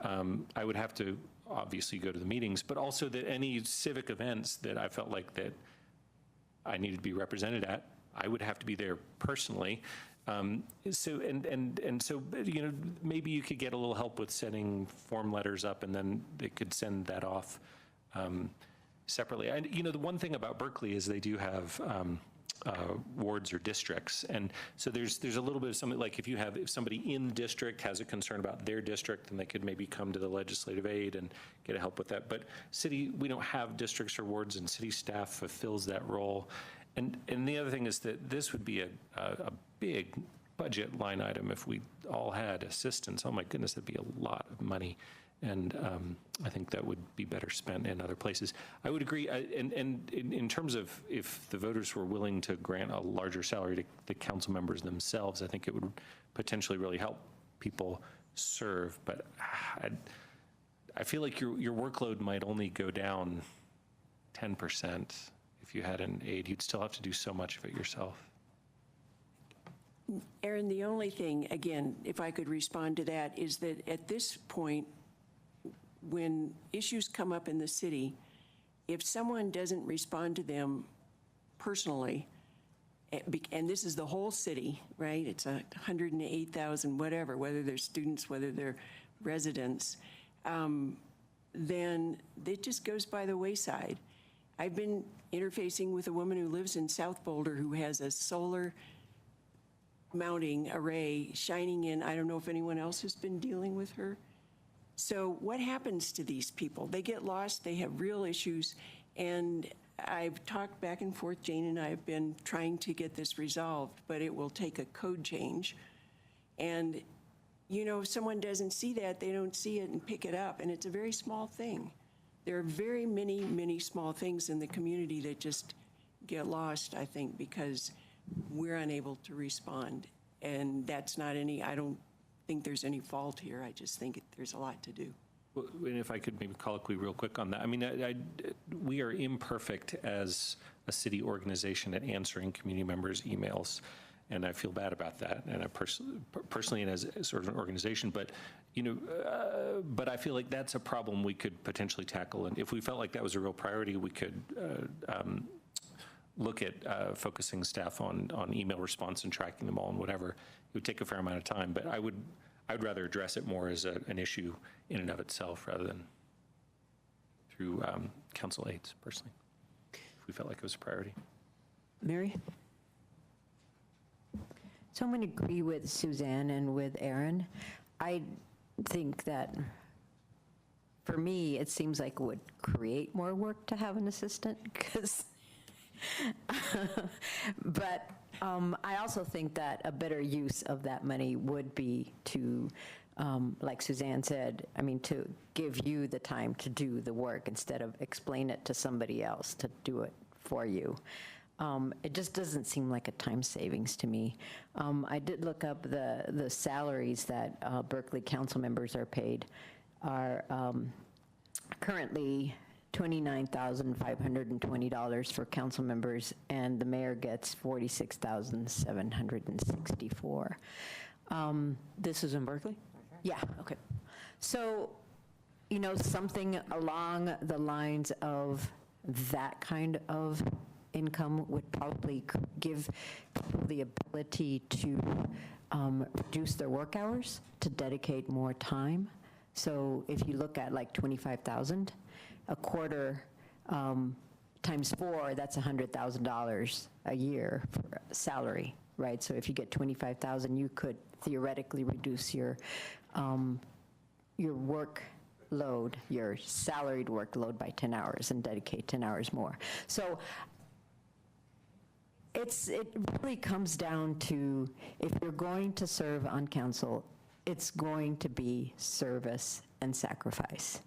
I would have to obviously go to the meetings, but also that any civic events that I felt like that I needed to be represented at, I would have to be there personally. So maybe you could get a little help with setting form letters up, and then they could send that off separately. And the one thing about Berkeley is they do have wards or districts, and so there's a little bit of something like if somebody in the district has a concern about their district, then they could maybe come to the legislative aid and get help with that. But we don't have districts or wards, and city staff fulfills that role. And the other thing is that this would be a big budget line item if we all had assistants. Oh my goodness, that'd be a lot of money. And I think that would be better spent in other places. I would agree. And in terms of if the voters were willing to grant a larger salary to the council members themselves, I think it would potentially really help people serve. But I feel like your workload might only go down 10% if you had an aide. You'd still have to do so much of it yourself. Aaron, the only thing, again, if I could respond to that, is that at this point, when issues come up in the city, if someone doesn't respond to them personally, and this is the whole city, right? It's 108,000, whatever, whether they're students, whether they're residents, then it just goes by the wayside. I've been interfacing with a woman who lives in South Boulder who has a solar mounting array shining in. I don't know if anyone else has been dealing with her. So what happens to these people? They get lost, they have real issues, and I've talked back and forth, Jane and I have been trying to get this resolved, but it will take a code change. And, you know, if someone doesn't see that, they don't see it and pick it up, and it's a very small thing. There are very many, many small things in the community that just get lost, I think, because we're unable to respond. And that's not any, I don't think there's any fault here. I just think there's a lot to do. Well, and if I could maybe colloquy real quick on that. I mean, we are imperfect as a city organization at answering community members' emails, and I feel bad about that, and I personally and as sort of an organization, but, you know, but I feel like that's a problem we could potentially tackle, and if we felt like that was a real priority, we could look at focusing staff on email response and tracking them all and whatever. It would take a fair amount of time, but I'd rather address it more as an issue in and of itself rather than through council aides, personally, if we felt like it was a priority. Mary? So I'm going to agree with Suzanne and with Aaron. I think that for me, it seems like it would create more work to have an assistant, because but I also think that a better use of that money would be to, like Suzanne said, I mean, to give you the time to do the work instead of explain it to somebody else to do it for you. It just doesn't seem like a time savings to me. I did look up the salaries that Berkeley council members are paid are currently $29,520 for council members, and the mayor gets $46,764. This is in Berkeley? Yeah, okay. So, you know, something along the lines of that kind of income would probably give people the ability to reduce their work hours, to dedicate more time. So if you look at like 25,000, a quarter times 4, that's $100,000 a year for salary, right? So if you get 25,000, you could theoretically reduce your workload, your salaried workload by 10 hours and dedicate 10 hours more. So it really comes down to, if you're going to serve on council, it's going to be service and sacrifice.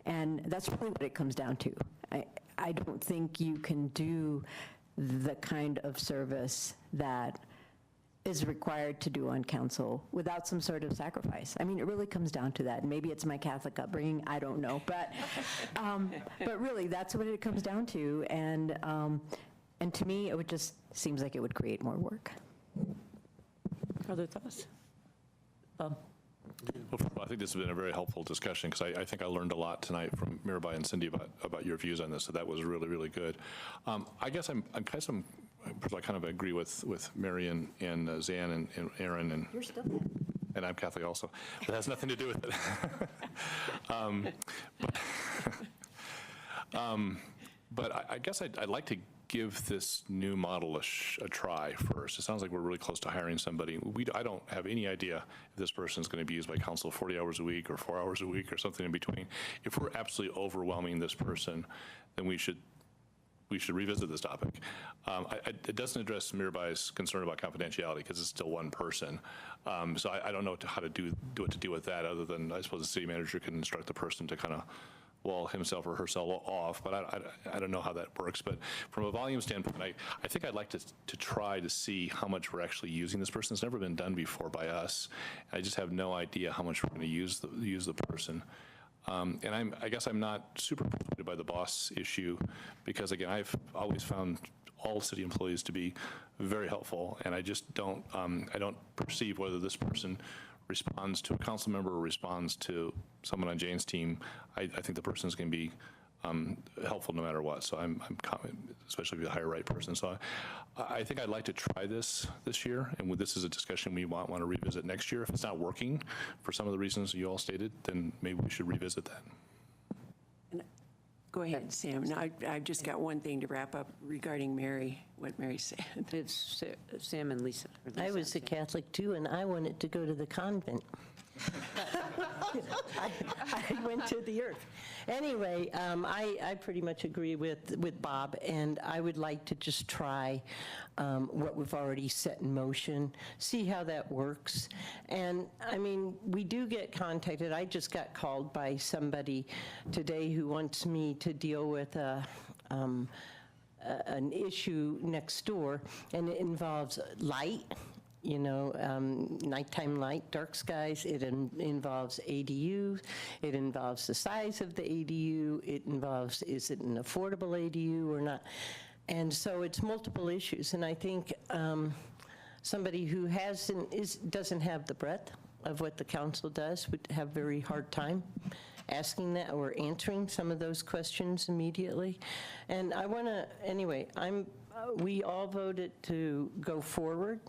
And that's really what it comes down to. I don't think you can do the kind of service that is required to do on council without some sort of sacrifice. I mean, it really comes down to that. Maybe it's my Catholic upbringing, I don't know. But really, that's what it comes down to. And to me, it would just seems like it would create more work. Other thoughts? Well, I think this has been a very helpful discussion, because I think I learned a lot tonight from Mirabai and Cindy about your views on this, so that was really, really good. I guess I kind of agree with Mary and Zan and Aaron. And you're still and I'm Catholic also. But that has nothing to do with it. But I guess I'd like to give this new model a try first. It sounds like we're really close to hiring somebody. I don't have any idea if this person is going to be used by council 40 hours a week or 4 hours a week or something in between. If we're absolutely overwhelming this person, then we should we should revisit this topic. It doesn't address Mirabai's concern about confidentiality because it's still one person. So I don't know how to do what to do with that, other than I suppose the city manager can instruct the person to kind of wall himself or herself off, but I don't know how that works. But from a volume standpoint, I think I'd like to try to see how much we're actually using this person. It's never been done before by us. I just have no idea how much we're going to use the person. And I guess I'm not super persuaded by the boss issue because, again, I've always found all city employees to be very helpful, and I just don't perceive whether this person responds to a council member or responds to someone on Jane's team. I think the person is going to be helpful no matter what. So I'm especially if you hire the right person. So I think I'd like to try this year, and this is a discussion we want to revisit next year. If it's not working for some of the reasons you all stated, then maybe we should revisit that. Go ahead, Sam. No, I've just got one thing to wrap up regarding Mary, what Mary said. It's Sam and Lisa. I was a Catholic too, and I wanted to go to the convent. I went to the earth. Anyway, I pretty much agree with Bob, and I would like to just try what we've already set in motion, see how that works. And I mean, we do get contacted. I just got called by somebody today who wants me to deal with an issue next door, and it involves light. You know, nighttime light, dark skies. It involves ADU. It involves the size of the ADU. It involves, is it an affordable ADU or not? And so it's multiple issues. And I think somebody who doesn't have the breadth of what the council does would have a very hard time asking that or answering some of those questions immediately. And I want to, anyway, we all voted to go forward.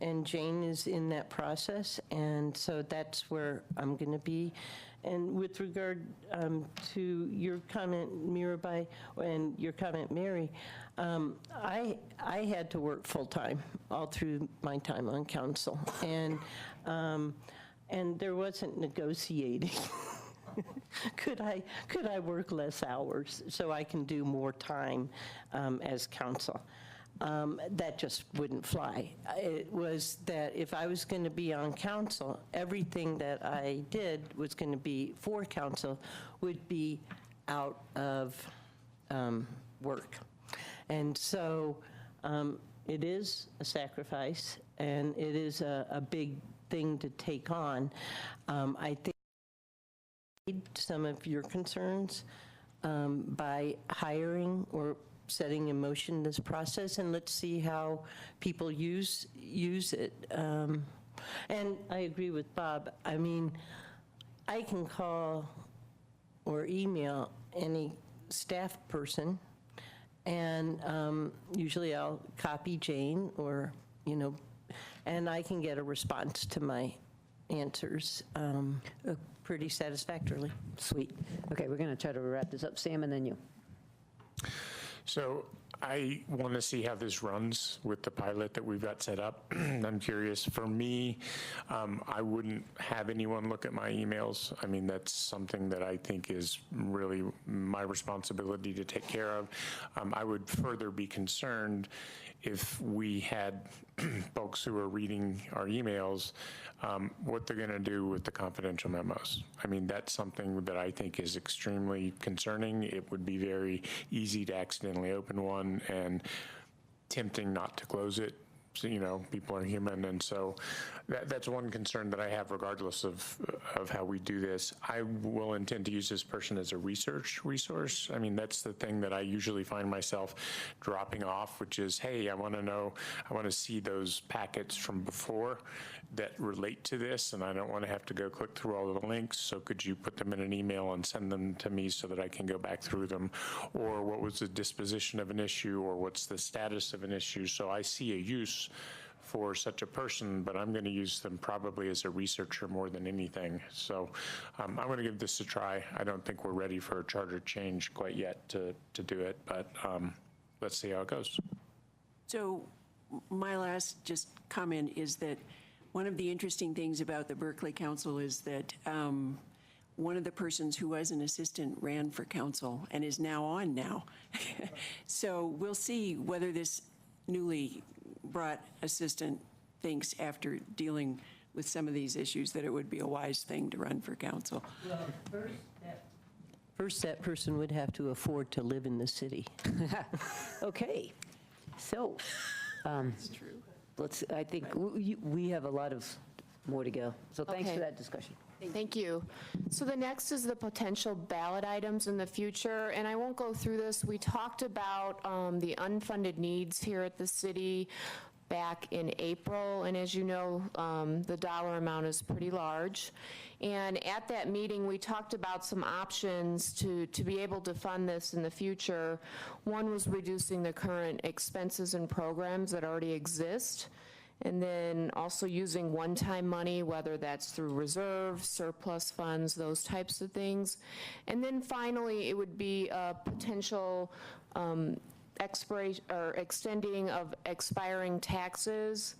And Jane is in that process, and so that's where I'm going to be. And with regard to your comment, Mirabai, and your comment, Mary, I had to work full-time all through my time on council, and there wasn't negotiating. Could I work less hours so I can do more time as council? That just wouldn't fly. It was that if I was going to be on council, everything that I did was going to be for council would be out of work. And so it is a sacrifice, and it is a big thing to take on. I think some of your concerns by hiring or setting in motion this process, and let's see how people use it. And I agree with Bob. I mean, I can call or email any staff person, and usually I'll copy Jane or, and I can get a response to my answers pretty satisfactorily. Sweet. Okay, we're going to try to wrap this up. Sam, and then you. So I want to see how this runs with the pilot that we've got set up. I'm curious. For me, I wouldn't have anyone look at my emails. I mean, that's something that I think is really my responsibility to take care of. I would further be concerned if we had folks who are reading our emails, what they're going to do with the confidential memos. I mean, that's something that I think is extremely concerning. It would be very easy to accidentally open one and tempting not to close it. So, people are human, and so that's one concern that I have regardless of how we do this. I will intend to use this person as a research resource. I mean, that's the thing that I usually find myself dropping off, which is, hey, I want to see those packets from before that relate to this, and I don't want to have to go click through all of the links, so could you put them in an email and send them to me so that I can go back through them? Or what was the disposition of an issue, or what's the status of an issue? So I see a use for such a person, but I'm going to use them probably as a researcher more than anything. So I'm going to give this a try. I don't think we're ready for a charter change quite yet to do it, but let's see how it goes. So my last just comment is that one of the interesting things about the Berkeley Council is that one of the persons who was an assistant ran for council and is now on now. So we'll see whether this newly brought assistant thinks, after dealing with some of these issues, that it would be a wise thing to run for council. First, that person would have to afford to live in the city. Okay, so, I think we have a lot of more to go. So thanks for Okay. that discussion. Thank you. So the next is the potential ballot items in the future, and I won't go through this. We talked about the unfunded needs here at the city back in April, and as you know, the dollar amount is pretty large. And at that meeting, we talked about some options to be able to fund this in the future. One was reducing the current expenses and programs that already exist, and then also using one-time money, whether that's through reserve, surplus funds, those types of things. And then finally, it would be a potential expiration or extending of expiring taxes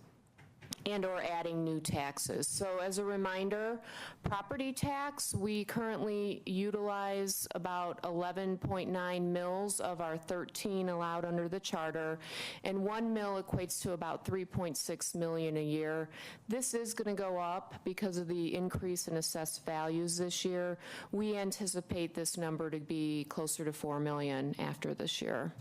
and/or adding new taxes. So as a reminder, property tax, we currently utilize about 11.9 mills of our 13 allowed under the charter, and 1 mill equates to about 3.6 million a year. This is going to go up because of the increase in assessed values this year. We anticipate this number to be closer to 4 million after this year.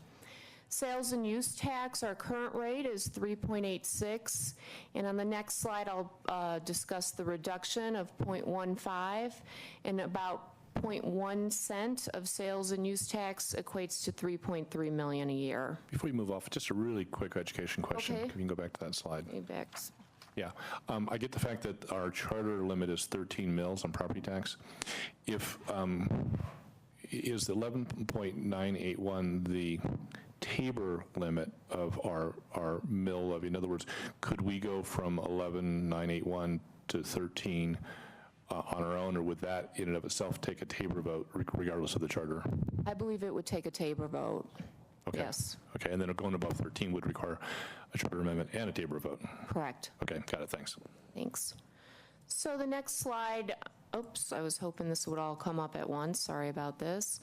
Sales and use tax, our current rate is 3.86, and on the next slide, I'll discuss the reduction of 0.15, and about 0.1 cent of sales and use tax equates to 3.3 million a year. Before you move off, just a really quick education question. Okay. Can you go back to that slide? Back. Yeah. I get the fact that our charter limit is 13 mills on property tax. If, is the 11.981 the Tabor limit of our mill levy? In other words, could we go from 11.981 to 13 on our own, or would that in and of itself take a Tabor vote regardless of the charter? I believe it would take a Tabor vote. Okay. Yes. Okay, and then going above 13 would require a charter amendment and a Tabor vote? Correct. Okay, got it, thanks. Thanks. So the next slide, oops, I was hoping this would all come up at once. Sorry about this.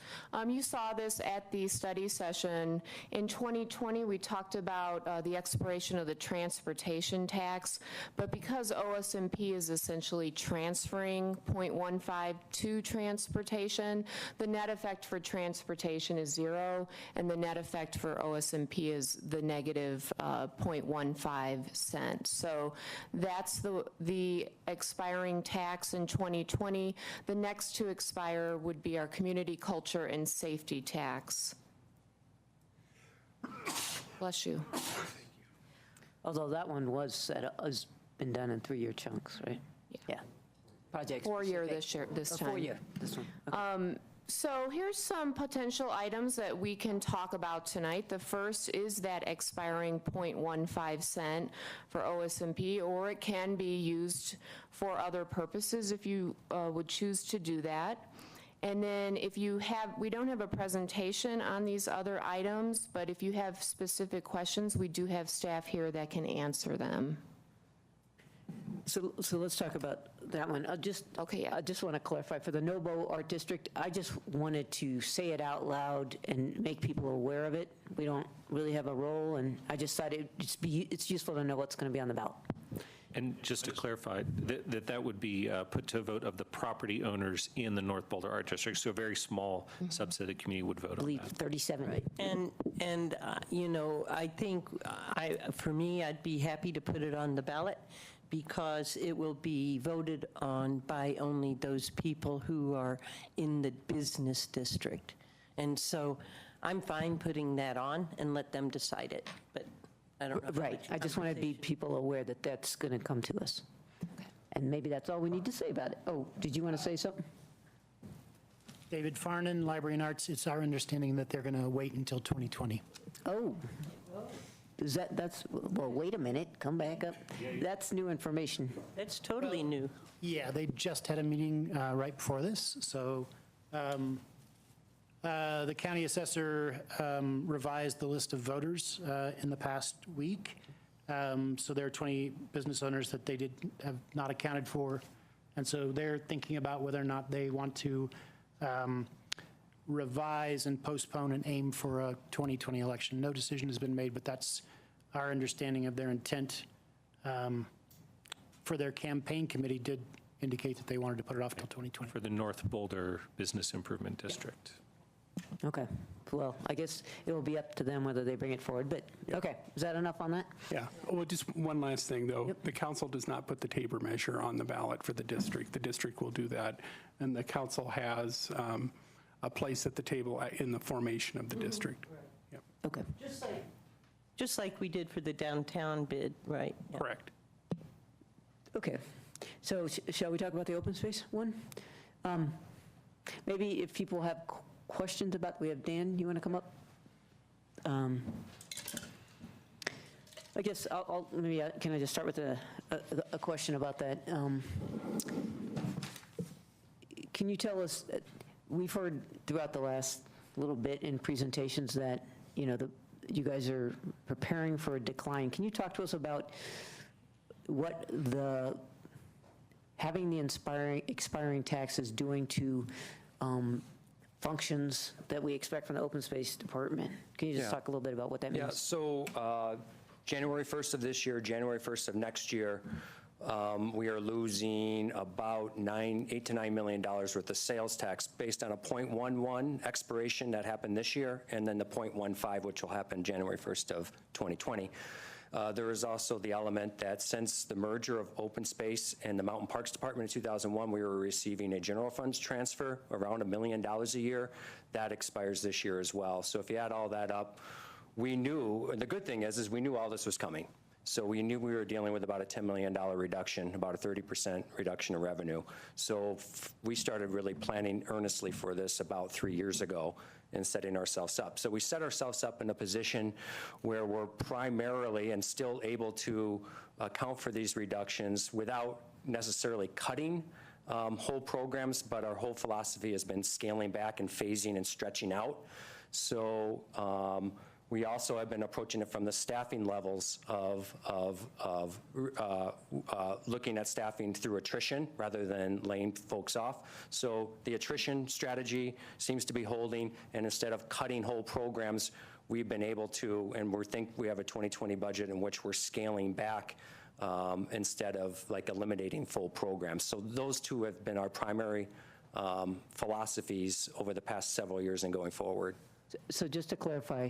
You saw this at the study session. In 2020, we talked about the expiration of the transportation tax, but because OSMP is essentially transferring 0.15 to transportation, the net effect for transportation is 0, and the net effect for OSMP is the negative 0.15 cents. So that's the expiring tax in 2020. The next to expire would be our community culture and safety tax. Bless you. Although that one has been done in 3-year chunks, right? Yeah. Project. 4-year this time. 4-year, this one. So here's some potential items that we can talk about tonight. The first is that expiring 0.15 cent for OSMP, or it can be used for other purposes if you would choose to do that. And then if you have, we don't have a presentation on these other items, but if you have specific questions, we do have staff here that can answer them. So let's talk about that one. I just want to clarify, for the Nobo Art District, I just wanted to say it out loud and make people aware of it. We don't really have a role, and I just thought it's useful to know what's going to be on the ballot. And just to clarify, that would be put to a vote of the property owners in the North Boulder Art District, so a very small subset of the community would vote on that. 37. Right. And you know, I think, for me, I'd be happy to put it on the ballot, because it will be voted on by only those people who are in the business district. And so I'm fine putting that on and let them decide it, but I don't know. Right, I just want to be people aware that that's going to come to us. And maybe that's all we need to say about it. Oh, did you want to say something? David Farnan, Library and Arts. It's our understanding that they're going to wait until 2020. Oh. Well, wait a minute, come back up. That's new information. That's totally new. Yeah, they just had a meeting right before this. So the county assessor revised the list of voters in the past week. So there are 20 business owners that they have not accounted for And so they're thinking about whether or not they want to revise and postpone and aim for a 2020 election. No decision has been made, but that's our understanding of their intent. For their campaign committee did indicate that they wanted to put it off till 2020. For the North Boulder Business Improvement District. Okay, well, I guess it will be up to them whether they bring it forward, but, okay, is that enough on that? Yeah, well, just one last thing, though. The council does not put the Tabor measure on the ballot for the district. The district will do that, and the council has a place at the table in the formation of the district. Yep. Okay. Just like we did for the downtown bid, right? Yeah. Correct. Okay, so shall we talk about the open space one? Maybe if people have questions about, we have Dan, you want to come up? I guess maybe can I just start with a question about that? Can you tell us, we've heard throughout the last little bit in presentations that, you guys are preparing for a decline. Can you talk to us about what having the expiring tax is doing to functions that we expect from the open space department? Can you just talk a little bit about what that means? Yeah, so January 1st of this year, January 1st of next year, we are losing about $8 to $9 million worth of sales tax based on a 0.11 expiration that happened this year, and then the 0.15, which will happen January 1st of 2020. There is also the element that since the merger of Open Space and the Mountain Parks Department in 2001, we were receiving a general funds transfer around $1 million a year. That expires this year as well. So if you add all that up, we knew, and the good thing is we knew all this was coming. So we knew we were dealing with about a $10 million reduction, about a 30% reduction in revenue. So we started really planning earnestly for this about 3 years ago and setting ourselves up. So we set ourselves up in a position where we're primarily and still able to account for these reductions without necessarily cutting whole programs, but our whole philosophy has been scaling back and phasing and stretching out. So we also have been approaching it from the staffing levels of looking at staffing through attrition rather than laying folks off. So the attrition strategy seems to be holding, and instead of cutting whole programs, we've been able to, and we think we have a 2020 budget in which we're scaling back instead of like eliminating full programs. So those two have been our primary philosophies over the past several years and going forward. So just to clarify,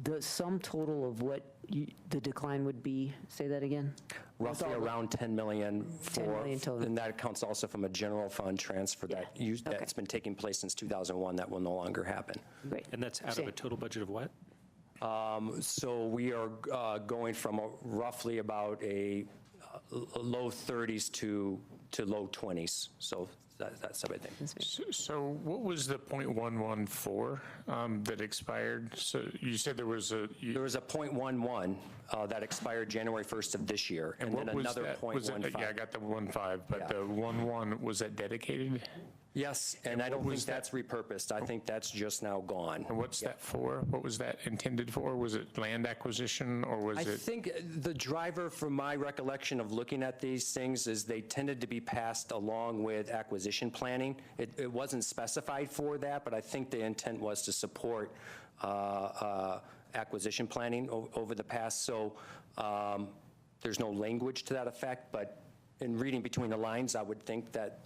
the sum total of what the decline would be, say that again? Roughly around 10 million for, 10 million total. And that accounts also from a general fund transfer that's been taking place since 2001 that will no longer happen. Great. And that's out of a total budget of what? So we are going from roughly about a low 30s to low 20s. So that's everything. So what was the 0.114 that expired? So you said there was a... There was a 0.11 that expired January 1st of this year, and then another 0.15. Yeah, I got the 1.5, but the 1.1, was that dedicated? Yes, and I don't think that's repurposed. I think that's just now gone. And what's that for? What was that intended for? Was it land acquisition, or was it? I think the driver, from my recollection of looking at these things, is they tended to be passed along with acquisition planning. It wasn't specified for that, but I think the intent was to support acquisition planning over the past. So there's no language to that effect, but in reading between the lines, I would think that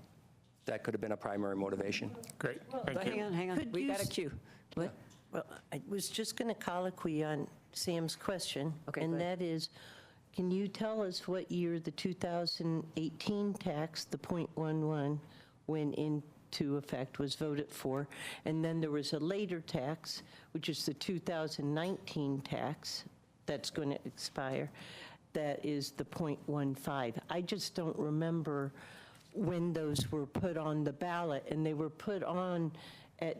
could have been a primary motivation. Great. Hang on. We got a cue. What? Well, I was just going to colloquy on Sam's question, and that is, can you tell us what year the 2018 tax, the 0.11, went into effect, was voted for, and then there was a later tax, which is the 2019 tax that's going to expire, that is the 0.15. I just don't remember when those were put on the ballot, and they were put on at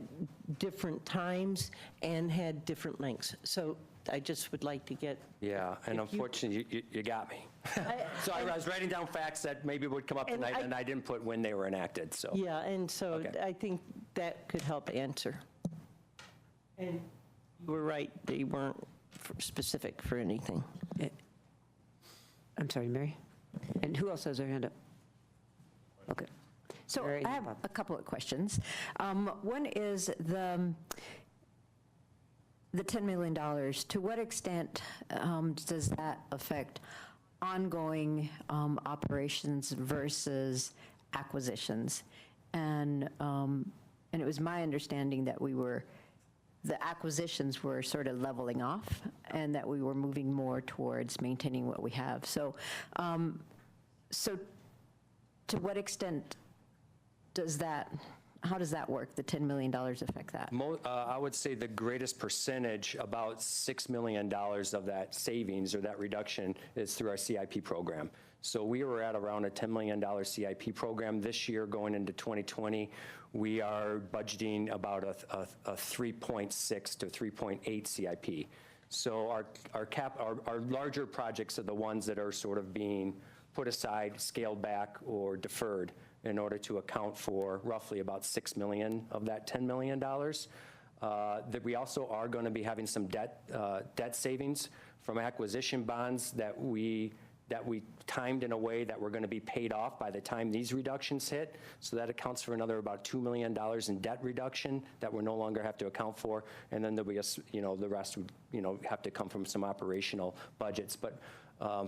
different times and had different lengths. So I just would like to get... Yeah, and unfortunately, you got me. So I was writing down facts that maybe would come up tonight, and I didn't put when they were enacted, so. Yeah, and so I think that could help answer. And you were right, they weren't specific for anything. I'm sorry, Mary? And who else has their hand up? Okay. So I have a couple of questions. One is the $10 million. To what extent does that affect ongoing operations versus acquisitions? And it was my understanding that the acquisitions were sort of leveling off and that we were moving more towards maintaining what we have. So, to what extent how does that work? The $10 million affect that? I would say the greatest percentage, about $6 million of that savings or that reduction, is through our CIP program. So we were at around a $10 million CIP program. This year, going into 2020, we are budgeting about a 3.6 to 3.8 CIP. So our larger projects are the ones that are sort of being put aside, scaled back, or deferred in order to account for roughly about $6 million of that $10 million. That we also are going to be having some debt savings from acquisition bonds that we timed in a way that we're going to be paid off by the time these reductions hit. So that accounts for another about $2 million in debt reduction that we'll no longer have to account for. And then there'll be the rest would have to come from some operational budgets. But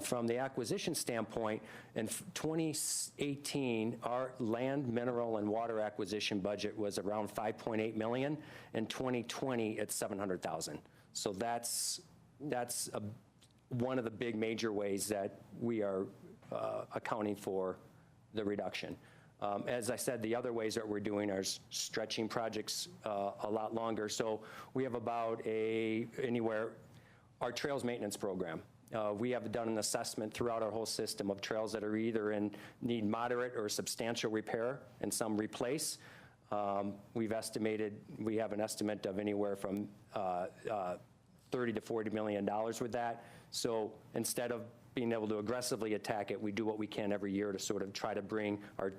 from the acquisition standpoint, in 2018, our land, mineral, and water acquisition budget was around $5.8 million. In 2020, it's $700,000. So that's one of the big major ways that we are accounting for the reduction. As I said, the other ways that we're doing are stretching projects a lot longer. So we have about our trails maintenance program. We have done an assessment throughout our whole system of trails that are either need moderate or substantial repair and some replace. We have an estimate of anywhere from $30 to $40 million with that. So instead of being able to aggressively attack it, we do what we can every year to sort of try to bring our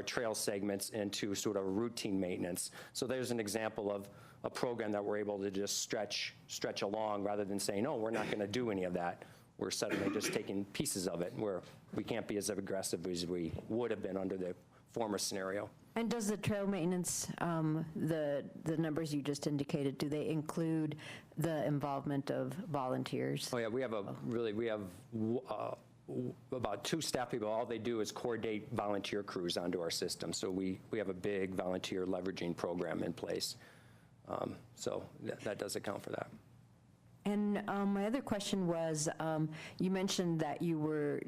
trail segments into sort of routine maintenance. So there's an example of a program that we're able to just stretch along rather than saying, oh, we're not going to do any of that. We're suddenly just taking pieces of it where we can't be as aggressive as we would have been under the former scenario. And does the trail maintenance, the numbers you just indicated, do they include the involvement of volunteers? Oh yeah, we have about 2 staff people. All they do is coordinate volunteer crews onto our system. So we have a big volunteer leveraging program in place. So that does account for that. And my other question was, you mentioned that you were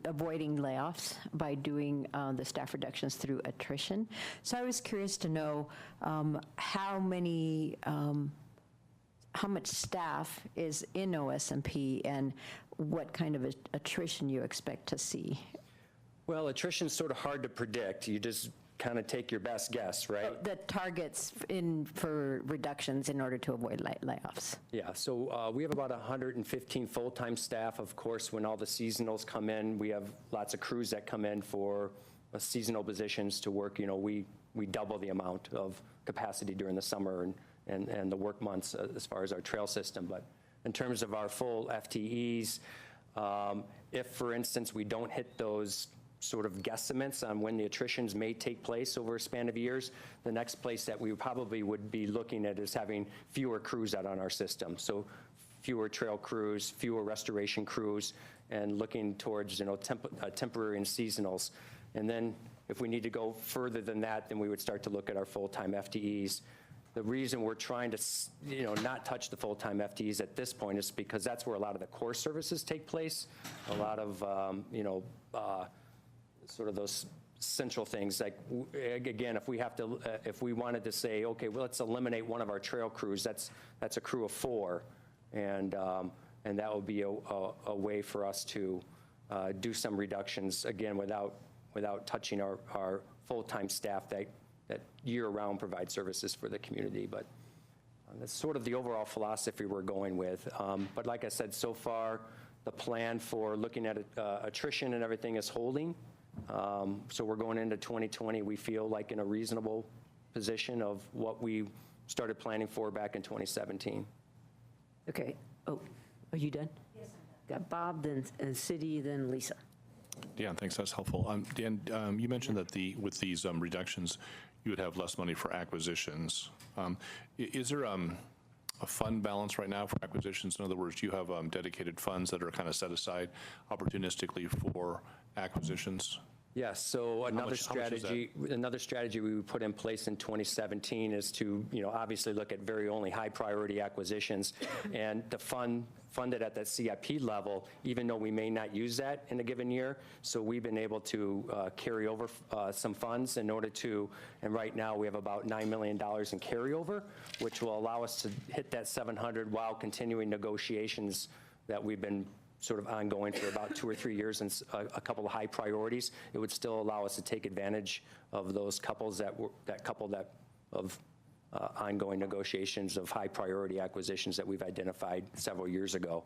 avoiding layoffs by doing the staff reductions through attrition. So I was curious to know how much staff is in OSMP and what kind of attrition you expect to see. Well, attrition's sort of hard to predict. You just kind of take your best guess, right? The targets for reductions in order to avoid layoffs. Yeah, so we have about 115 full-time staff. Of course, when all the seasonals come in, we have lots of crews that come in for seasonal positions to work. We double the amount of capacity during the summer and the work months as far as our trail system. But in terms of our full FTEs, if, for instance, we don't hit those sort of guesstimates on when the attritions may take place over a span of years, the next place that we probably would be looking at is having fewer crews out on our system. So fewer trail crews, fewer restoration crews, and looking towards temporary and seasonals. And then if we need to go further than that, then we would start to look at our full-time FTEs. The reason we're trying to not touch the full-time FTEs at this point is because that's where a lot of the core services take place. A lot of sort of those central things, like again, if we wanted to say, okay, well, let's eliminate one of our trail crews, that's a crew of 4, and that would be a way for us to do some reductions again without touching our full-time staff that year-round provide services for the community. But that's sort of the overall philosophy we're going with. But like I said, so far the plan for looking at attrition and everything is holding. So we're going into 2020, we feel like in a reasonable position of what we started planning for back in 2017. Okay. Oh, are you done? Yes, I'm done. Got Bob, then City, then Lisa. Yeah, thanks, that's helpful. Dan, you mentioned that with these reductions, you would have less money for acquisitions. Is there a fund balance right now for acquisitions? In other words, do you have dedicated funds that are kind of set aside opportunistically for acquisitions? Yes, so another much is that? strategy we would put in place in 2017 is to, obviously look at very only high priority acquisitions and to fund it at that CIP level, even though we may not use that in a given year. So we've been able to carry over some funds in order to, and right now we have about $9 million in carryover, which will allow us to hit that 700 while continuing negotiations that we've been sort of ongoing for about 2 or 3 years and a couple of high priorities. It would still allow us to take advantage of those couples of ongoing negotiations of high priority acquisitions that we've identified several years ago.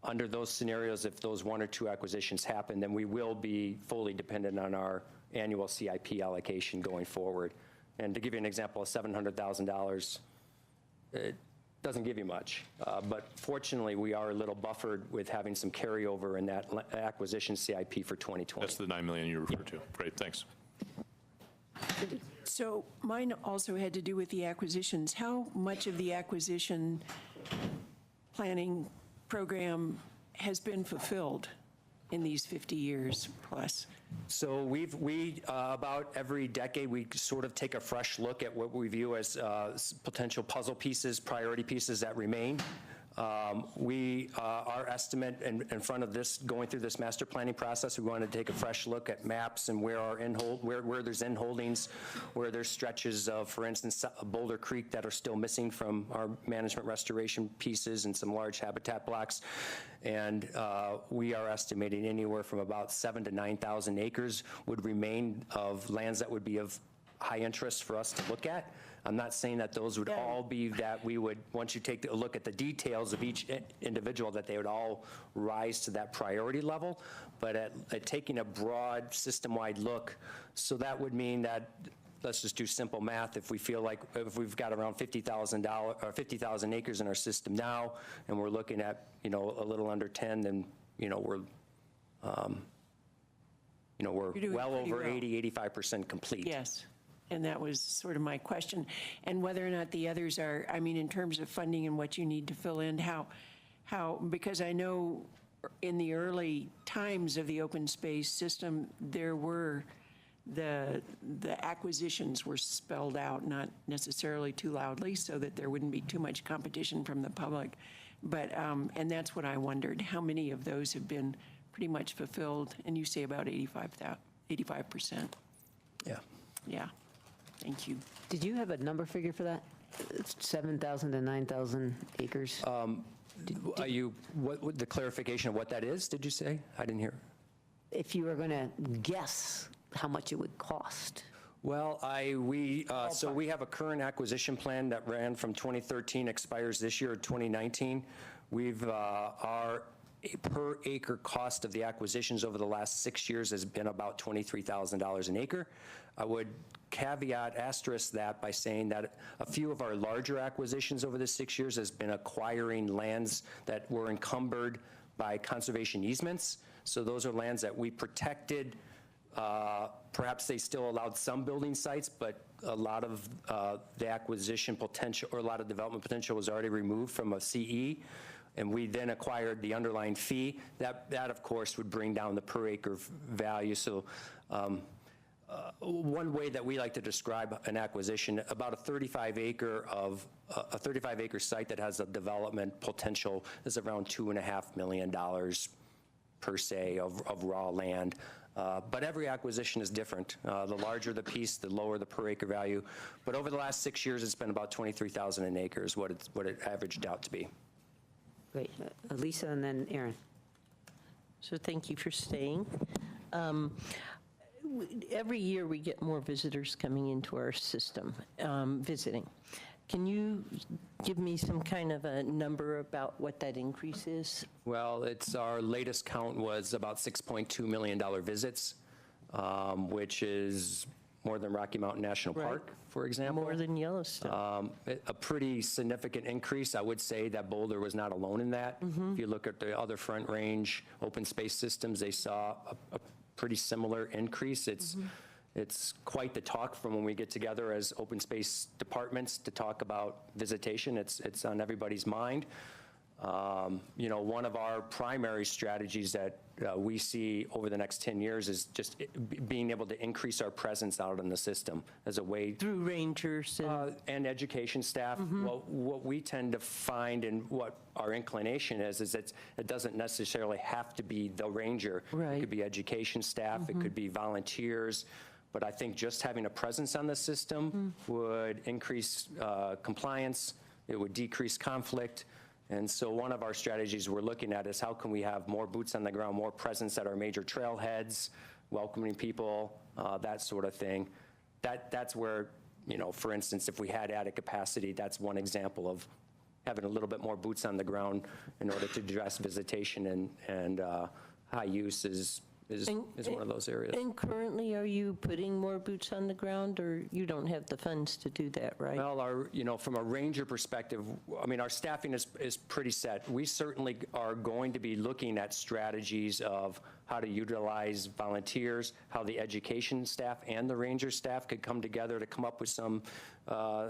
Under those scenarios, if those 1 or 2 acquisitions happen, then we will be fully dependent on our annual CIP allocation going forward. And to give you an example, $700,000, it doesn't give you much. But fortunately, we are a little buffered with having some carryover in that acquisition CIP for 2020. That's the $9 million you referred to. Great, thanks. So mine also had to do with the acquisitions. How much of the acquisition planning program has been fulfilled in these 50 years plus? So we about every decade, we sort of take a fresh look at what we view as potential puzzle pieces, priority pieces that remain. Our estimate in front of this, going through this master planning process, we want to take a fresh look at maps and where there's in holdings, where there's stretches of, for instance, Boulder Creek that are still missing from our management restoration pieces and some large habitat blocks. And we are estimating anywhere from about 7,000 to 9,000 acres would remain of lands that would be of high interest for us to look at. I'm not saying that those would all be that we would, once you take a look at the details of each individual, that they would all rise to that priority level, but at taking a broad system-wide look, so that would mean that, let's just do simple math, if we feel like, if we've got around 50,000 acres in our system now, and we're looking at, a little under 10, then, we're well over 80, 85% complete. Yes. And that was sort of my question. And whether or not the others are, in terms of funding and what you need to fill in, how, because I know in the early times of the open space system, there were the acquisitions were spelled out, not necessarily too loudly, so that there wouldn't be too much competition from the public. But, and that's what I wondered, how many of those have been pretty much fulfilled? And you say about 85%. Yeah. Yeah. Thank you. Did you have a number figure for that? 7,000 to 9,000 acres? The clarification of what that is, did you say? I didn't hear. If you were going to guess how much it would cost. Well, we have a current acquisition plan that ran from 2013, expires this year, 2019. Our per acre cost of the acquisitions over the last 6 years has been about $23,000 an acre. I would caveat asterisk that by saying that a few of our larger acquisitions over the 6 years has been acquiring lands that were encumbered by conservation easements. So those are lands that we protected. Perhaps they still allowed some building sites, but a lot of the acquisition potential, or a lot of development potential, was already removed from a CE. And we then acquired the underlying fee. That of course, would bring down the per acre value. So one way that we like to describe an acquisition, about a 35-acre site that has a development potential is around $2.5 million per se of raw land. But every acquisition is different. The larger the piece, the lower the per acre value. But over the last 6 years, it's been about $23,000 an acre is what it averaged out to be. Great. Lisa and then Aaron. So thank you for staying. Every year we get more visitors coming into our system, visiting. Can you give me some kind of a number about what that increase is? Well, our latest count was about $6.2 million visits, which is more than Rocky Mountain National Park, for example. More than Yellowstone. A pretty significant increase. I would say that Boulder was not alone in that. If you look at the other Front Range open space systems, they saw a pretty similar increase. It's quite the talk from when we get together as open space departments to talk about visitation. It's on everybody's mind. One of our primary strategies that we see over the next 10 years is just being able to increase our presence out in the system as a way. Through rangers and education staff. What we tend to find and what our inclination is that it doesn't necessarily have to be the ranger. It could be education staff, it could be volunteers. But I think just having a presence on the system would increase compliance, it would decrease conflict. And so one of our strategies we're looking at is how can we have more boots on the ground, more presence at our major trailheads, welcoming people, that sort of thing. That's where, for instance, if we had added capacity, that's one example of having a little bit more boots on the ground in order to address visitation and high use is one of those areas. And currently, are you putting more boots on the ground, or you don't have the funds to do that, right? Well, from a ranger perspective, our staffing is pretty set. We certainly are going to be looking at strategies of how to utilize volunteers, how the education staff and the ranger staff could come together to come up with some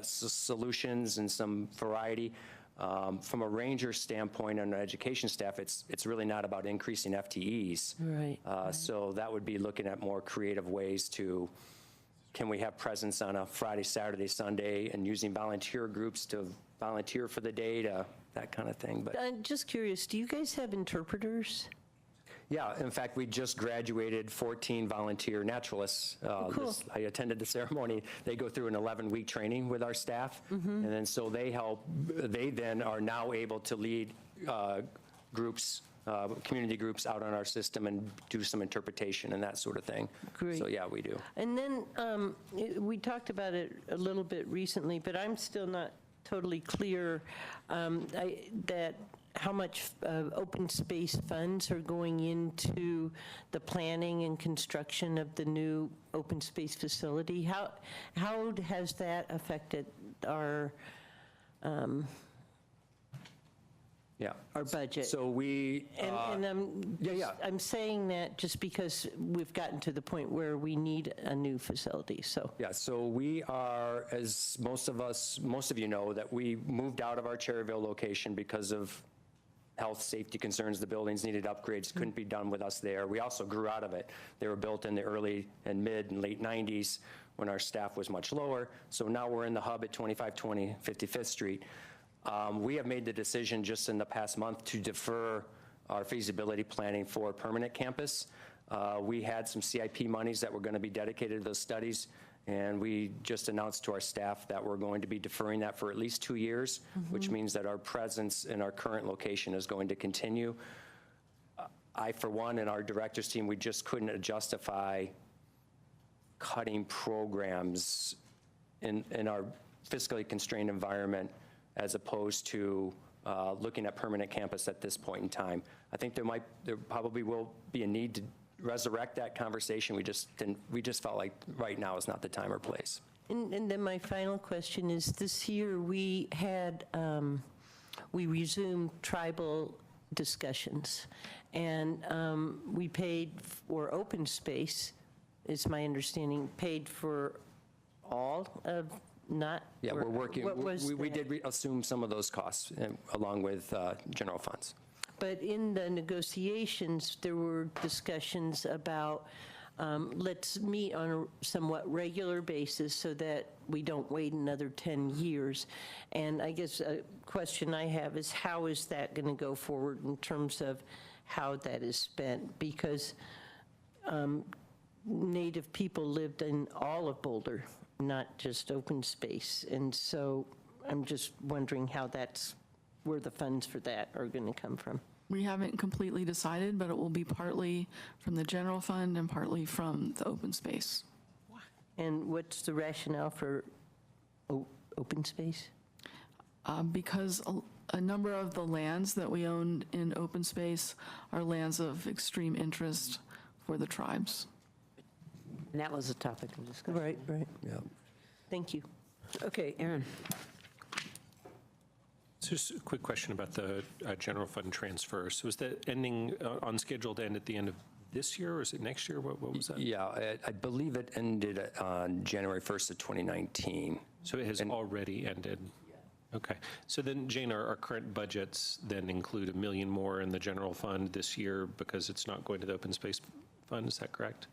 solutions and some variety. From a ranger standpoint and an education staff, it's really not about increasing FTEs. Right. So that would be looking at more creative ways to, can we have presence on a Friday, Saturday, Sunday, and using volunteer groups to volunteer for the day, to that kind of thing. But I'm just curious, do you guys have interpreters? yeah, in fact, we just graduated 14 volunteer naturalists. Cool. I attended the ceremony. They go through an 11-week training with our staff, and then so they then are now able to lead groups, community groups out on our system and do some interpretation and that sort of thing. Great. So yeah, we do. And then we talked about it a little bit recently, but I'm still not totally clear that how much open space funds are going into the planning and construction of the new open space facility. How has that affected our our budget? So we and I'm saying that just because we've gotten to the point where we need a new facility. So yeah, so we are, as most of you know, that we moved out of our Cherryville location because of health, safety concerns. The buildings needed upgrades, couldn't be done with us there. We also grew out of it. They were built in the early and mid and late 90s when our staff was much lower. So now we're in the hub at 2520 55th Street. We have made the decision just in the past month to defer our feasibility planning for a permanent campus. We had some CIP monies that were going to be dedicated to those studies, and we just announced to our staff that we're going to be deferring that for at least 2 years, which means that our presence in our current location is going to continue. I, for one, and our directors team, we just couldn't justify cutting programs in our fiscally constrained environment as opposed to looking at permanent campus at this point in time. I think there probably will be a need to resurrect that conversation. We just felt like right now is not the time or place. And then my final question is, this year we had, we resumed tribal discussions, and we paid for open space, is my understanding, paid for all of not? Yeah, we're working, what was we that? did assume some of those costs along with general funds. But in the negotiations, there were discussions about let's meet on a somewhat regular basis so that we don't wait another 10 years. And I guess a question I have is, how is that going to go forward in terms of how that is spent? Because Native people lived in all of Boulder, not just open space. And so I'm just wondering how that's, where the funds for that are going to come from. We haven't completely decided, but it will be partly from the general fund and partly from the open space. And what's the rationale for open space? Because a number of the lands that we own in open space are lands of extreme interest for the tribes. And that was a topic of discussion. Right, right. Yeah. Thank you. Okay, Aaron. So just a quick question about the general fund transfer. So is that ending on schedule to end at the end of this year, or is it next year? What was that? Yeah, I believe it ended on January 1st of 2019. So it has already ended? Okay. So then, Jane, our current budgets then include $1 million more in the general fund this year because it's not going to the open space fund, is that correct?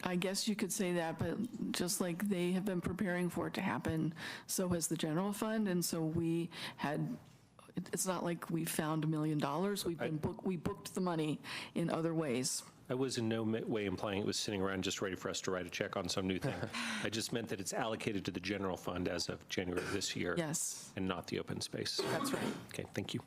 I guess you could say that, but just like they have been preparing for it to happen, so has the general fund, and so we had, it's not like we found $1 million. We booked the money in other ways. I was in no way implying it was sitting around just ready for us to write a check on some new thing. I just meant that it's allocated to the general fund as of January of this year. Yes. And not the open space. That's right. Okay, thank you.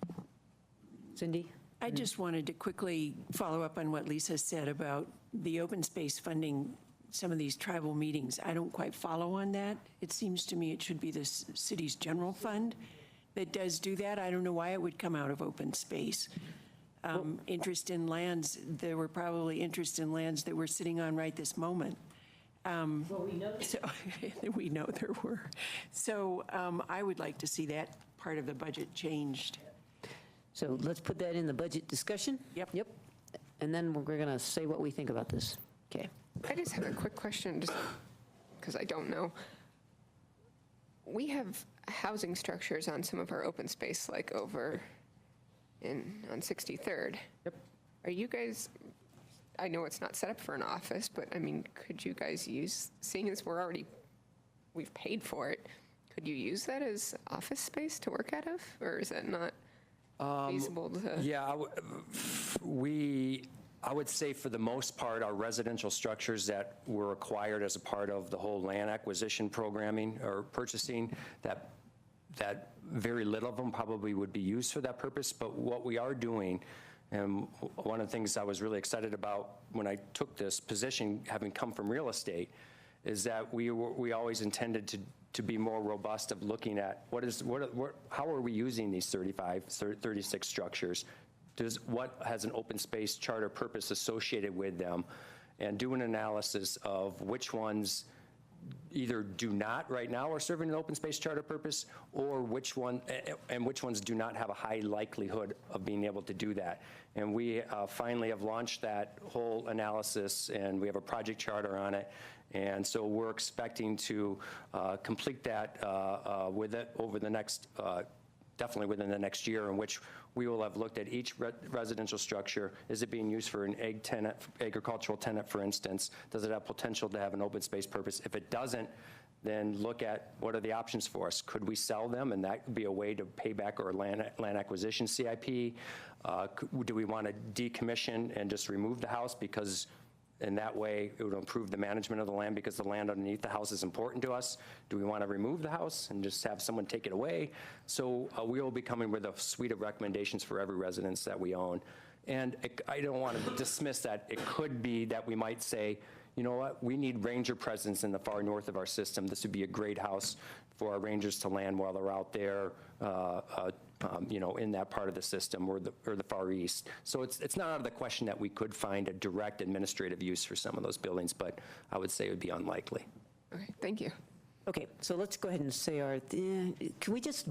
Cindy? I just wanted to quickly follow up on what Lisa said about the open space funding some of these tribal meetings. I don't quite follow on that. It seems to me it should be the city's general fund that does do that. I don't know why it would come out of open space. Interest in lands, there were probably interest in lands that we're sitting on right this moment. Well, we know. So we know there were. So I would like to see that part of the budget changed. So let's put that in the budget discussion. Yep. Yep. And then we're going to say what we think about this. Okay. I just have a quick question, just because I don't know. We have housing structures on some of our open space, like over on 63rd. Yep. Are you guys, I know it's not set up for an office, but I mean, could you guys use, seeing as we've paid for it, could you use that as office space to work out of? Or is that not feasible to? Yeah, I would say for the most part, our residential structures that were acquired as a part of the whole land acquisition programming or purchasing, that very little of them probably would be used for that purpose. But what we are doing, and one of the things I was really excited about when I took this position, having come from real estate, is that we always intended to be more robust of looking at how are we using these 36 structures? What has an open space charter purpose associated with them, and do an analysis of which ones either do not right now are serving an open space charter purpose, or which ones do not have a high likelihood of being able to do that. And we finally have launched that whole analysis, and we have a project charter on it. And so we're expecting to complete that with it over the next, definitely within the next year, in which we will have looked at each residential structure. Is it being used for an agricultural tenant, for instance? Does it have potential to have an open space purpose? If it doesn't, then look at what are the options for us. Could we sell them, and that would be a way to pay back our land acquisition CIP? Do we want to decommission and just remove the house, because in that way it would improve the management of the land, because the land underneath the house is important to us? Do we want to remove the house and just have someone take it away? So we will be coming with a suite of recommendations for every residence that we own. And I don't want to dismiss that. It could be that we might say, you know what, we need ranger presence in the far north of our system. This would be a great house for our rangers to land while they're out there, in that part of the system, or the far east. So it's not out of the question that we could find a direct administrative use for some of those buildings, but I would say it would be unlikely. Okay, thank you. Okay, so let's go ahead and say can we just,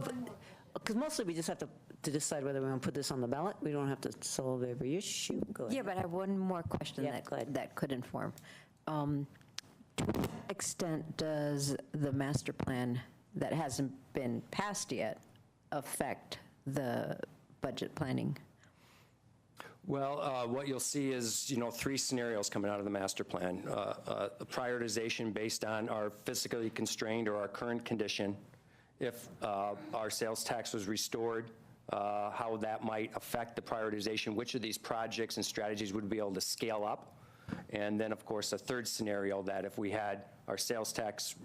because mostly we just have to decide whether we want to put this on the ballot. We don't have to solve every issue. Go ahead. Yeah, but I have one more question Yeah, go ahead. that could inform. To what extent does the master plan that hasn't been passed yet affect the budget planning? Well, what you'll see is, 3 scenarios coming out of the master plan. A prioritization based on our fiscally constrained or our current condition. If our sales tax was restored, how that might affect the prioritization, which of these projects and strategies would be able to scale up. And then, of course, a third scenario, that if we had our sales tax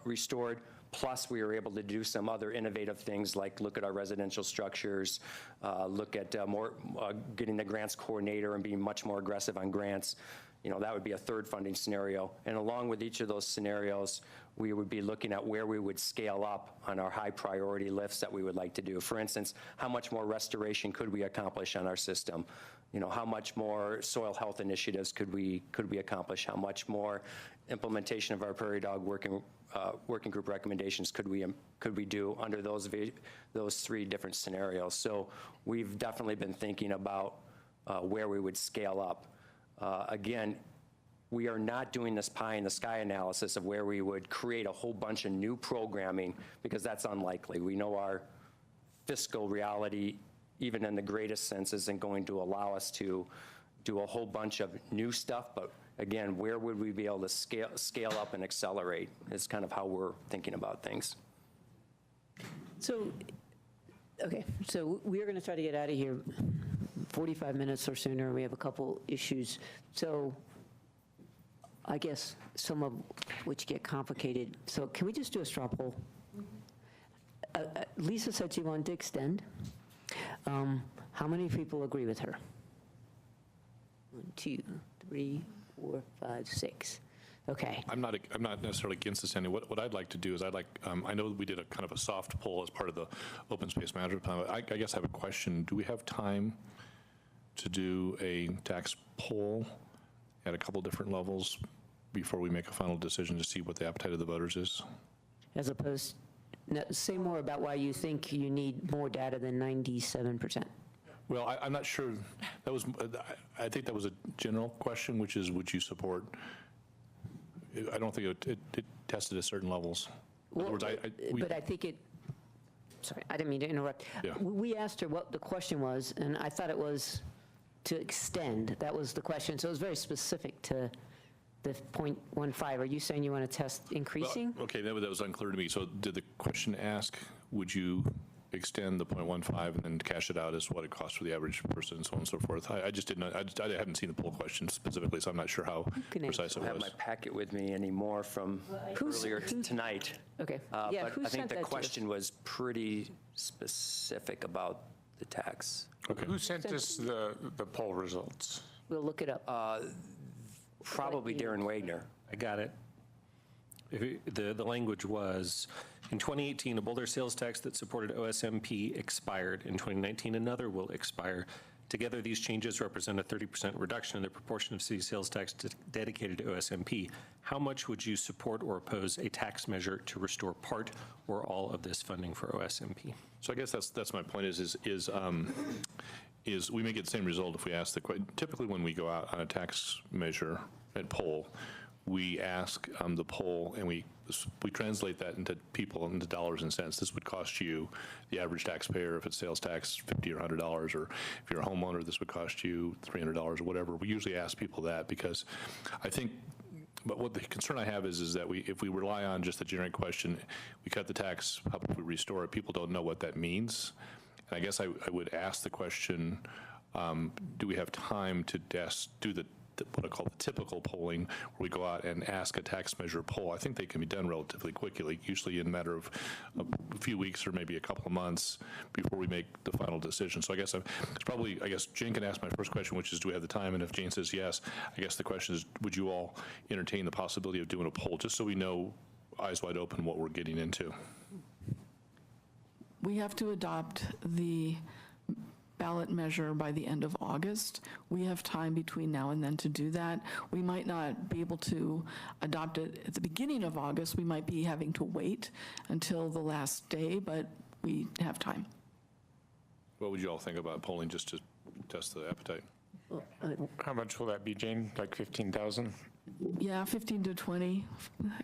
restored, plus we were able to do some other innovative things, like look at our residential structures, look at more getting the grants coordinator and being much more aggressive on grants, that would be a third funding scenario. And along with each of those scenarios, we would be looking at where we would scale up on our high priority lifts that we would like to do. For instance, how much more restoration could we accomplish on our system? How much more soil health initiatives could we accomplish? How much more implementation of our prairie dog working group recommendations could we do under those three different scenarios? So we've definitely been thinking about where we would scale up. Again, we are not doing this pie in the sky analysis of where we would create a whole bunch of new programming, because that's unlikely. We know our fiscal reality, even in the greatest sense, isn't going to allow us to do a whole bunch of new stuff. But again, where would we be able to scale up and accelerate is kind of how we're thinking about things. So, okay, so we're going to try to get out of here 45 minutes or sooner. We have a couple issues. So I guess some of which get complicated. So can we just do a straw poll? Lisa said she wanted to extend. How many people agree with her? 1, 2, 3, 4, 5, 6. Okay. I'm not necessarily against this, Andy. What I'd like to do is I know we did a kind of a soft poll as part of the open space management plan. I guess I have a question. Do we have time to do a tax poll at a couple different levels before we make a final decision to see what the appetite of the voters is? As opposed, say more about why you think you need more data than 97%. Well, I'm not sure. I think that was a general question, which is, would you support? I don't think it tested at certain levels. In other words, but I think it, sorry, I didn't mean to interrupt. Yeah. We asked her what the question was, and I thought it was to extend. That was the question. So it was very specific to the 0.15. Are you saying you want to test increasing? Well, okay, that was unclear to me. So did the question ask, would you extend the 0.15 and then cash it out as what it costs for the average person and so on and so forth? I just didn't, I hadn't seen the poll question specifically, so I'm not sure how precise it I don't have was. my packet with me anymore from earlier tonight. Okay. But I think the question was pretty specific about the tax. Okay. Who sent us the poll results? We'll look it up. Probably Darren Wagner. I got it. The language was, in 2018, a Boulder sales tax that supported OSMP expired. In 2019, another will expire. Together, these changes represent a 30% reduction in the proportion of city sales tax dedicated to OSMP. How much would you support or oppose a tax measure to restore part or all of this funding for OSMP? So I guess that's my point is we may get the same result if we ask the question. Typically when we go out on a tax measure and poll, we ask the poll and we translate that into into dollars and cents. This would cost you, the average taxpayer, if it's sales tax, $50 or $100, or if you're a homeowner, this would cost you $300 or whatever. We usually ask people that because I think, but what the concern I have is that if we rely on just the generic question, we cut the tax, how about we restore it, people don't know what that means. And I guess I would ask the question, do we have time to do what I call the typical polling, where we go out and ask a tax measure poll? I think they can be done relatively quickly, usually in a matter of a few weeks or maybe a couple of months before we make the final decision. So I guess I guess Jane can ask my first question, which is, do we have the time? And if Jane says yes, I guess the question is, would you all entertain the possibility of doing a poll, just so we know, eyes wide open, what we're getting into? We have to adopt the ballot measure by the end of August. We have time between now and then to do that. We might not be able to adopt it at the beginning of August. We might be having to wait until the last day, but we have time. What would you all think about polling just to test the appetite? How much will that be, Jane? Like 15,000? Yeah, 15 to 20,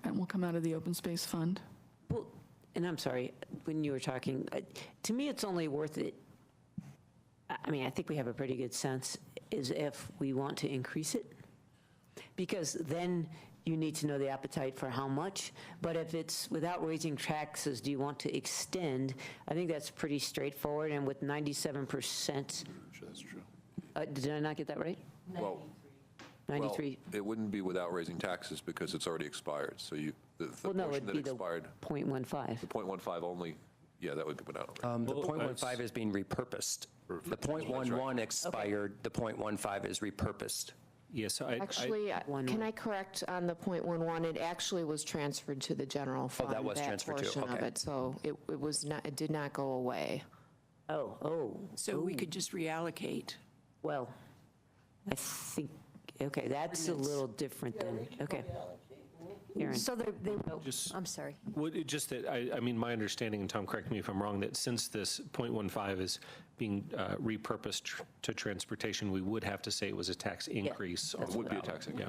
and will come out of the open space fund. Well, and I'm sorry, when you were talking, to me, it's only worth it. I mean, I think we have a pretty good sense is if we want to increase it, because then you need to know the appetite for how much. But if it's without raising taxes, do you want to extend? I think that's pretty straightforward. And with 97%, Sure, that's true. Did I not get that right? Well, 93. it wouldn't be without raising taxes because it's already expired. So the Well, no, portion it'd that be the expired, 0.15. the 0.15 only, yeah, that would be without. The 0.15 is being repurposed. The 0.11 expired, the 0.15 is repurposed. Yeah, so Actually, can I correct on the .11? It actually was transferred to the general fund. that was transferred too, portion of okay. it, so it was not, it did not go away. So we could just reallocate. Well, I think, okay, that's a little different than, okay. Aaron. So they Just- I'm sorry. Well, it just that, I mean, my understanding, and Tom, correct me if I'm wrong, that since this .15 is being repurposed to transportation, we would have to say it was a tax increase. that's Would what be I a tax, yeah.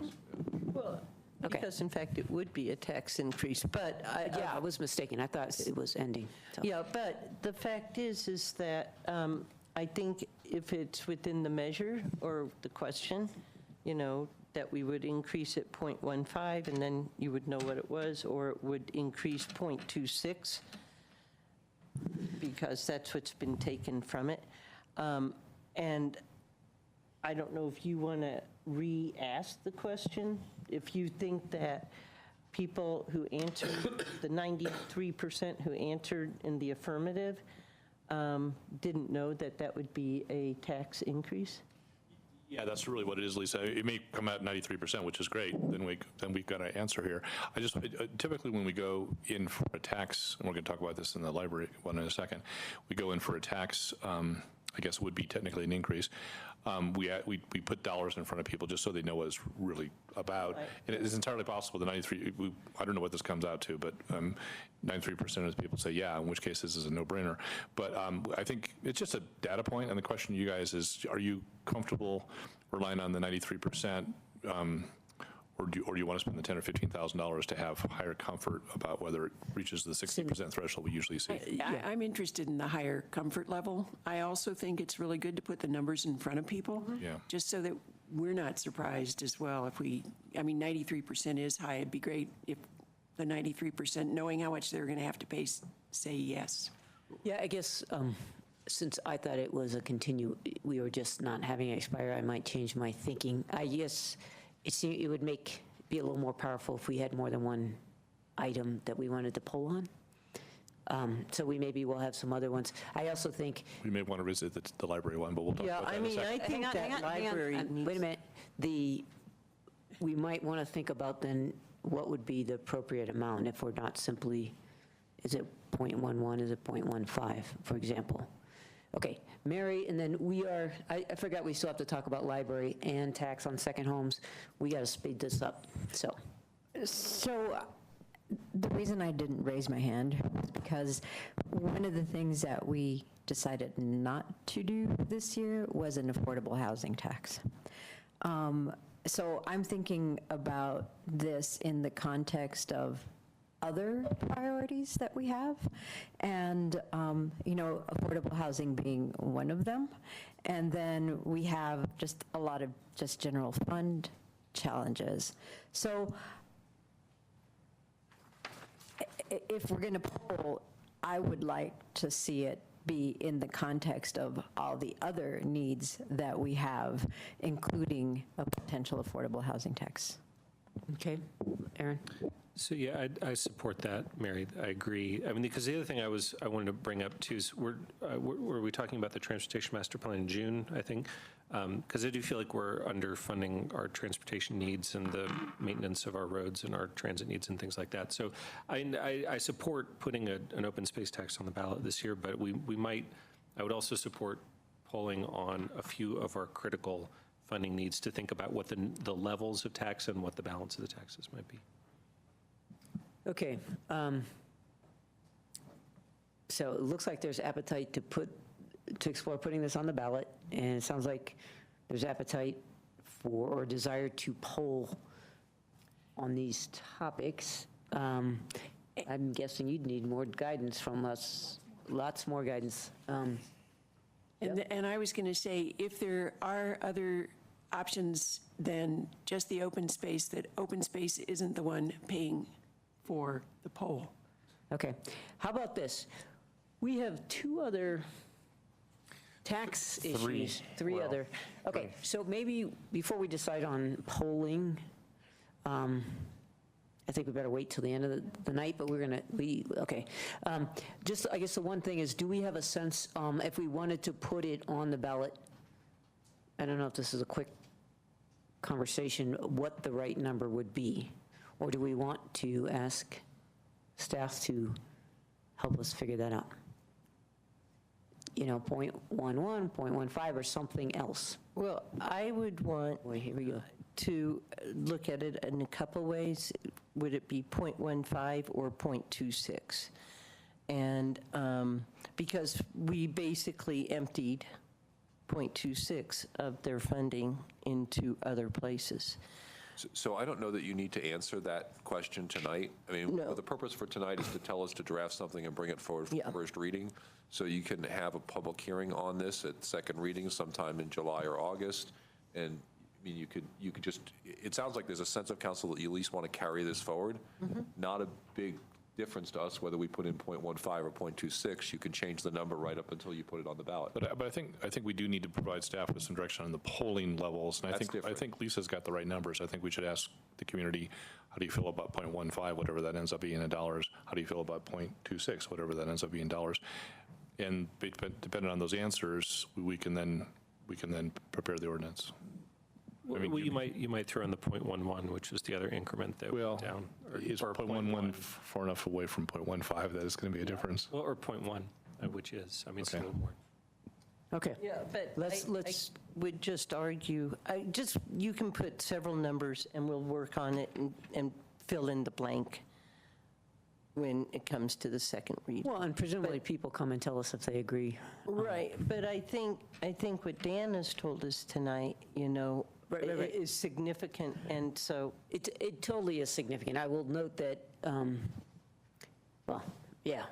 Well, because in fact, it would be a tax increase, but Yeah, I was mistaken. I thought it was ending. so. Yeah, but the fact is that I think if it's within the measure or the question, that we would increase it 0.15, and then you would know what it was, or it would increase 0.26, because that's what's been taken from it. And I don't know if you want to re-ask the question, if you think that people who answered, the 93% who answered in the affirmative, didn't know that that would be a tax increase? Yeah, that's really what it is, Lisa. It may come out 93%, which is great. Then we've got an answer here. I just typically when we go in for a tax, and we're going to talk about this in the library one in a second, we go in for a tax. I guess it would be technically an increase. We put dollars in front of people just so they know what it's really about. Right. And it is entirely possible the 93. I don't know what this comes out to, but 93% of the people say yeah, in which case this is a no-brainer. But I think it's just a data point, and the question to you guys is: are you comfortable relying on the 93%? Or do you want to spend the $10,000 or $15,000 to have higher comfort about whether it reaches the 60% threshold we usually see? I'm interested in the higher comfort level. I also think it's really good to put the numbers in front of people, Yeah. just so that we're not surprised as well if 93% is high. It'd be great if the 93%, knowing how much they're going to have to pay, say yes. Yeah, I guess since I thought it was we were just not having it expire, I might change my thinking. I guess it would be a little more powerful if we had more than one item that we wanted to pull on. So maybe we'll have some other ones. I also think. We may want to visit the library one, but we'll talk about that in a second. I think that library needs. Wait a minute. We might want to think about then what would be the appropriate amount if we're not simply, is it 0.11, is it 0.15, for example? Okay, Mary, and then I forgot we still have to talk about library and tax on second homes. We got to speed this up, so. So the reason I didn't raise my hand was because one of the things that we decided not to do this year was an affordable housing tax. So I'm thinking about this in the context of other priorities that we have, and affordable housing being one of them. And then we have just a lot of just general fund challenges. So if we're going to poll, I would like to see it be in the context of all the other needs that we have, including a potential affordable housing tax. Okay, Aaron? So yeah, I support that, Mary. I agree. I mean, because the other thing I wanted to bring up too is were we talking about the transportation master plan in June? I think because I do feel like we're underfunding our transportation needs and the maintenance of our roads and our transit needs and things like that. So I support putting an open space tax on the ballot this year, but I would also support polling on a few of our critical funding needs to think about what the levels of tax and what the balance of the taxes might be. Okay. So it looks like there's appetite to explore putting this on the ballot, and it sounds like there's appetite for or desire to poll on these topics. I'm guessing you'd need more guidance from us, lots more guidance. And I was going to say, if there are other options than just the open space, that open space isn't the one paying for the poll. Okay. How about this? We have two other tax issues. Three other. Okay, so maybe before we decide on polling, I think we better wait till the end of the night, but we're going to, okay. Just, I guess the one thing is, do we have a sense, if we wanted to put it on the ballot, I don't know if this is a quick conversation what the right number would be? Or do we want to ask staff to help us figure that out? 0.11, 0.15, or something else? Well, I would want to look at it in a couple ways. Would it be 0.15 or 0.26? And because we basically emptied 0.26 of their funding into other places. So I don't know that you need to answer that question tonight. I mean, the purpose for tonight is to tell us to draft something and bring it forward for first reading. So you can have a public hearing on this at second reading sometime in July or August. And I mean, you could just, it sounds like there's a sense of council that you at least want to carry this forward. Not a big difference to us whether we put in 0.15 or 0.26. You can change the number right up until you put it on the ballot. But I think we do need to provide staff with some direction on the polling levels. And I think Lisa's got the right numbers. I think we should ask the community, how do you feel about 0.15, whatever that ends up being in dollars? How do you feel about 0.26, whatever that ends up being in dollars? And depending on those answers, we can then prepare the ordinance. Well, you might throw in the 0.11, which is the other increment that went down. Is 0.11 far enough away from 0.15 that it's going to be a difference? Well, or 0.1, which is, I mean, it's a little more. Okay. Yeah, but I would just argue, you can put several numbers and we'll work on it and fill in the blank when it comes to the second read. Well, and presumably people come and tell us if they agree. Right, but I think what Dan has told us tonight, Right. is significant, and so. It totally is significant. I will note that,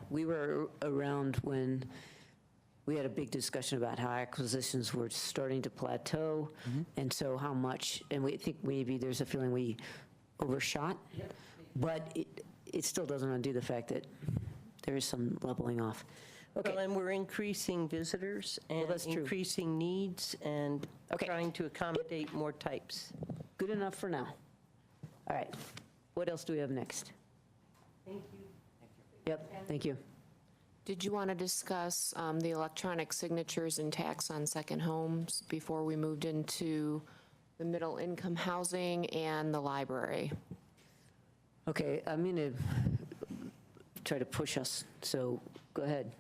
we were around when we had a big discussion about how acquisitions were starting to plateau, and so how much, and we think maybe there's a feeling we overshot, but it still doesn't undo the fact that there is some leveling off. Okay. Well, and we're increasing visitors and increasing needs and trying to accommodate more types. Good enough for now. All right. What else do we have next? Thank you. Yep, thank you. Did you want to discuss the electronic signatures and tax on second homes before we moved into the middle income housing and the library? Okay, I'm going to try to push us, so go ahead.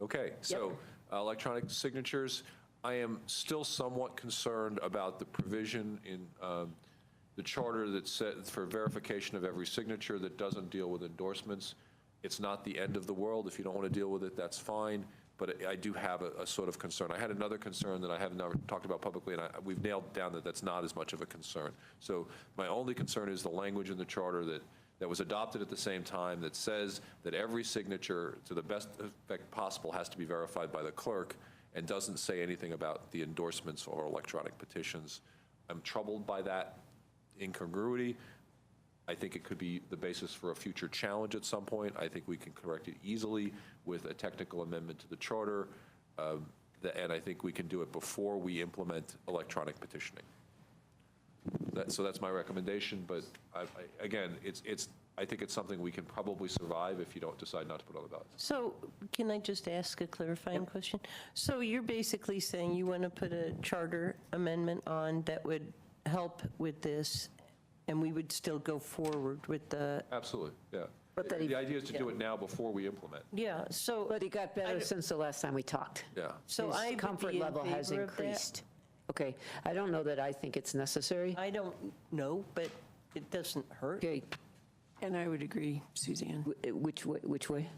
Okay, so electronic signatures, I am still somewhat concerned about the provision in the charter that says for verification of every signature that doesn't deal with endorsements. It's not the end of the world. If you don't want to deal with it, that's fine. But I do have a sort of concern. I had another concern that I have never talked about publicly, and we've nailed down that that's not as much of a concern. So my only concern is the language in the charter that was adopted at the same time that says that every signature, to the best effect possible, has to be verified by the clerk and doesn't say anything about the endorsements or electronic petitions. I'm troubled by that incongruity. I think it could be the basis for a future challenge at some point. I think we can correct it easily with a technical amendment to the charter, and I think we can do it before we implement electronic petitioning. So that's my recommendation, but again, I think it's something we can probably survive if you don't decide not to put it on the ballot. So can I just ask a clarifying question? So you're basically saying you want to put a charter amendment on that would help with this, and we would still go forward with the... Absolutely, yeah. But the idea is to do it now before we implement. Yeah, so... But it got better since the last time we talked. Yeah. So His I would comfort be in level has favor of that. increased. Okay, I don't know that I think it's necessary. I don't know, but it doesn't hurt. Okay, And I would agree, Suzanne. which way?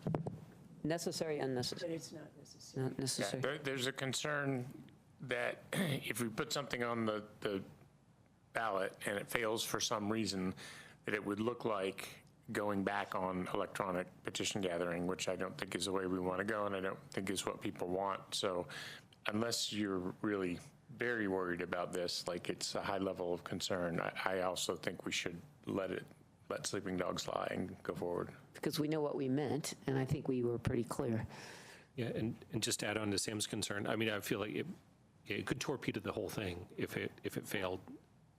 Necessary, unnecessary? But it's not necessary. Not necessary. There's a concern that if we put something on the ballot and it fails for some reason, that it would look like going back on electronic petition gathering, which I don't think is the way we want to go, and I don't think is what people want. So unless you're really very worried about this, like it's a high level of concern, I also think we should let sleeping dogs lie and go forward. Because we know what we meant, and I think we were pretty clear. Yeah, and just to add on to Sam's concern, I mean, I feel like it could torpedo the whole thing if it failed.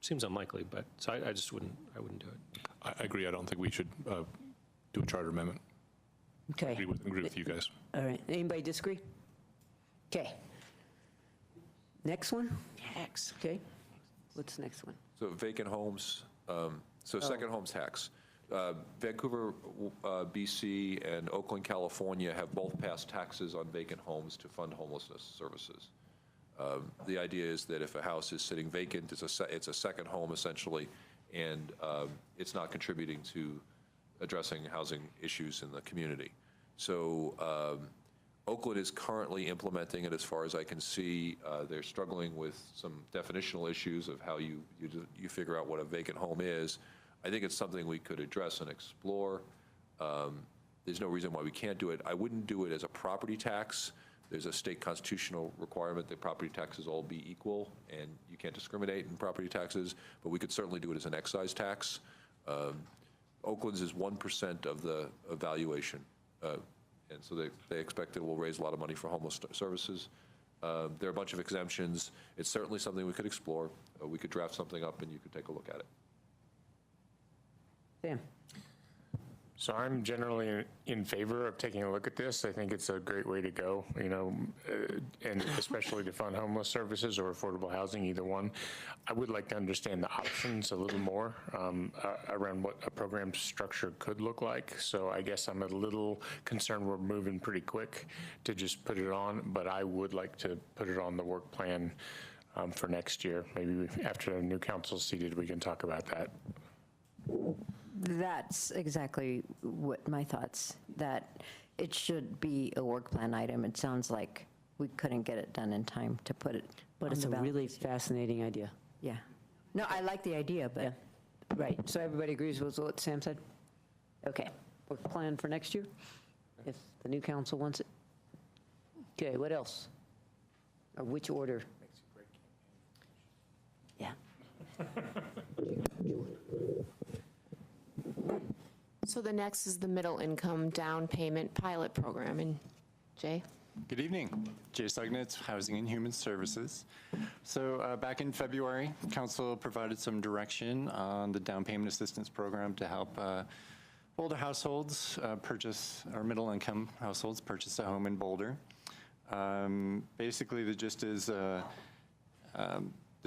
Seems unlikely, but so I just wouldn't do it. I agree. I don't think we should do a charter amendment. Okay. Agree with you guys. All right, anybody disagree? Okay. Next one? Tax. Okay, what's the next one? So vacant homes, second home tax. Vancouver, BC, and Oakland, California have both passed taxes on vacant homes to fund homelessness services. The idea is that if a house is sitting vacant, it's a second home essentially, and it's not contributing to addressing housing issues in the community. So Oakland is currently implementing it. As far as I can see, they're struggling with some definitional issues of how you figure out what a vacant home is. I think it's something we could address and explore. There's no reason why we can't do it. I wouldn't do it as a property tax. There's a state constitutional requirement that property taxes all be equal, and you can't discriminate in property taxes, but we could certainly do it as an excise tax. Oakland's is 1% of the valuation, and so they expect it will raise a lot of money for homeless services. There are a bunch of exemptions. It's certainly something we could explore. We could draft something up, and you could take a look at it. Sam. So I'm generally in favor of taking a look at this. I think it's a great way to go, and especially to fund homeless services or affordable housing, either one. I would like to understand the options a little more around what a program structure could look like. So I guess I'm a little concerned we're moving pretty quick to just put it on, but I would like to put it on the work plan for next year. Maybe after the new council's seated, we can talk about that. That's exactly what my thoughts, that it should be a work plan item. It sounds like we couldn't get it done in time to put it But on it's the a ballot really this year. fascinating idea. Yeah. No, I like the idea, but. Yeah. Right, so everybody agrees with what Sam said? Okay, work plan for next year, if the new council wants it. Okay, what else? Or which order? Yeah. So the next is the middle income down payment pilot program. And Jay? Good evening. Jay Sugnitz, Housing and Human Services. So back in February, Council provided some direction on the down payment assistance program to help older households purchase, or middle income households purchase a home in Boulder. Basically, the gist is the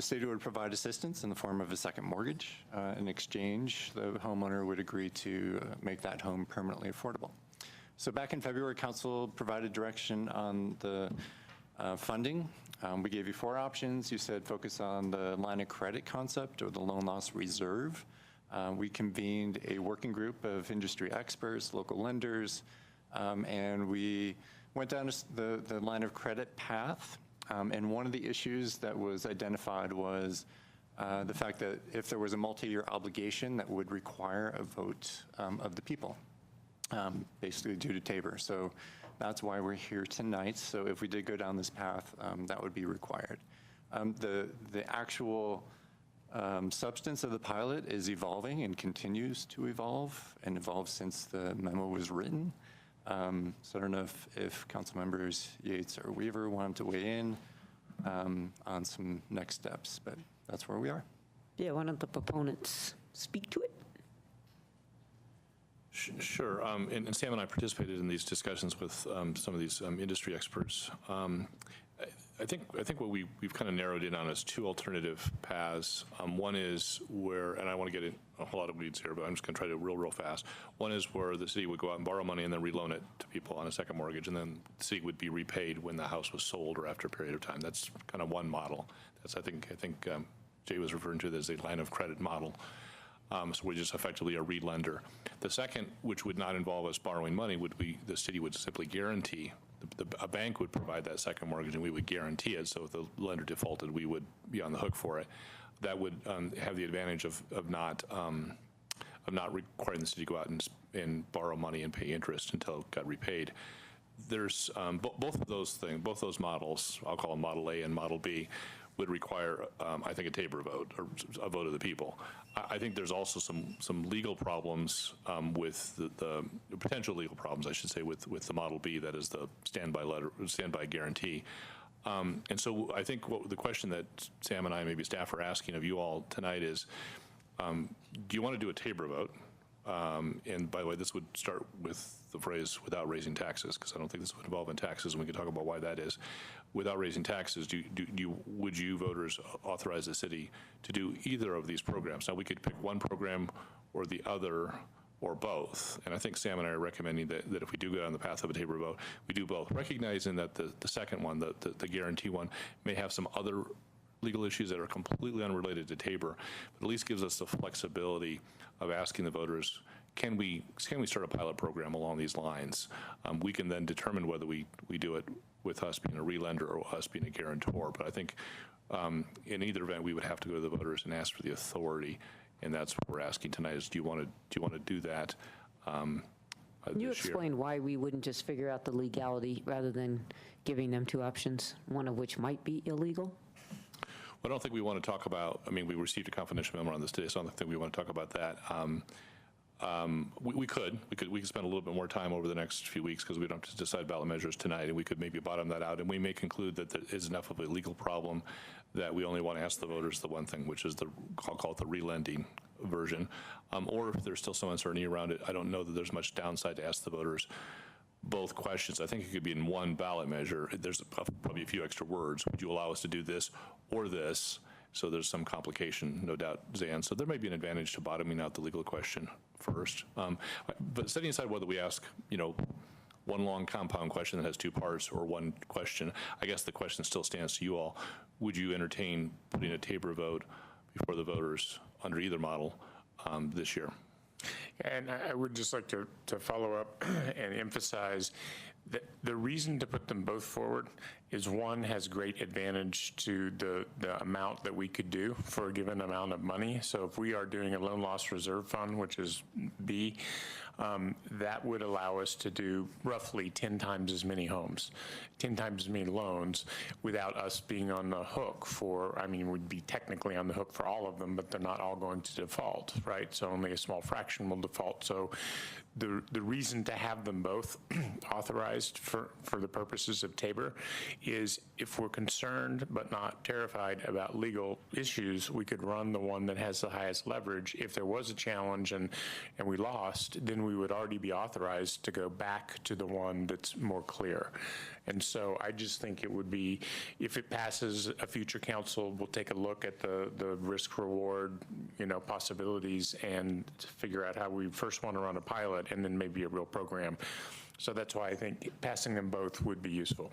state would provide assistance in the form of a second mortgage. In exchange, the homeowner would agree to make that home permanently affordable. So back in February, Council provided direction on the funding. We gave you 4 options. You said focus on the line of credit concept or the loan loss reserve. We convened a working group of industry experts, local lenders, and we went down the line of credit path. And one of the issues that was identified was the fact that if there was a multi-year obligation, that would require a vote of the people, basically due to Tabor. So that's why we're here tonight. So if we did go down this path, that would be required. The actual substance of the pilot is evolving and continues to evolve, and evolved since the memo was written. So I don't know if council members Yates or Weaver wanted to weigh in on some next steps, but that's where we are. Yeah, why don't the proponents speak to it? Sure. And Sam and I participated in these discussions with some of these industry experts. I think what we've kind of narrowed in on is 2 alternative paths. One is where, and I want to get in a whole lot of weeds here, but I'm just going to try to real fast. One is where the city would go out and borrow money and then reloan it to people on a second mortgage, and then the city would be repaid when the house was sold or after a period of time. That's kind of one model. That's I think Jay was referring to it as a line of credit model. So we're just effectively a relender. The second, which would not involve us borrowing money, would be the city would simply guarantee. A bank would provide that second mortgage, and we would guarantee it. So if the lender defaulted, we would be on the hook for it. That would have the advantage of not requiring the city to go out and borrow money and pay interest until it got repaid. There's both of those things, both those models. I'll call them Model A and Model B. Would require, I think, a Tabor vote or a vote of the people. I think there's also some legal problems with the potential legal problems, I should say, with the Model B, that is the standby guarantee. And so I think the question that Sam and I, maybe staff, are asking of you all tonight is, do you want to do a Tabor vote? And by the way, this would start with the phrase "without raising taxes," because I don't think this would involve in taxes, and we can talk about why that is. Without raising taxes, would you voters authorize the city to do either of these programs? Now, we could pick one program or the other, or both. And I think Sam and I are recommending that if we do go down the path of a Tabor vote, we do both, recognizing that the second one, the guarantee one, may have some other legal issues that are completely unrelated to Tabor, but at least gives us the flexibility of asking the voters, can we start a pilot program along these lines? We can then determine whether we do it with us being a relender or us being a guarantor. But I think in either event, we would have to go to the voters and ask for the authority. And that's what we're asking tonight is, do you want to do that Can you explain why we wouldn't just figure out the legality rather than giving them two options, one of which might be illegal? Well, I don't think we want to talk about, I mean, we received a confidential memo on this today, so I don't think we want to talk about that. We could spend a little bit more time over the next few weeks because we don't have to decide ballot measures tonight, and we could maybe bottom that out, and we may conclude that there is enough of a legal problem that we only want to ask the voters the one thing, which is I'll call it the relending version, or if there's still some uncertainty around it, I don't know that there's much downside to ask the voters both questions. I think it could be in one ballot measure. There's probably a few extra words. Would you allow us to do this or this? So there's some complication, no doubt, Zan. So there may be an advantage to bottoming out the legal question first. But setting aside whether we ask, one long compound question that has two parts or one question, I guess the question still stands to you all. Would you entertain putting a Tabor vote before the voters under either model this year? And I would just like to follow up and emphasize that the reason to put them both forward is one has great advantage to the amount that we could do for a given amount of money. So if we are doing a loan loss reserve fund, which is B, that would allow us to do roughly 10 times as many homes, 10 times as many loans without us being on the hook for, we'd be technically on the hook for all of them, but they're not all going to default, right? So only a small fraction will default. So the reason to have them both authorized for the purposes of Tabor is if we're concerned but not terrified about legal issues, we could run the one that has the highest leverage. If there was a challenge and we lost, then we would already be authorized to go back to the one that's more clear. And so I just think it would be, if it passes, a future council will take a look at the risk reward, possibilities and figure out how we first want to run a pilot and then maybe a real program. So that's why I think passing them both would be useful.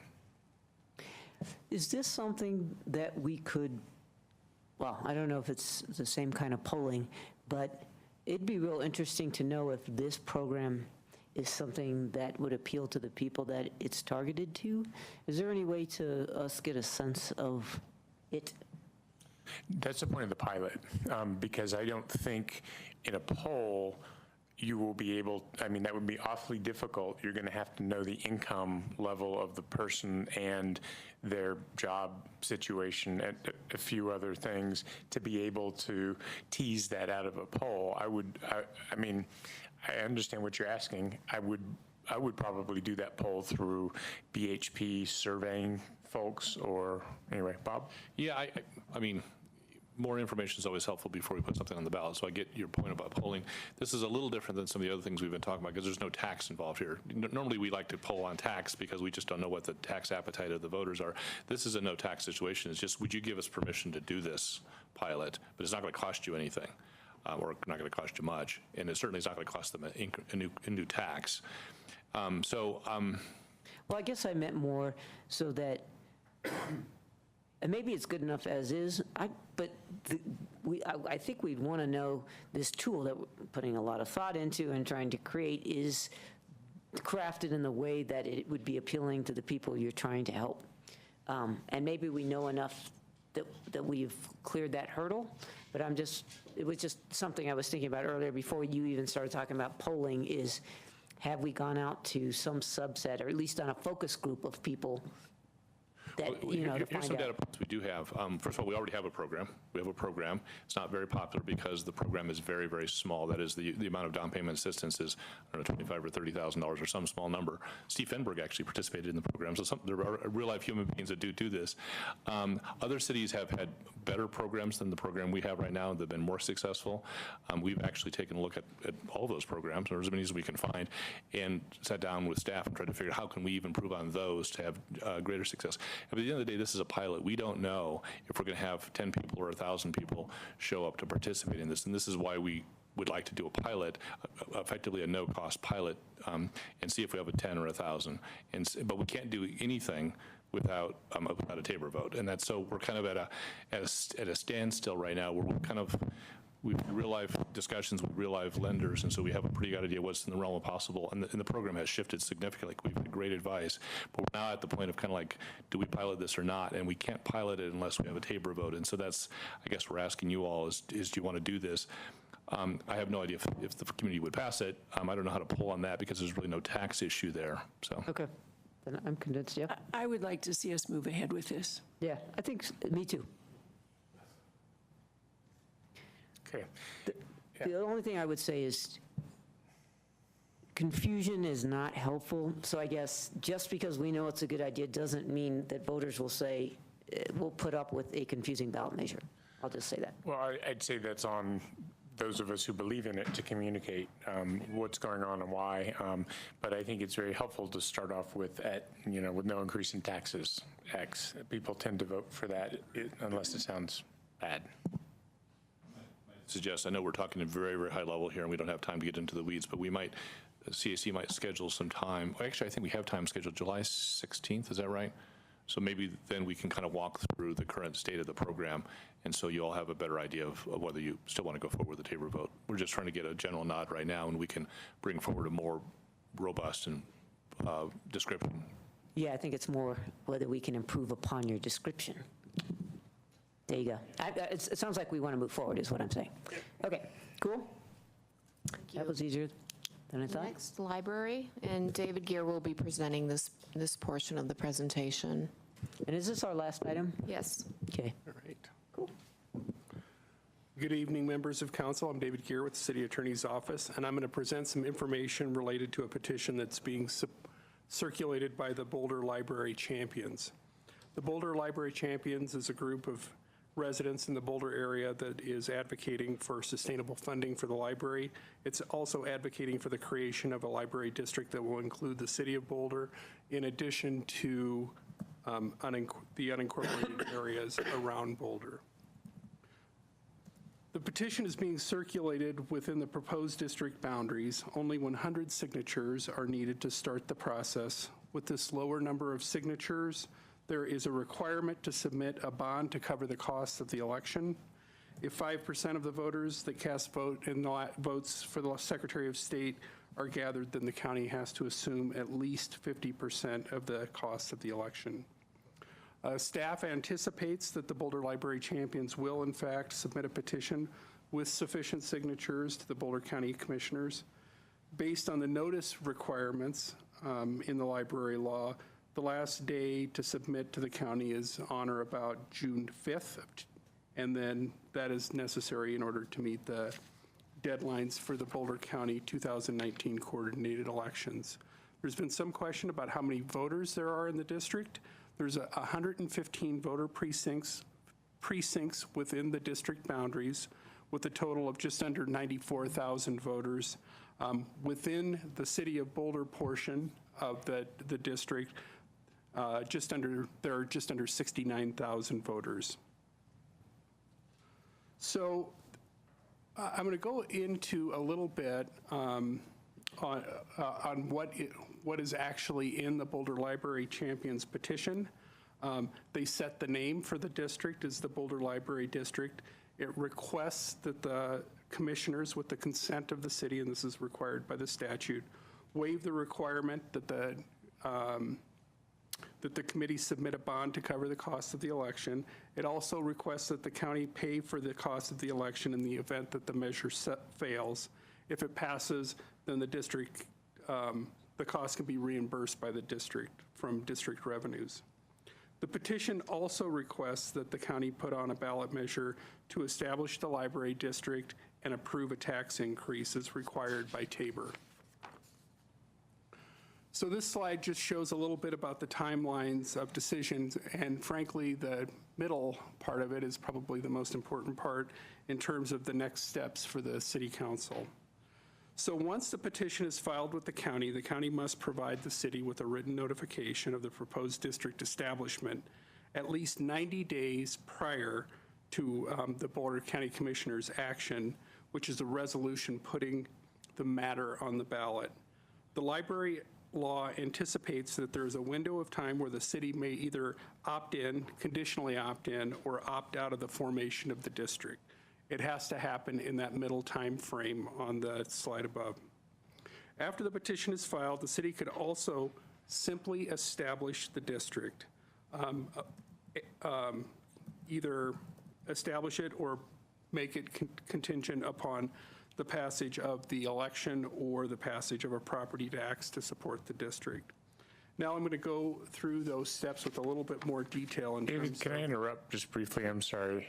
Is this something that we could, well, I don't know if it's the same kind of polling, but it'd be real interesting to know if this program is something that would appeal to the people that it's targeted to. Is there any way to us get a sense of it? That's the point of the pilot, because I don't think in a poll you will be able, that would be awfully difficult. You're going to have to know the income level of the person and their job situation and a few other things to be able to tease that out of a poll. I understand what you're asking. I would probably do that poll through BHP surveying folks, or anyway, Bob? Yeah, more information is always helpful before we put something on the ballot. So I get your point about polling. This is a little different than some of the other things we've been talking about because there's no tax involved here. Normally we like to poll on tax because we just don't know what the tax appetite of the voters are. This is a no tax situation. It's just, would you give us permission to do this pilot? But it's not going to cost you anything. Or not going to cost you much, and it certainly is not going to cost them a new tax. Well, I guess I meant more so that, and maybe it's good enough as is, but I think we'd want to know this tool that we're putting a lot of thought into and trying to create is crafted in the way that it would be appealing to the people you're trying to help. And maybe we know enough that we've cleared that hurdle, but it was just something I was thinking about earlier before you even started talking about polling is, have we gone out to some subset, or at least on a focus group of people? that, you know, to Here's find some data out. points we do have. First of all, we already have a program. We have a program. It's not very popular because the program is very, very small. That is, the amount of down payment assistance is, I don't know, $25,000 or $30,000 or some small number. Steve Fenberg actually participated in the program, so there are real-life human beings that do this. Other cities have had better programs than the program we have right now. They've been more successful. We've actually taken a look at all those programs, or as many as we can find, and sat down with staff and tried to figure out how can we even improve on those to have greater success. And at the end of the day, this is a pilot. We don't know if we're going to have 10 people or 1,000 people show up to participate in this, and this is why we would like to do a pilot, effectively a no-cost pilot, and see if we have a 10 or 1,000. But we can't do anything without a Tabor vote, and that's so we're kind of at a standstill right now. We've real-life discussions with real-life lenders, and so we have a pretty good idea what's in the realm of possible, and the program has shifted significantly. We've had great advice, but we're now at the point of kind of like, do we pilot this or not? And we can't pilot it unless we have a Tabor vote, and so that's, I guess we're asking you all is do you want to do this? I have no idea if the community would pass it. I don't know how to pull on that because there's really no tax issue there, so. Okay, then I'm convinced, yeah. I would like to see us move ahead with this. Yeah, I think, me too. Okay. The only thing I would say is confusion is not helpful. So I guess just because we know it's a good idea doesn't mean that voters will say, we'll put up with a confusing ballot measure. I'll just say that. Well, I'd say that's on those of us who believe in it to communicate what's going on and why. But I think it's very helpful to start off with with no increase in taxes, X. People tend to vote for that unless it sounds bad. Suggest, I know we're talking at a very, very high level here, and we don't have time to get into the weeds, but CAC might schedule some time. Actually, I think we have time scheduled July 16th, is that right? So maybe then we can kind of walk through the current state of the program, and so you all have a better idea of whether you still want to go forward with the Tabor vote. We're just trying to get a general nod right now, and we can bring forward a more robust and description. Yeah, I think it's more whether we can improve upon your description. There you go. It sounds like we want to move forward is what I'm saying. Okay, cool. That was easier than I thought. Next, library, and David Gear will be presenting this portion of the presentation. And is this our last item? Yes. Okay. All right. Cool. Good evening, members of council. I'm David Gear with the City Attorney's Office, and I'm going to present some information related to a petition that's being circulated by the Boulder Library Champions. The Boulder Library Champions is a group of residents in the Boulder area that is advocating for sustainable funding for the library. It's also advocating for the creation of a library district that will include the city of Boulder, in addition to the unincorporated areas around Boulder. The petition is being circulated within the proposed district boundaries. Only 100 signatures are needed to start the process. With this lower number of signatures, there is a requirement to submit a bond to cover the costs of the election. If 5% of the voters that cast votes for the Secretary of State are gathered, then the county has to assume at least 50% of the cost of the election. Staff anticipates that the Boulder Library Champions will, in fact, submit a petition with sufficient signatures to the Boulder County Commissioners. Based on the notice requirements in the library law, the last day to submit to the county is on or about June 5th, and then that is necessary in order to meet the deadlines for the Boulder County 2019 coordinated elections. There's been some question about how many voters there are in the district. There's 115 voter precincts within the district boundaries, with a total of just under 94,000 voters. Within the city of Boulder portion of the district, there are just under 69,000 voters. So I'm going to go into a little bit on what is actually in the Boulder Library Champions petition. They set the name for the district as the Boulder Library District. It requests that the commissioners, with the consent of the city, and this is required by the statute, waive the requirement that the committee submit a bond to cover the cost of the election. It also requests that the county pay for the cost of the election in the event that the measure fails. If it passes, then the district, the cost can be reimbursed by the district from district revenues. The petition also requests that the county put on a ballot measure to establish the library district and approve a tax increase as required by Tabor. So this slide just shows a little bit about the timelines of decisions, and frankly, the middle part of it is probably the most important part in terms of the next steps for the city council. So once the petition is filed with the county must provide the city with a written notification of the proposed district establishment at least 90 days prior to the Board of County Commissioners' action, which is a resolution putting the matter on the ballot. The library law anticipates that there's a window of time where the city may either opt in, conditionally opt in, or opt out of the formation of the district. It has to happen in that middle time frame on the slide above. After the petition is filed, the city could also simply establish the district, either establish it or make it contingent upon the passage of the election or the passage of a property tax to support the district. Now I'm going to go through those steps with a little bit more detail. David, can I interrupt just briefly? I'm sorry.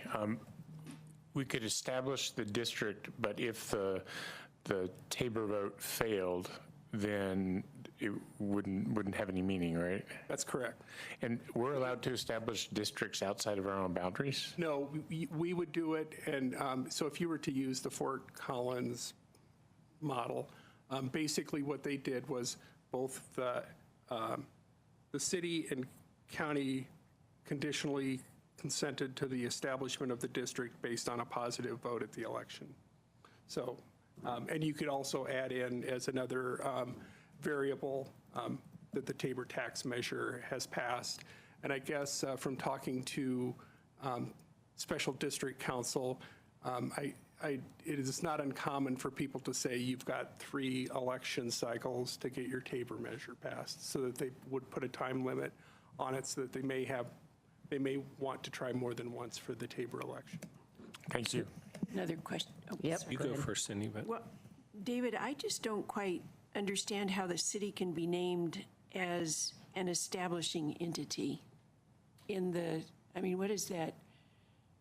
We could establish the district, but if the Tabor vote failed, then it wouldn't have any meaning, right? That's correct. And we're allowed to establish districts outside of our own boundaries? No, we would do it, and so if you were to use the Fort Collins model, basically what they did was both the city and county conditionally consented to the establishment of the district based on a positive vote at the election. So, and you could also add in as another variable that the Tabor tax measure has passed. And I guess from talking to special district council, it is not uncommon for people to say you've got 3 election cycles to get your Tabor measure passed, so that they would put a time limit on it so that they may want to try more than once for the Tabor election. Thank you. Another question. Oh, Yep. You go first, Cindy. But Well, David, I just don't quite understand how the city can be named as an establishing entity in the, I mean, what is that?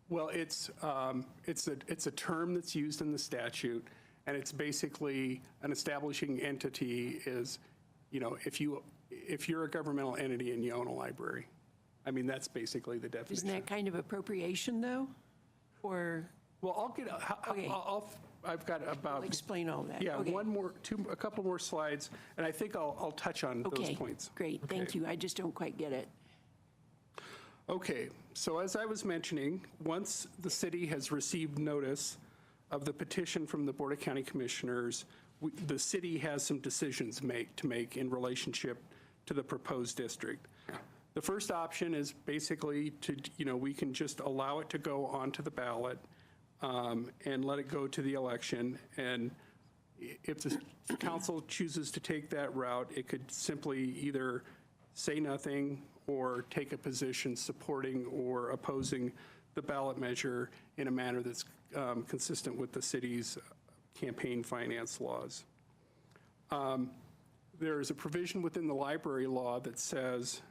Well, it's a term that's used in the statute, and it's basically an establishing entity is, you know, if you're a governmental entity and you own a library. I mean, that's basically the definition. Isn't that kind of appropriation, though? Or? Well, I'll get, Okay. I've got about. I'll explain all that. Yeah, Okay. a couple more slides, and I think I'll touch on those points. Great, thank you. I just don't quite get it. Okay, so as I was mentioning, once the city has received notice of the petition from the Board of County Commissioners, the city has some decisions to make in relationship to the proposed district. The first option is basically to, we can just allow it to go onto the ballot and let it go to the election. And if the council chooses to take that route, it could simply either say nothing or take a position supporting or opposing the ballot measure in a manner that's consistent with the city's campaign finance laws. There is a provision within the library law that says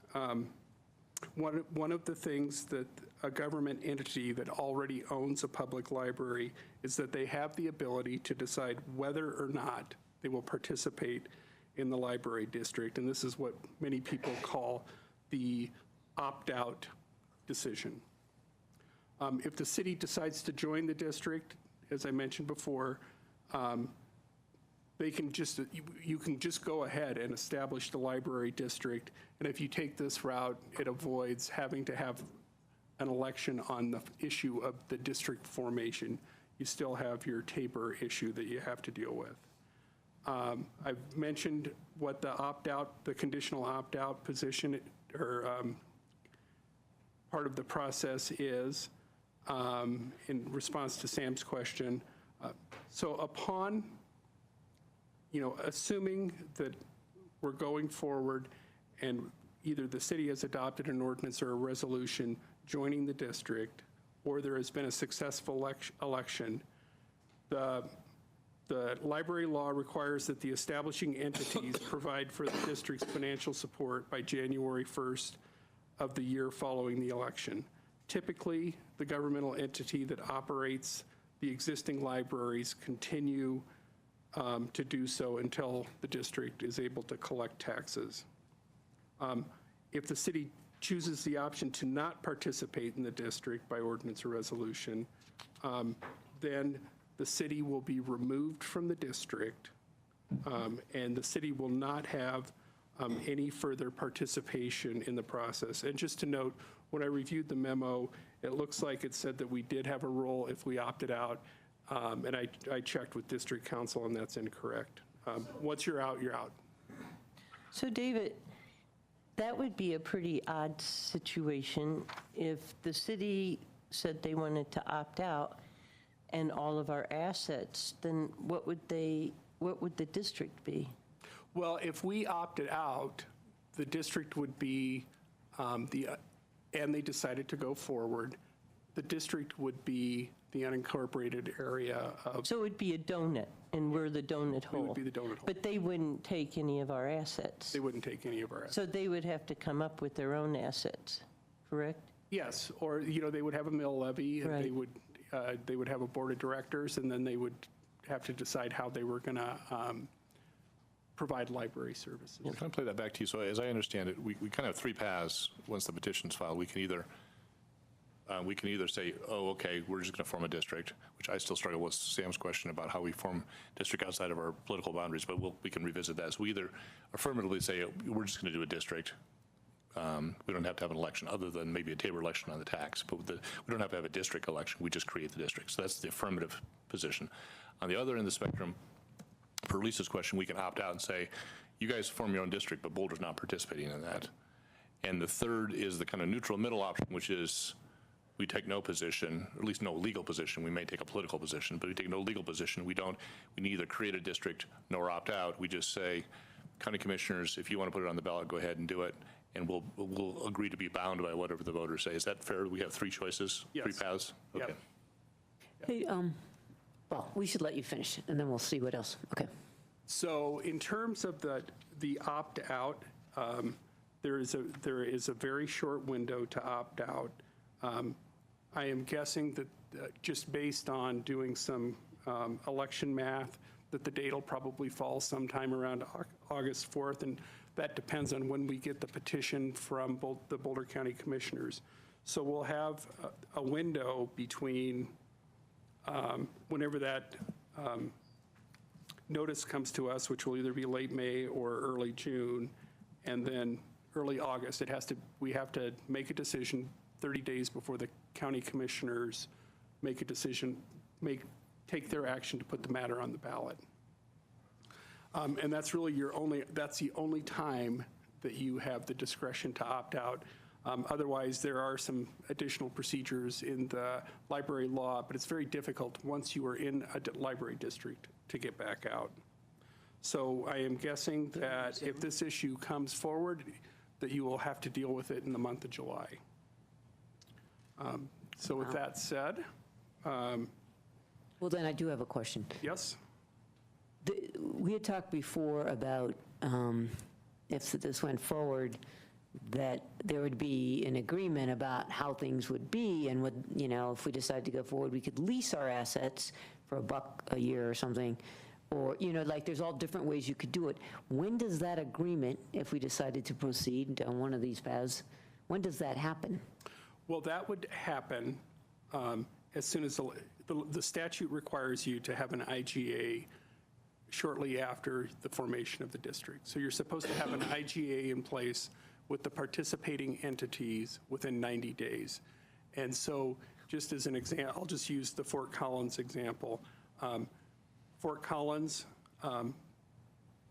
one of the things that a government entity that already owns a public library is that they have the ability to decide whether or not they will participate in the library district. And this is what many people call the opt-out decision. If the city decides to join the district, as I mentioned before, you can just go ahead and establish the library district. And if you take this route, it avoids having to have an election on the issue of the district formation. You still have your Tabor issue that you have to deal with. I've mentioned what the conditional opt-out position or part of the process is in response to Sam's question. So upon, assuming that we're going forward and either the city has adopted an ordinance or a resolution joining the district, or there has been a successful election, the library law requires that the establishing entities provide for the district's financial support by January 1st of the year following the election. Typically, the governmental entity that operates the existing libraries continue to do so until the district is able to collect taxes. If the city chooses the option to not participate in the district by ordinance or resolution, then the city will be removed from the district, and the city will not have any further participation in the process. And just to note, when I reviewed the memo, it looks like it said that we did have a role if we opted out, and I checked with district council, and that's incorrect. Once you're out, you're out. So David, that would be a pretty odd situation if the city said they wanted to opt out and all of our assets, then what would the district be? Well, if we opted out, the district would be, and they decided to go forward, the district would be the unincorporated area of. So it would be a donut, and we're the donut hole. We would be the donut hole. But they wouldn't take any of our assets. They wouldn't take any of our assets. So they would have to come up with their own assets, correct? Yes, or, they would have a mill levy, and they would have a board of directors, and then they would have to decide how they were going to provide library services. Can I play that back to you? So as I understand it, we kind of have three paths once the petition's filed. We can either say, oh, okay, we're just going to form a district, which I still struggle with Sam's question about how we form district outside of our political boundaries, but we can revisit that. So we either affirmatively say, we're just going to do a district. We don't have to have an election other than maybe a table election on the tax, but we don't have to have a district election. We just create the district. So that's the affirmative position. On the other end of the spectrum, per Lisa's question, we can opt out and say, you guys form your own district, but Boulder's not participating in that. And the third is the kind of neutral middle option, which is we take no position, or at least no legal position. We may take a political position, but we take no legal position. We neither create a district nor opt out. We just say, county commissioners, if you want to put it on the ballot, go ahead and do it. And we'll agree to be bound by whatever the voters say. Is that fair? We have three choices, yes. 3 paths? Okay. Yep. Hey, well, we should let you finish, and then we'll see what else. Okay. So in terms of the opt-out, there is a very short window to opt out. I am guessing that just based on doing some election math, that the date will probably fall sometime around August 4th, and that depends on when we get the petition from both the Boulder County Commissioners. So we'll have a window between whenever that notice comes to us, which will either be late May or early June, and then early August. We have to make a decision 30 days before the county commissioners make a decision, take their action to put the matter on the ballot. And that's really that's the only time that you have the discretion to opt out. Otherwise, there are some additional procedures in the library law, but it's very difficult once you are in a library district to get back out. So I am guessing that if this issue comes forward, that you will have to deal with it in the month of July. So with that said. Well, then I do have a question. Yes? We had talked before about if this went forward, that there would be an agreement about how things would be, and if we decide to go forward, we could lease our assets for $1 a year or something, or there's all different ways you could do it. When does that agreement, if we decided to proceed down one of these paths, when does that happen? Well, that would happen as soon as the statute requires you to have an IGA shortly after the formation of the district. So you're supposed to have an IGA in place with the participating entities within 90 days. And so just as an example, I'll just use the Fort Collins example. Fort Collins,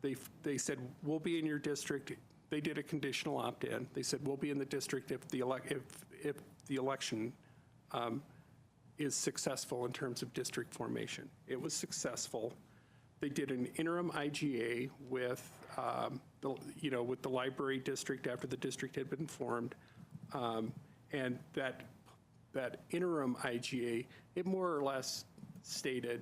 they said, we'll be in your district. They did a conditional opt-in. They said, we'll be in the district if the election is successful in terms of district formation. It was successful. They did an interim IGA with the library district after the district had been formed, and that interim IGA, it more or less stated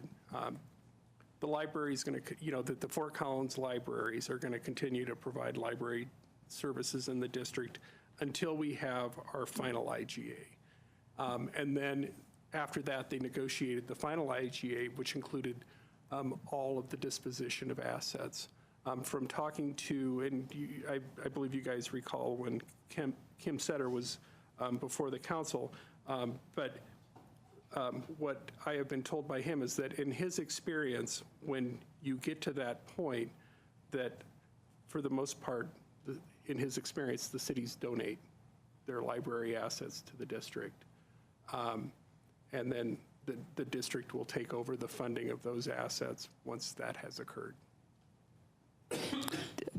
the library is going to, that the Fort Collins libraries are going to continue to provide library services in the district until we have our final IGA. And then after that, they negotiated the final IGA, which included all of the disposition of assets. From talking to, and I believe you guys recall when Kim Setter was before the council, but what I have been told by him is that in his experience, when you get to that point, that for the most part, in his experience, the cities donate their library assets to the district. And then the district will take over the funding of those assets once that has occurred.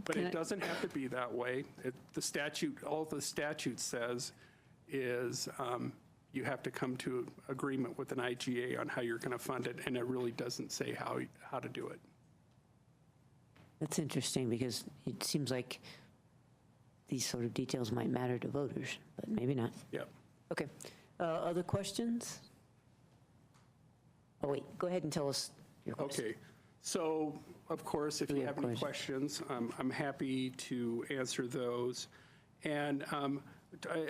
But it doesn't have to be that way. The statute, all the statute says is you have to come to agreement with an IGA on how you're going to fund it, and it really doesn't say how to do it. That's interesting because it seems like these sort of details might matter to voters, but maybe not. Yep. Okay. Other questions? Oh, wait, go ahead and tell us your question. Okay. So, of course, if you have any questions, I'm happy to answer those. And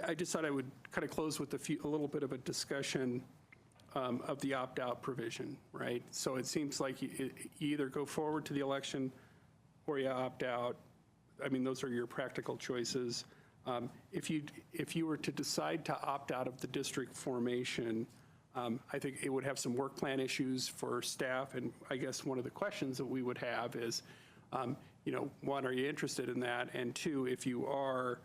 I just thought I would kind of close with a little bit of a discussion of the opt-out provision, right? So it seems like you either go forward to the election or you opt out. I mean, those are your practical choices. If you were to decide to opt out of the district formation, I think it would have some work plan issues for staff. And I guess one of the questions that we would have is, one, are you interested in that? And two, if you are,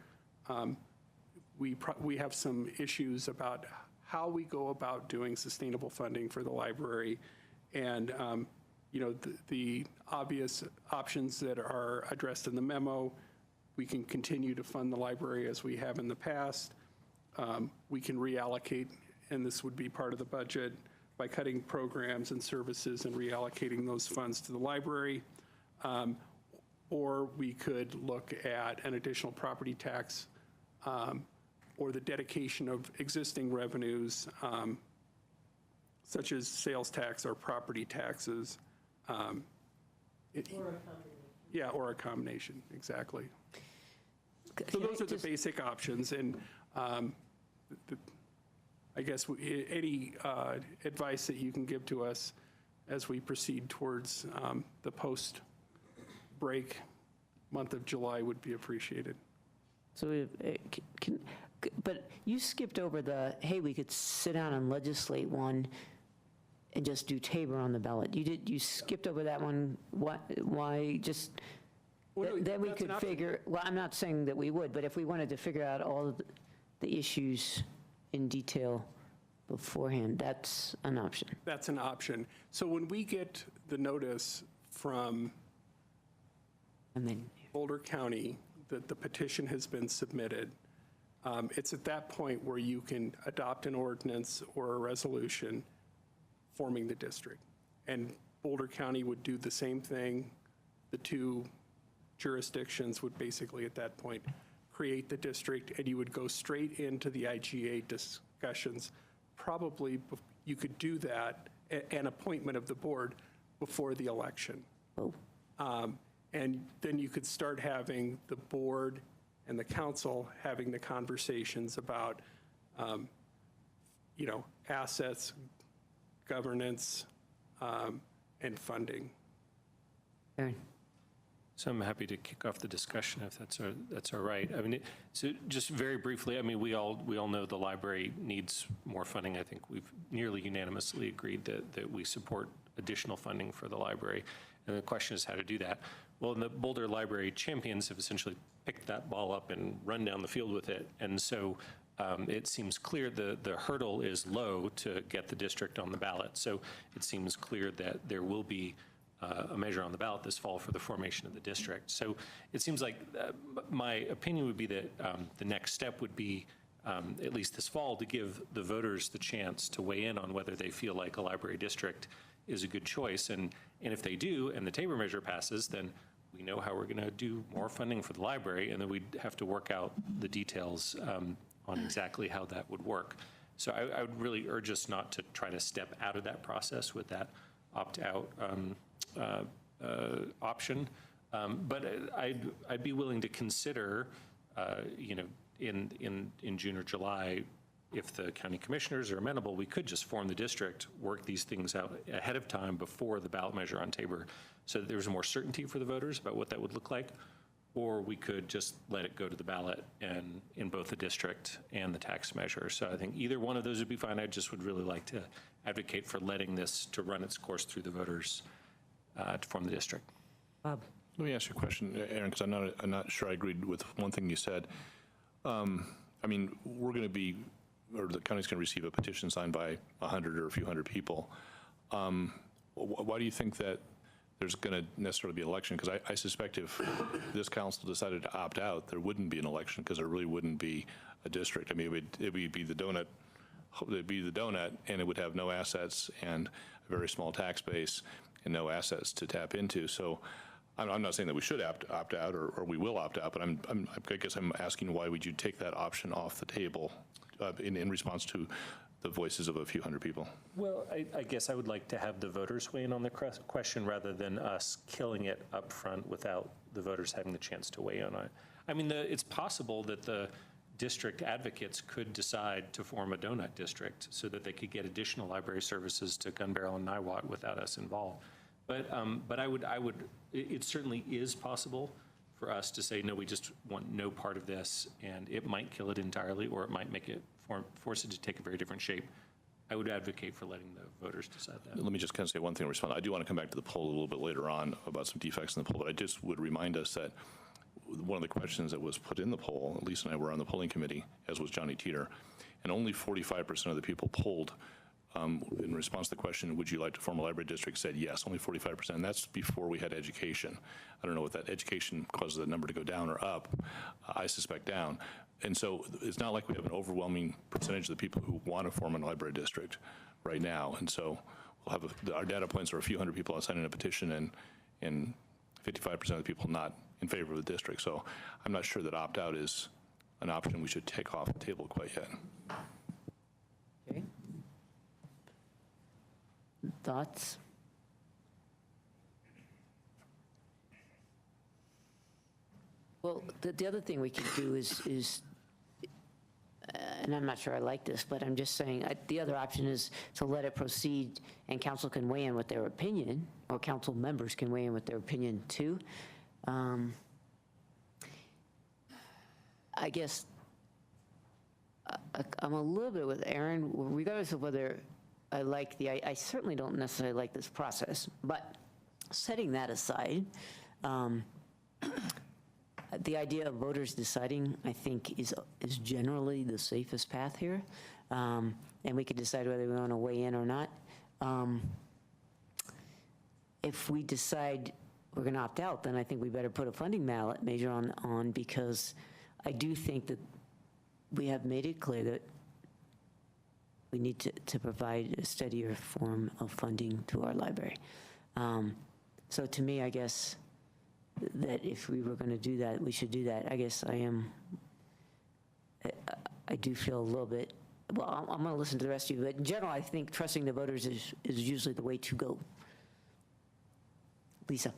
we have some issues about how we go about doing sustainable funding for the library. And, the obvious options that are addressed in the memo, we can continue to fund the library as we have in the past. We can reallocate, and this would be part of the budget, by cutting programs and services and reallocating those funds to the library. Or we could look at an additional property tax or the dedication of existing revenues, such as sales tax or property taxes. Or a combination, exactly. So those are the basic options, and I guess any advice that you can give to us as we proceed towards the post-break month of July would be appreciated. So, but you skipped over hey, we could sit down and legislate one and just do Tabor on the ballot. You skipped over that one. Why just, then we could figure, well, I'm not saying that we would, but if we wanted to figure out all of the issues in detail beforehand, that's an option. That's an option. So when we get the notice from Boulder County that the petition has been submitted, it's at that point where you can adopt an ordinance or a resolution forming the district. And Boulder County would do the same thing. The two jurisdictions would basically at that point create the district, and you would go straight into the IGA discussions. Probably you could do that, an appointment of the board before the election. And then you could start having the board and the council having the conversations about, assets, governance, and funding. So I'm happy to kick off the discussion if that's all right. I mean, so just very briefly, I mean, we all know the library needs more funding. I think we've nearly unanimously agreed that we support additional funding for the library. And the question is how to do that. Well, the Boulder Library Champions have essentially picked that ball up and run down the field with it. And so it seems clear the hurdle is low to get the district on the ballot. So it seems clear that there will be a measure on the ballot this fall for the formation of the district. So it seems like my opinion would be that the next step would be, at least this fall, to give the voters the chance to weigh in on whether they feel like a library district is a good choice. And if they do, and the Tabor measure passes, then we know how we're going to do more funding for the library, and then we'd have to work out the details on exactly how that would work. So I would really urge us not to try to step out of that process with that opt-out option. But I'd be willing to consider, in June or July, if the county commissioners are amenable, we could just form the district, work these things out ahead of time before the ballot measure on Tabor, so that there's more certainty for the voters about what that would look like. Or we could just let it go to the ballot and in both the district and the tax measure. So I think either one of those would be fine. I just would really like to advocate for letting this to run its course through the voters to form the district. Bob. Let me ask you a question, Aaron, because I'm not sure I agreed with one thing you said. I mean, we're going to be, or the county's going to receive a petition signed by 100 or a few hundred people. Why do you think that there's going to necessarily be an election? Because I suspect if this council decided to opt out, there wouldn't be an election because there really wouldn't be a district. I mean, it would be the donut. It'd be the donut, and it would have no assets and a very small tax base and no assets to tap into. So I'm not saying that we should opt out or we will opt out, but I guess I'm asking why would you take that option off the table in response to the voices of a few hundred people? Well, I guess I would like to have the voters weigh in on the question rather than us killing it up front without the voters having the chance to weigh in on it. I mean, it's possible that the district advocates could decide to form a donut district so that they could get additional library services to Gun Barrel and Niwot without us involved. But it certainly is possible for us to say, no, we just want no part of this, and it might kill it entirely, or it might make it force it to take a very different shape. I would advocate for letting the voters decide that. Let me just kind of say one thing in response. I do want to come back to the poll a little bit later on about some defects in the poll, but I just would remind us that one of the questions that was put in the poll, Lisa and I were on the polling committee, as was Johnny Teeter, and only 45% of the people polled in response to the question, would you like to form a library district, said yes, only 45%. And that's before we had education. I don't know what that education causes that number to go down or up. I suspect down. And so it's not like we have an overwhelming percentage of the people who want to form a library district right now. And so we'll have our data points are a few hundred people signing a petition and 55% of the people not in favor of the district. So I'm not sure that opt-out is an option we should take off the table quite yet. Okay. Thoughts? Well, the other thing we could do is and I'm not sure I like this, but I'm just saying, the other option is to let it proceed and council can weigh in with their opinion, or council members can weigh in with their opinion too. I guess I'm a little bit with Aaron, regardless of whether I like I certainly don't necessarily like this process, but setting that aside, the idea of voters deciding, I think, is generally the safest path here, and we could decide whether we want to weigh in or not. If we decide we're going to opt out, then I think we better put a funding measure on because I do think that we have made it clear that we need to provide a steadier form of funding to our library. So to me, I guess that if we were going to do that, we should do that. I guess I do feel a little bit, well, I'm going to listen to the rest of you, but in general, I think trusting the voters is usually the way to go. Lisa.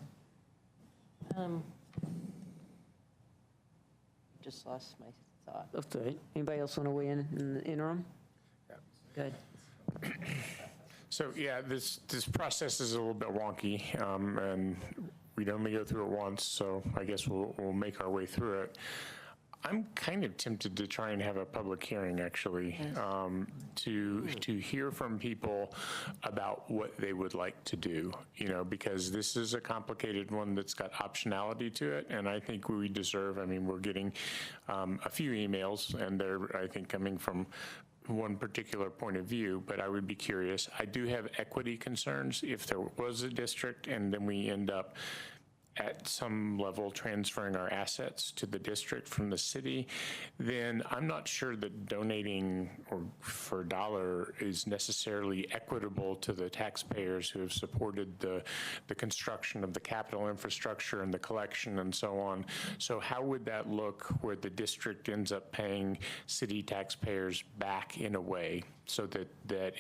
Just lost my thought. That's all right. Anybody else want to weigh in the interim? Go ahead. So yeah, this process is a little bit wonky, and we'd only go through it once, so I guess we'll make our way through it. I'm kind of tempted to try and have a public hearing, actually, to hear from people about what they would like to do, because this is a complicated one that's got optionality to it, and I think we deserve, we're getting a few emails, and they're, I think, coming from one particular point of view, but I would be curious. I do have equity concerns if there was a district and then we end up at some level transferring our assets to the district from the city, then I'm not sure that donating for a dollar is necessarily equitable to the taxpayers who have supported the construction of the capital infrastructure and the collection and so on. So how would that look where the district ends up paying city taxpayers back in a way so that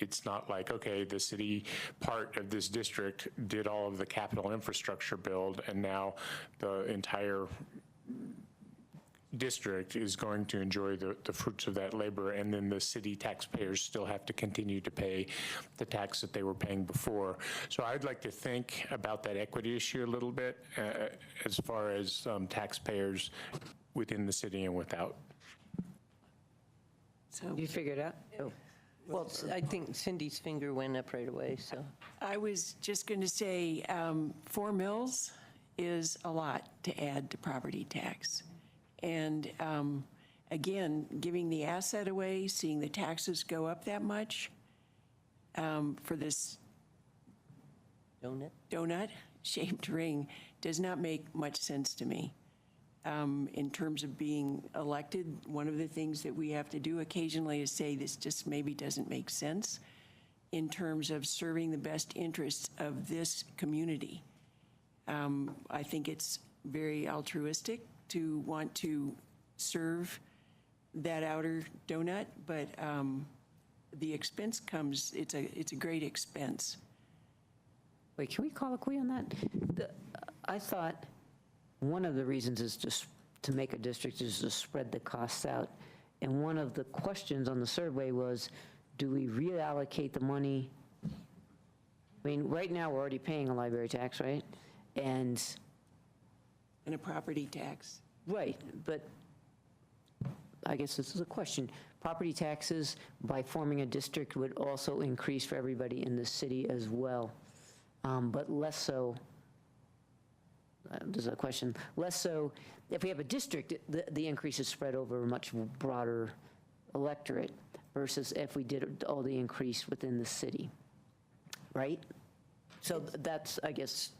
it's not like, okay, the city part of this district did all of the capital infrastructure build and now the entire district is going to enjoy the fruits of that labor, and then the city taxpayers still have to continue to pay the tax that they were paying before. So I'd like to think about that equity issue a little bit as far as taxpayers within the city and without. So You figured out? Oh. Well, I think Cindy's finger went up right away, so. I was just going to say, 4 mills is a lot to add to property tax. And again, giving the asset away, seeing the taxes go up that much for this donut-shaped ring does not make much sense to me. In terms of being elected, one of the things that we have to do occasionally is say this just maybe doesn't make sense in terms of serving the best interests of this community. I think it's very altruistic to want to serve that outer donut, but the expense comes, it's a great expense. Wait, can we colloquy on that? I thought one of the reasons is just to make a district is to spread the costs out. And one of the questions on the survey was, do we reallocate the money? I mean, right now, we're already paying a library tax, right? And a property tax. Right, but I guess this is a question. Property taxes, by forming a district, would also increase for everybody in the city as well, but less so. There's a question. Less so, if we have a district, the increase is spread over a much broader electorate versus if we did all the increase within the city, right? So that's, I guess,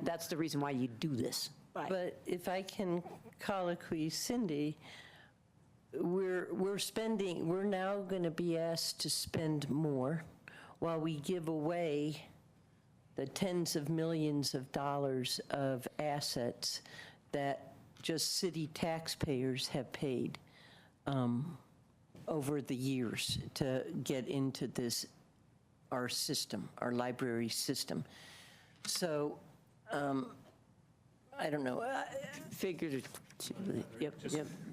that's the reason why you do this. But if I can colloquy Cindy, we're now going to be asked to spend more while we give away the tens of millions of dollars of assets that just city taxpayers have paid over the years to get into this, our system, our library system. So, I don't know. Figured. Yep.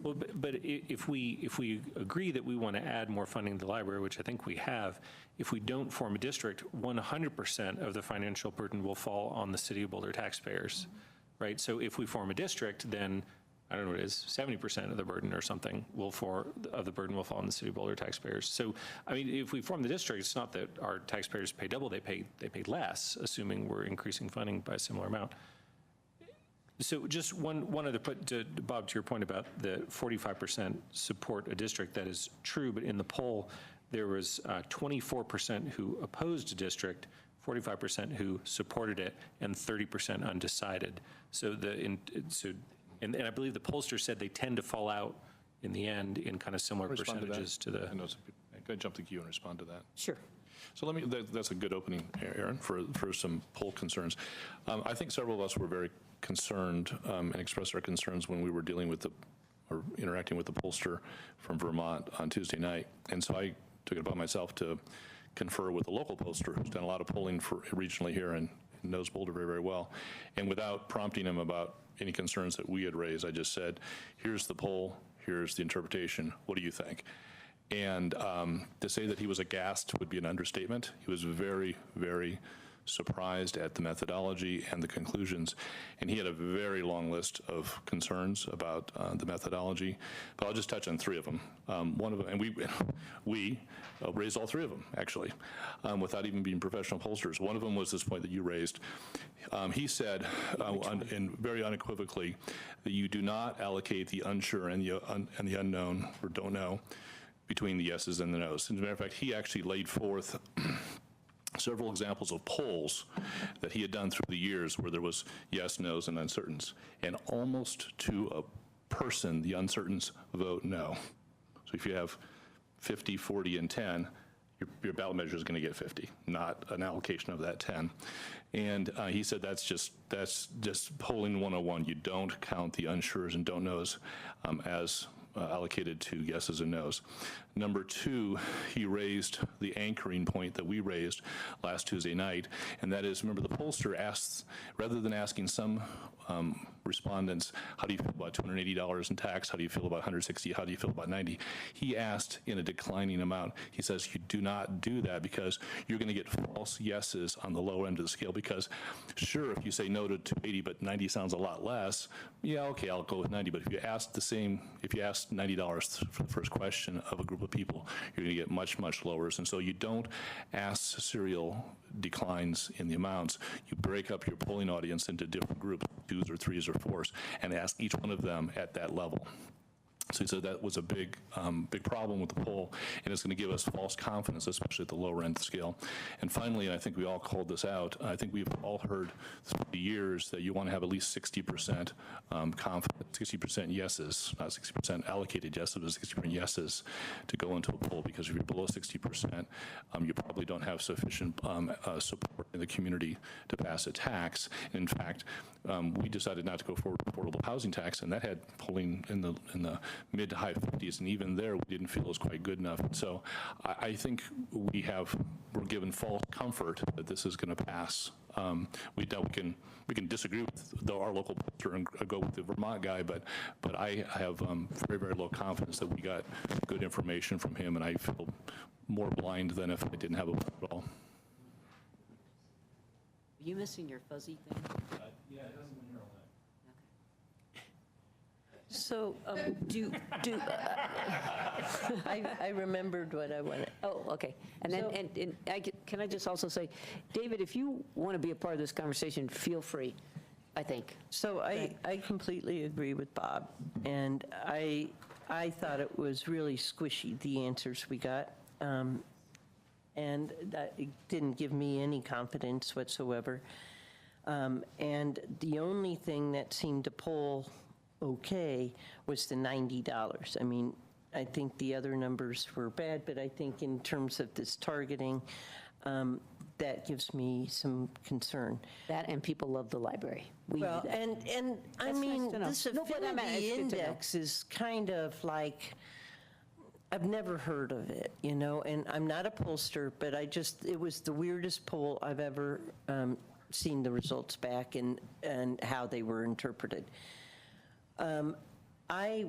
Well, but if we agree that we want to add more funding to the library, which I think we have, if we don't form a district, 100% of the financial burden will fall on the City of Boulder taxpayers, right? So if we form a district, then I don't know what it is, 70% of the burden or something will fall on the City of Boulder taxpayers. So, I mean, if we form the district, it's not that our taxpayers pay double, they pay less, assuming we're increasing funding by a similar amount. So just one other put, Bob, to your point about the 45% support a district, that is true, but in the poll, there was 24% who opposed a district, 45% who supported it, and 30% undecided. So and I believe the pollster said they tend to fall out in the end in kind of similar percentages to the. Can I jump the queue and respond to that? Sure. So that's a good opening, Aaron, for some poll concerns. I think several of us were very concerned and expressed our concerns when we were dealing with or interacting with the pollster from Vermont on Tuesday night. And so I took it upon myself to confer with the local pollster who's done a lot of polling regionally here and knows Boulder very, very well. And without prompting him about any concerns that we had raised, I just said, here's the poll, here's the interpretation, what do you think? And to say that he was aghast would be an understatement. He was very, very surprised at the methodology and the conclusions. And he had a very long list of concerns about the methodology, but I'll just touch on 3 of them. One of them, and we raised all 3 of them, actually, without even being professional pollsters. One of them was this point that you raised. He said, and very unequivocally, that you do not allocate the unsure and the unknown, or don't know, between the yeses and the nos. As a matter of fact, he actually laid forth several examples of polls that he had done through the years where there was yes, no's, and uncertains. And almost to a person, the uncertains vote no. So if you have 50, 40, and 10, your ballot measure is going to get 50, not an allocation of that 10. And he said that's just polling 101. You don't count the unsures and don't knows as allocated to yeses and nos. Number 2, he raised the anchoring point that we raised last Tuesday night, and that is, remember, the pollster asks, rather than asking some respondents, how do you feel about $280 in tax? How do you feel about $160? How do you feel about $90? He asked in a declining amount. He says, you do not do that because you're going to get false yeses on the low end of the scale, because sure, if you say no to 280, but 90 sounds a lot less, yeah, okay, I'll go with 90. But if you ask $90 for the first question of a group of people, you're going to get much, much lower. And so you don't ask serial declines in the amounts. You break up your polling audience into different groups, 2s or 3s or 4s, and ask each one of them at that level. So he said that was a big problem with the poll, and it's going to give us false confidence, especially at the lower end of the scale. And finally, and I think we all called this out, I think we've all heard through the years that you want to have at least 60% confidence, 60% yeses, not 60% allocated yeses, but 60% yeses to go into a poll, because if you're below 60%, you probably don't have sufficient support in the community to pass a tax. And in fact, we decided not to go forward with affordable housing tax, and that had polling in the mid to high 50s, and even there we didn't feel it was quite good enough. So I think we're given false comfort that this is going to pass. We can disagree with our local pollster and go with the Vermont guy, but I have very, very low confidence that we got good information from him, and I feel more blind than if I didn't have a vote at all. Are you missing your fuzzy thing? Yeah, it doesn't when you're on that. So I remembered what I wanted. Oh, okay. And then, can I just also say, David, if you want to be a part of this conversation, feel free, I think. So I completely agree with Bob, and I thought it was really squishy, the answers we got, and that it didn't give me any confidence whatsoever. And the only thing that seemed to poll okay was the $90. I mean, I think the other numbers were bad, but I think in terms of this targeting, that gives me some concern. That, and people love the library. Well, and I mean, this No, but I mean, affinity it's good to know. index is kind of like, I've never heard of it, you know, and I'm not a pollster, but it was the weirdest poll I've ever seen the results back and how they were interpreted. I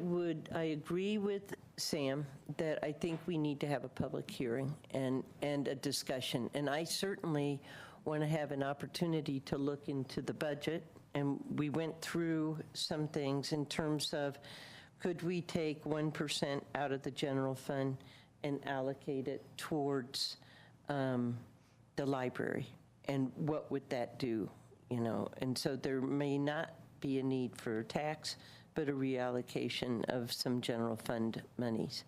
agree with Sam that I think we need to have a public hearing and a discussion. And I certainly want to have an opportunity to look into the budget. And we went through some things in terms of, could we take 1% out of the general fund and allocate it towards the library? And what would that do, you know? And so there may not be a need for a tax, but a reallocation of some general fund monies.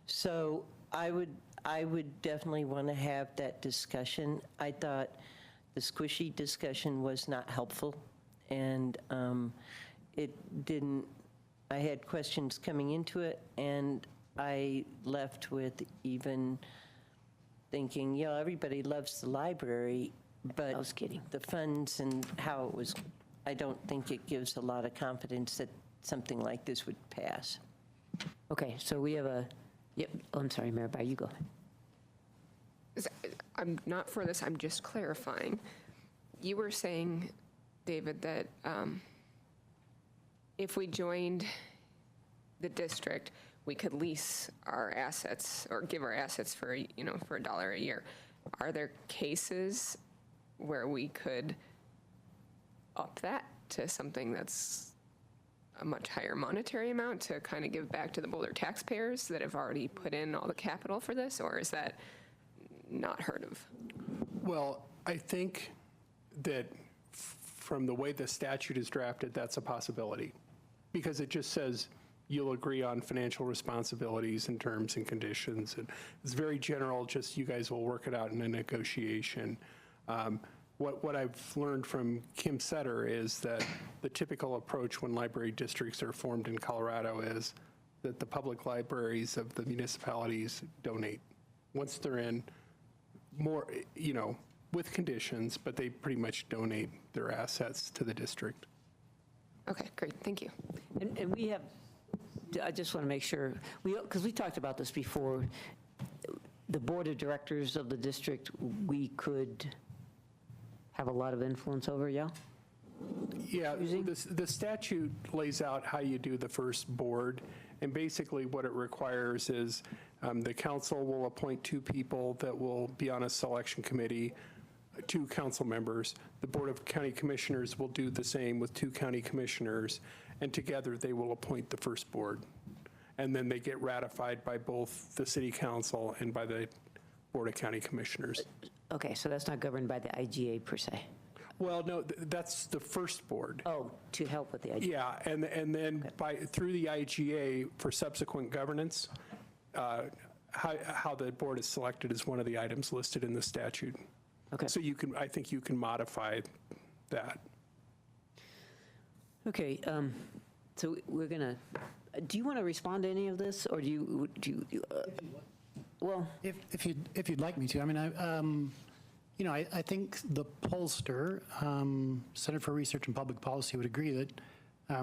So I would definitely want to have that discussion. I thought the squishy discussion was not helpful, and it didn't, I had questions coming into it, and I left with even thinking, you know, everybody loves the library, but I was kidding. The funds and how it was, I don't think it gives a lot of confidence that something like this would pass. Okay, so we have yep, oh, I'm sorry, Mayor Bai, you go. I'm not for this, I'm just clarifying. You were saying, David, that if we joined the district, we could lease our assets or give our assets for, you know, for $1 a year. Are there cases where we could up that to something that's a much higher monetary amount to kind of give back to the Boulder taxpayers that have already put in all the capital for this, or is that not heard of? Well, I think that from the way the statute is drafted, that's a possibility, because it just says you'll agree on financial responsibilities and terms and conditions. And it's very general, just you guys will work it out in a negotiation. What I've learned from Kim Setter is that the typical approach when library districts are formed in Colorado is that the public libraries of the municipalities donate. Once they're in, more, you know, with conditions, but they pretty much donate their assets to the district. Okay, great, thank you. And we have, I just want to make sure, because we talked about this before, the board of directors of the district, we could have a lot of influence over, yeah? Yeah, the statute lays out how you do the first board, and basically what it requires is the council will appoint 2 people that will be on a selection committee, 2 council members. The Board of County Commissioners will do the same with 2 county commissioners, and together they will appoint the first board. And then they get ratified by both the city council and by the Board of County Commissioners. Okay, so that's not governed by the IGA per se? Well, no, that's the first board. Oh, to help with the IGA. Yeah, and then through the IGA for subsequent governance, how the board is selected is one of the items listed in the statute. Okay. So I think you can modify that. Okay, so we're gonna, do you want to respond to any of this, or do you well? If you'd like me to, I mean, I think the pollster, Center for Research and Public Policy, would agree that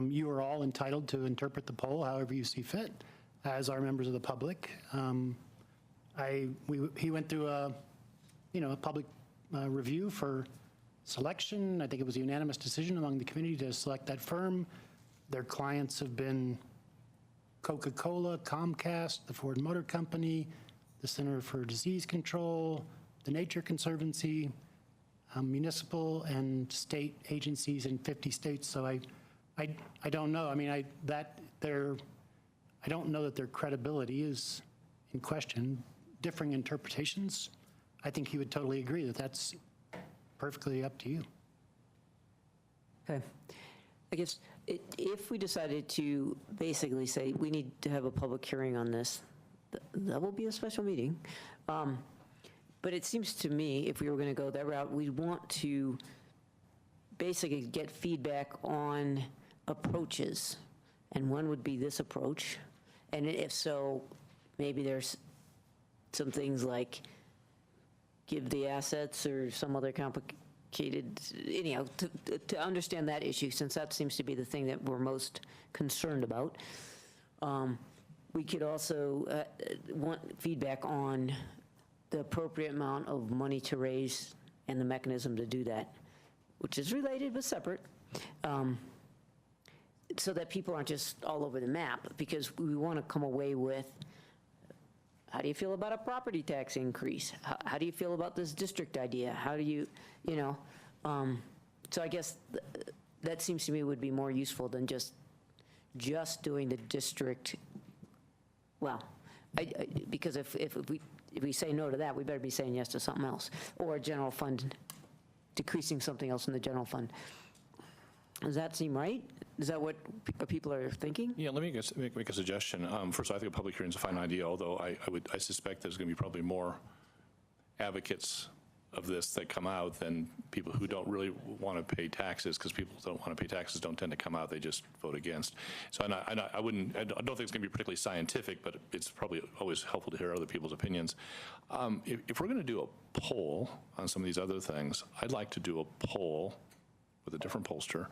you are all entitled to interpret the poll however you see fit, as are members of the public. He went through a public review for selection. I think it was a unanimous decision among the committee to select that firm. Their clients have been Coca-Cola, Comcast, the Ford Motor Company, the Center for Disease Control, the Nature Conservancy, municipal and state agencies in 50 states. So I don't know. I mean, I don't know that their credibility is in question. Differing interpretations, I think he would totally agree that that's perfectly up to you. Okay. I guess if we decided to basically say we need to have a public hearing on this, that will be a special meeting. But it seems to me, if we were going to go that route, we'd want to basically get feedback on approaches. And one would be this approach. And if so, maybe there's some things like give the assets or some other complicated, anyhow, to understand that issue, since that seems to be the thing that we're most concerned about. We could also want feedback on the appropriate amount of money to raise and the mechanism to do that, which is related but separate, so that people aren't just all over the map, because we want to come away with, how do you feel about a property tax increase? How do you feel about this district idea? How do you, so I guess that seems to me would be more useful than just doing the district. Well, because if we say no to that, we better be saying yes to something else, or a general fund, decreasing something else in the general fund. Does that seem right? Is that what people are thinking? Yeah, let me make a suggestion. First, I think a public hearing is a fine idea, although I suspect there's going to be probably more advocates of this that come out than people who don't really want to pay taxes, because people who don't want to pay taxes don't tend to come out, they just vote against. So I don't think it's going to be particularly scientific, but it's probably always helpful to hear other people's opinions. If we're going to do a poll on some of these other things, I'd like to do a poll with a different pollster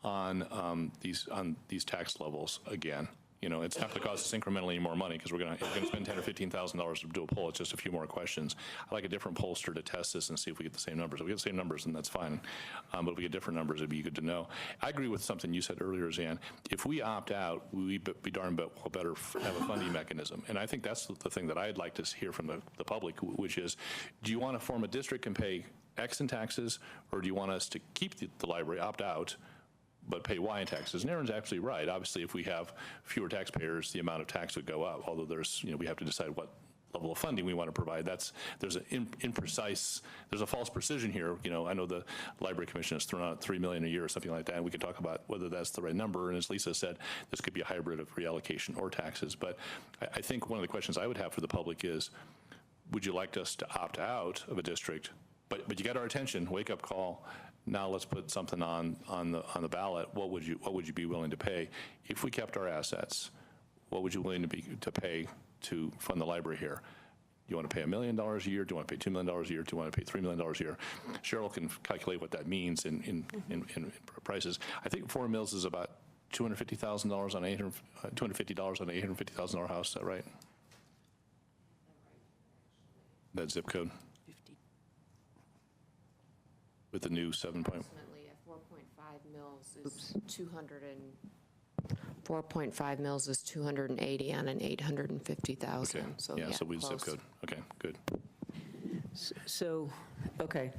on these tax levels again. It's not going to cost us incrementally more money, because we're going to spend $10,000 or $15,000 to do a poll. It's just a few more questions. I'd like a different pollster to test this and see if we get the same numbers. If we get the same numbers, then that's fine. But if we get different numbers, it'd be good to know. I agree with something you said earlier, Zan. If we opt out, we'd be darn well better have a funding mechanism. And I think that's the thing that I'd like to hear from the public, which is, do you want to form a district and pay X in taxes, or do you want us to keep the library, opt out, but pay Y in taxes? And Aaron's actually right. Obviously, if we have fewer taxpayers, the amount of tax would go up, although we have to decide what level of funding we want to provide. There's a false precision here. I know the Library Commission has thrown out $3 million a year or something like that, and we can talk about whether that's the right number. And as Lisa said, this could be a hybrid of reallocation or taxes. But I think one of the questions I would have for the public is, would you like us to opt out of a district? But you got our attention, wake up call. Now let's put something on the ballot. What would you be willing to pay if we kept our assets? What would you be willing to pay to fund the library here? You want to pay $1 million a year? Do you want to pay $2 million a year? Do you want to pay $3 million a year? Cheryl can calculate what that means in prices. I think Four Mills is about $250,000 on $250 on an $850,000 house. Is that right? That zip code. With the new 7 point. Approximately a 4.5 mils is 4.5 mils is 280 on an 850,000. Okay, So yeah, so we zip close. code. Okay, good. So, okay.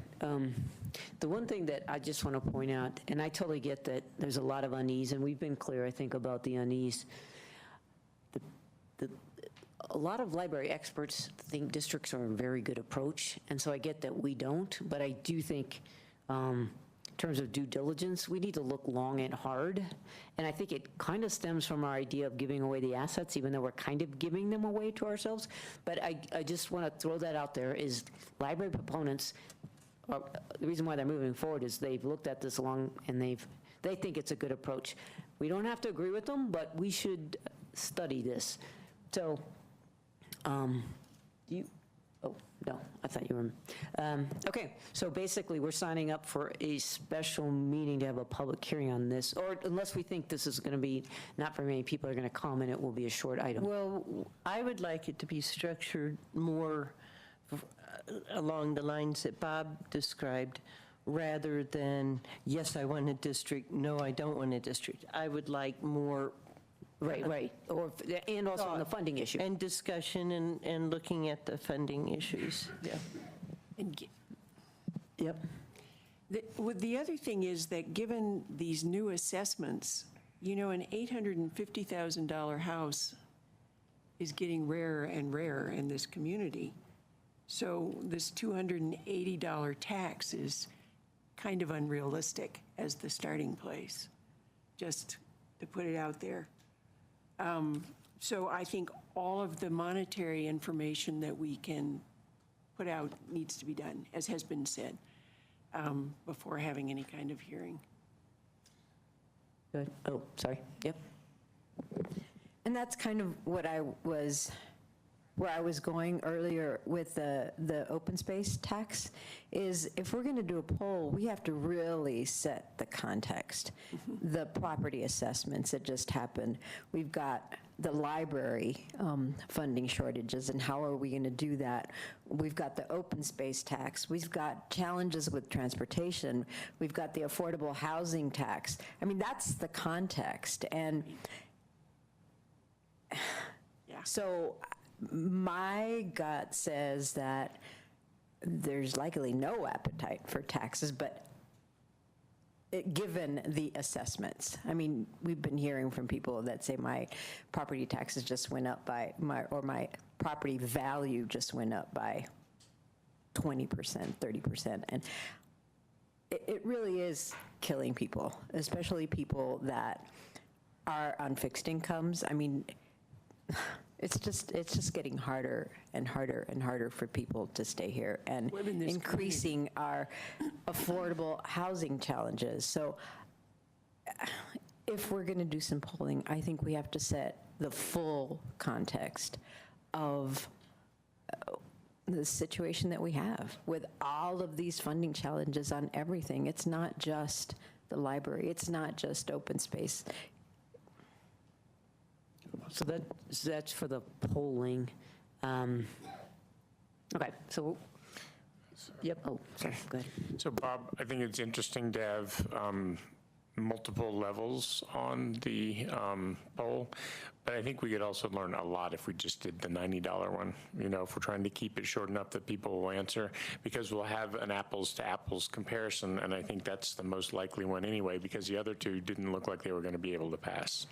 The one thing that I just want to point out, and I totally get that there's a lot of unease, and we've been clear, I think, about the unease. A lot of library experts think districts are a very good approach, and so I get that we don't, but I do think in terms of due diligence, we need to look long and hard, and I think it kind of stems from our idea of giving away the assets, even though we're kind of giving them away to ourselves. But I just want to throw that out there, is library proponents, the reason why they're moving forward is they've looked at this long, and they think it's a good approach. We don't have to agree with them, but we should study this. So, oh, no, I thought you were, okay, so basically, we're signing up for a special meeting to have a public hearing on this, or unless we think this is going to be, not very many people are going to come, and it will be a short item. Well, I would like it to be structured more along the lines that Bob described, rather than, yes, I want a district, no, I don't want a district. I would like more. Right, and also on the funding issue. And discussion and looking at the funding issues, yeah. Yep. The other thing is that given these new assessments, you know, an $850,000 house is getting rarer and rarer in this community. So this $280 tax is kind of unrealistic as the starting place, just to put it out there. So I think all of the monetary information that we can put out needs to be done, as has been said, before having any kind of hearing. Good. Oh, sorry. Yep. And that's kind of what where I was going earlier with the open space tax, is if we're going to do a poll, we have to really set the context. The property assessments that just happened, we've got the library funding shortages, and how are we going to do that? We've got the open space tax. We've got challenges with transportation. We've got the affordable housing tax. I mean, that's the context. And so my gut says that there's likely no appetite for taxes, but given the assessments. I mean, we've been hearing from people that say my property taxes just went up by, my property value just went up by 20%, 30%. And it really is killing people, especially people that are on fixed incomes. I mean, it's just getting harder and harder and harder for people to stay here, and increasing our affordable housing challenges. So if we're going to do some polling, I think we have to set the full context of the situation that we have with all of these funding challenges on everything. It's not just the library. It's not just open space. So that's for the polling. Okay, so, yep, oh, sorry, go ahead. So Bob, I think it's interesting to have multiple levels on the poll, but I think we could also learn a lot if we just did the $90 one, you know, if we're trying to keep it short enough that people will answer, because we'll have an apples to apples comparison, and I think that's the most likely one anyway, because the other two didn't look like they were going to be able to pass.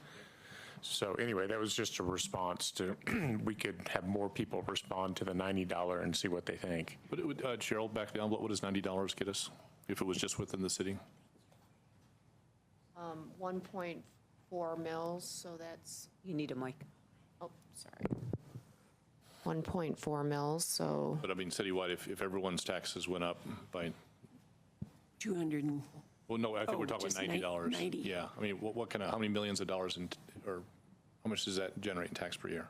So anyway, that was just a response to, we could have more people respond to the $90 and see what they think. But it would, Cheryl, back down, what does $90 get us if it was just within the city? 1.4 mils, so that's, You need a mic. oh, sorry. 1.4 mils, so But I mean, citywide, if everyone's taxes went up by, 200. well, no, I think Oh, we're talking just $90. 90. Yeah, I mean, what kind of, how many millions of dollars or how much does that generate in tax per year?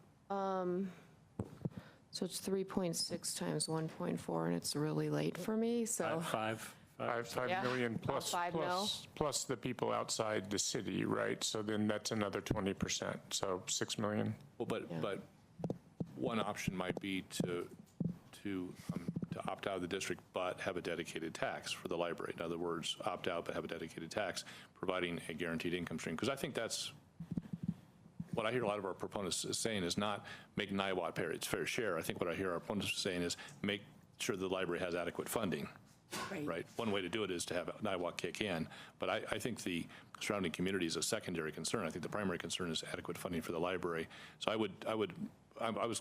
so it's 3.6 times 1.4, and it's really late for me, so. 5 Yeah, million about plus, 5 mil. plus the people outside the city, right? So then that's another 20%, so 6 million. Well, but one option might be to to opt out of the district but have a dedicated tax for the library. In other words, opt out but have a dedicated tax, providing a guaranteed income stream. Because I think that's what I hear a lot of our proponents saying is not make Niwot pay its fair share. I think what I hear our opponents saying is make sure the library has adequate funding. Right. One way to do it is to have Niwot kick in, but I think the surrounding community is a secondary concern. I think the primary concern is adequate funding for the library. So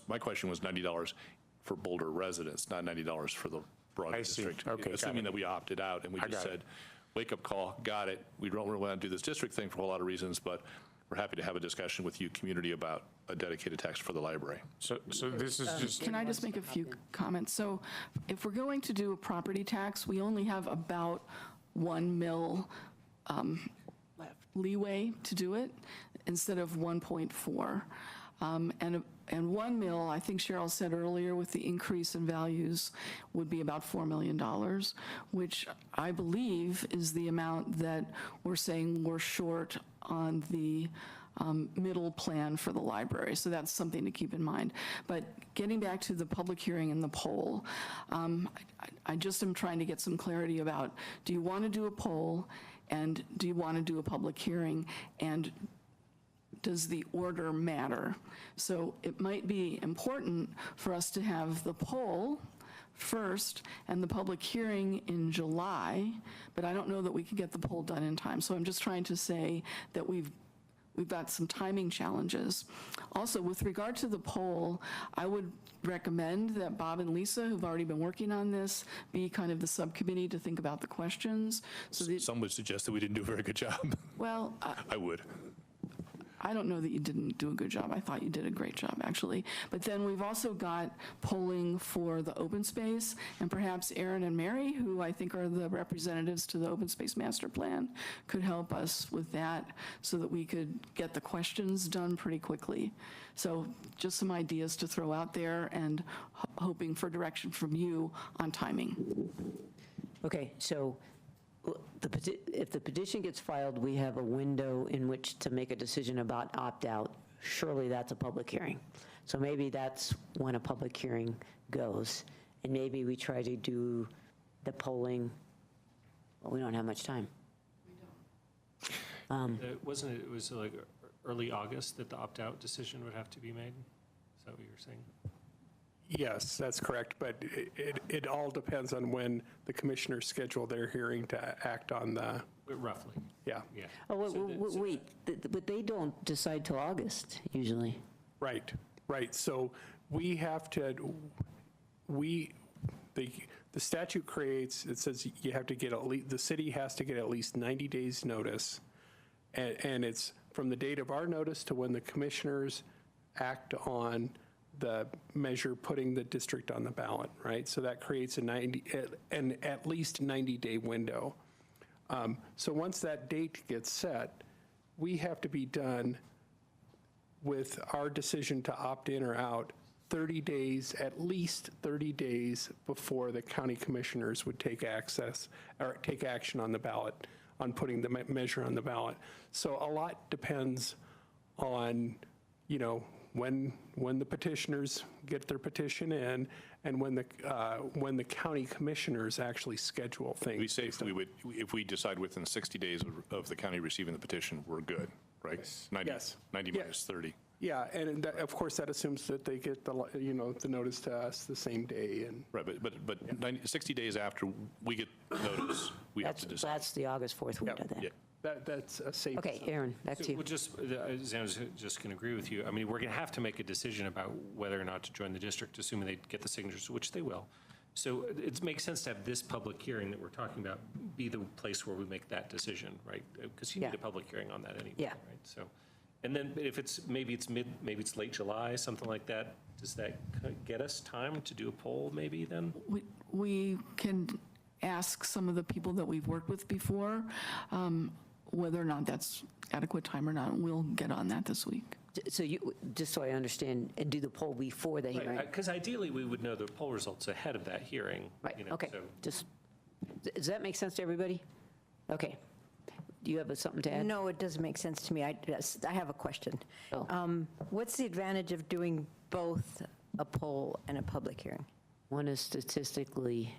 my question was $90 for Boulder residents, not $90 for the broad district. Okay, assuming that we opted out and we just said, wake up call, got it. We don't really want to do this district thing for a whole lot of reasons, but we're happy to have a discussion with you, community, about a dedicated tax for the library. So this is just. Can I just make a few comments? So if we're going to do a property tax, we only have about 1 mil leeway to do it instead of 1.4. And 1 mil, I think Cheryl said earlier, with the increase in values, would be about $4 million, which I believe is the amount that we're saying we're short on the middle plan for the library. So that's something to keep in mind. But getting back to the public hearing and the poll, I just am trying to get some clarity about, do you want to do a poll, and do you want to do a public hearing, and does the order matter? So it might be important for us to have the poll first and the public hearing in July, but I don't know that we can get the poll done in time. So I'm just trying to say that we've got some timing challenges. Also, with regard to the poll, I would recommend that Bob and Lisa, who've already been working on this, be kind of the subcommittee to think about the questions. So some would suggest that we didn't do a very good job. Well, I would. I don't know that you didn't do a good job. I thought you did a great job, actually. But then we've also got polling for the open space, and perhaps Aaron and Mary, who I think are the representatives to the open space master plan, could help us with that so that we could get the questions done pretty quickly. So just some ideas to throw out there, and hoping for direction from you on timing. Okay, so if the petition gets filed, we have a window in which to make a decision about opt-out. Surely that's a public hearing. So maybe that's when a public hearing goes. And maybe we try to do the polling. Well, we don't have much time. It was like early August that the opt-out decision would have to be made? Is that what you're saying? Yes, that's correct, but it all depends on when the commissioners schedule their hearing to act on the. Roughly. Yeah. Oh, wait, but they don't decide till August, usually. Right. So we have to, the statute creates, it says you have to get the city has to get at least 90 days notice. And it's from the date of our notice to when the commissioners act on the measure putting the district on the ballot, right? So that creates an at least 90-day window. So once that date gets set, we have to be done with our decision to opt in or out 30 days, at least 30 days before the county commissioners would take action on the ballot, on putting the measure on the ballot. So a lot depends on, when the petitioners get their petition in, and when the county commissioners actually schedule things. We say if we decide within 60 days of the county receiving the petition, we're good, right? 90 minus 30. Yeah, and of course that assumes that they get the notice to us the same day. And right, but 60 days after we get notice, we have to decide. That's the August 4th window then. Yeah. That's a safe. Okay, Aaron, back to you. Well, Xana's just going to agree with you. I mean, we're going to have to make a decision about whether or not to join the district, assuming they get the signatures, which they will. So it makes sense to have this public hearing that we're talking about be the place where we make that decision, right? Because you need a public hearing on that anyway, right? So, and then if maybe it's late July, something like that. Does that get us time to do a poll? Maybe then We can ask some of the people that we've worked with before whether or not that's adequate time or not. We'll get on that this week. So just so I understand, and do the poll before the hearing? Because ideally, we would know the poll results ahead of that hearing. Right, okay. So. Does that make sense to everybody? Okay. Do you have something to add? No, it doesn't make sense to me. I have a question. What's the advantage of doing both a poll and a public hearing? One is statistically,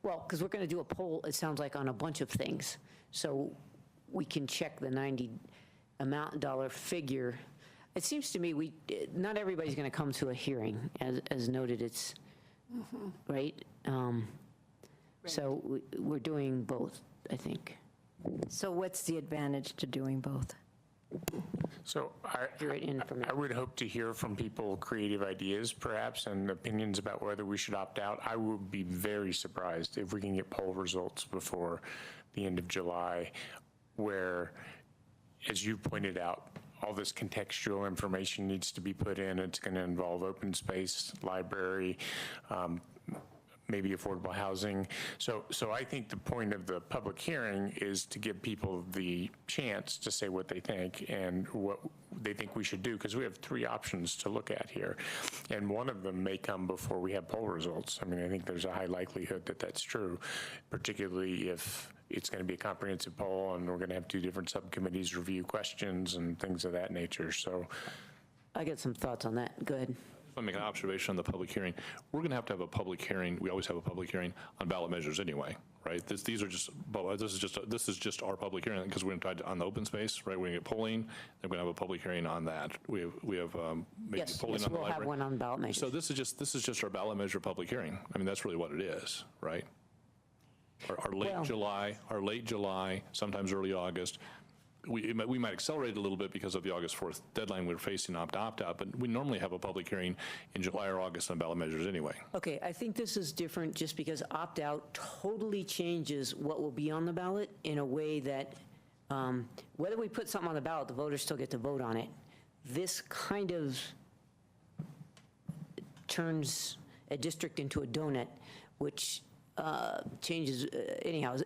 well, because we're going to do a poll, it sounds like, on a bunch of things. So we can check the $90 dollar figure. It seems to me not everybody's going to come to a hearing, as noted, it's, right? So we're doing both, I think. So what's the advantage to doing both? So I would hope to hear from people creative ideas, perhaps, and opinions about whether we should opt out. I would be very surprised if we can get poll results before the end of July, where, as you pointed out, all this contextual information needs to be put in. It's going to involve open space, library, maybe affordable housing. So I think the point of the public hearing is to give people the chance to say what they think and what they think we should do, because we have 3 options to look at here. And one of them may come before we have poll results. I mean, I think there's a high likelihood that that's true, particularly if it's going to be a comprehensive poll and we're going to have 2 different subcommittees review questions and things of that nature. So I got some thoughts on that. Go ahead. Let me make an observation on the public hearing. We're going to have a public hearing. We always have a public hearing on ballot measures anyway, right? This is just our public hearing because we're going to try on the open space, right? We're going to get polling. Then we're going to have a public hearing on that. We have maybe polling on the library. We'll have one on ballot measures. So this is just our ballot measure public hearing. I mean, that's really what it is, right? Our late July, sometimes early August. We might accelerate a little bit because of the August 4th deadline we're facing opt-out, but we normally have a public hearing in July or August on ballot measures anyway. Okay, I think this is different just because opt-out totally changes what will be on the ballot in a way that whether we put something on the ballot, the voters still get to vote on it. This kind of turns a district into a donut, which changes, anyhow,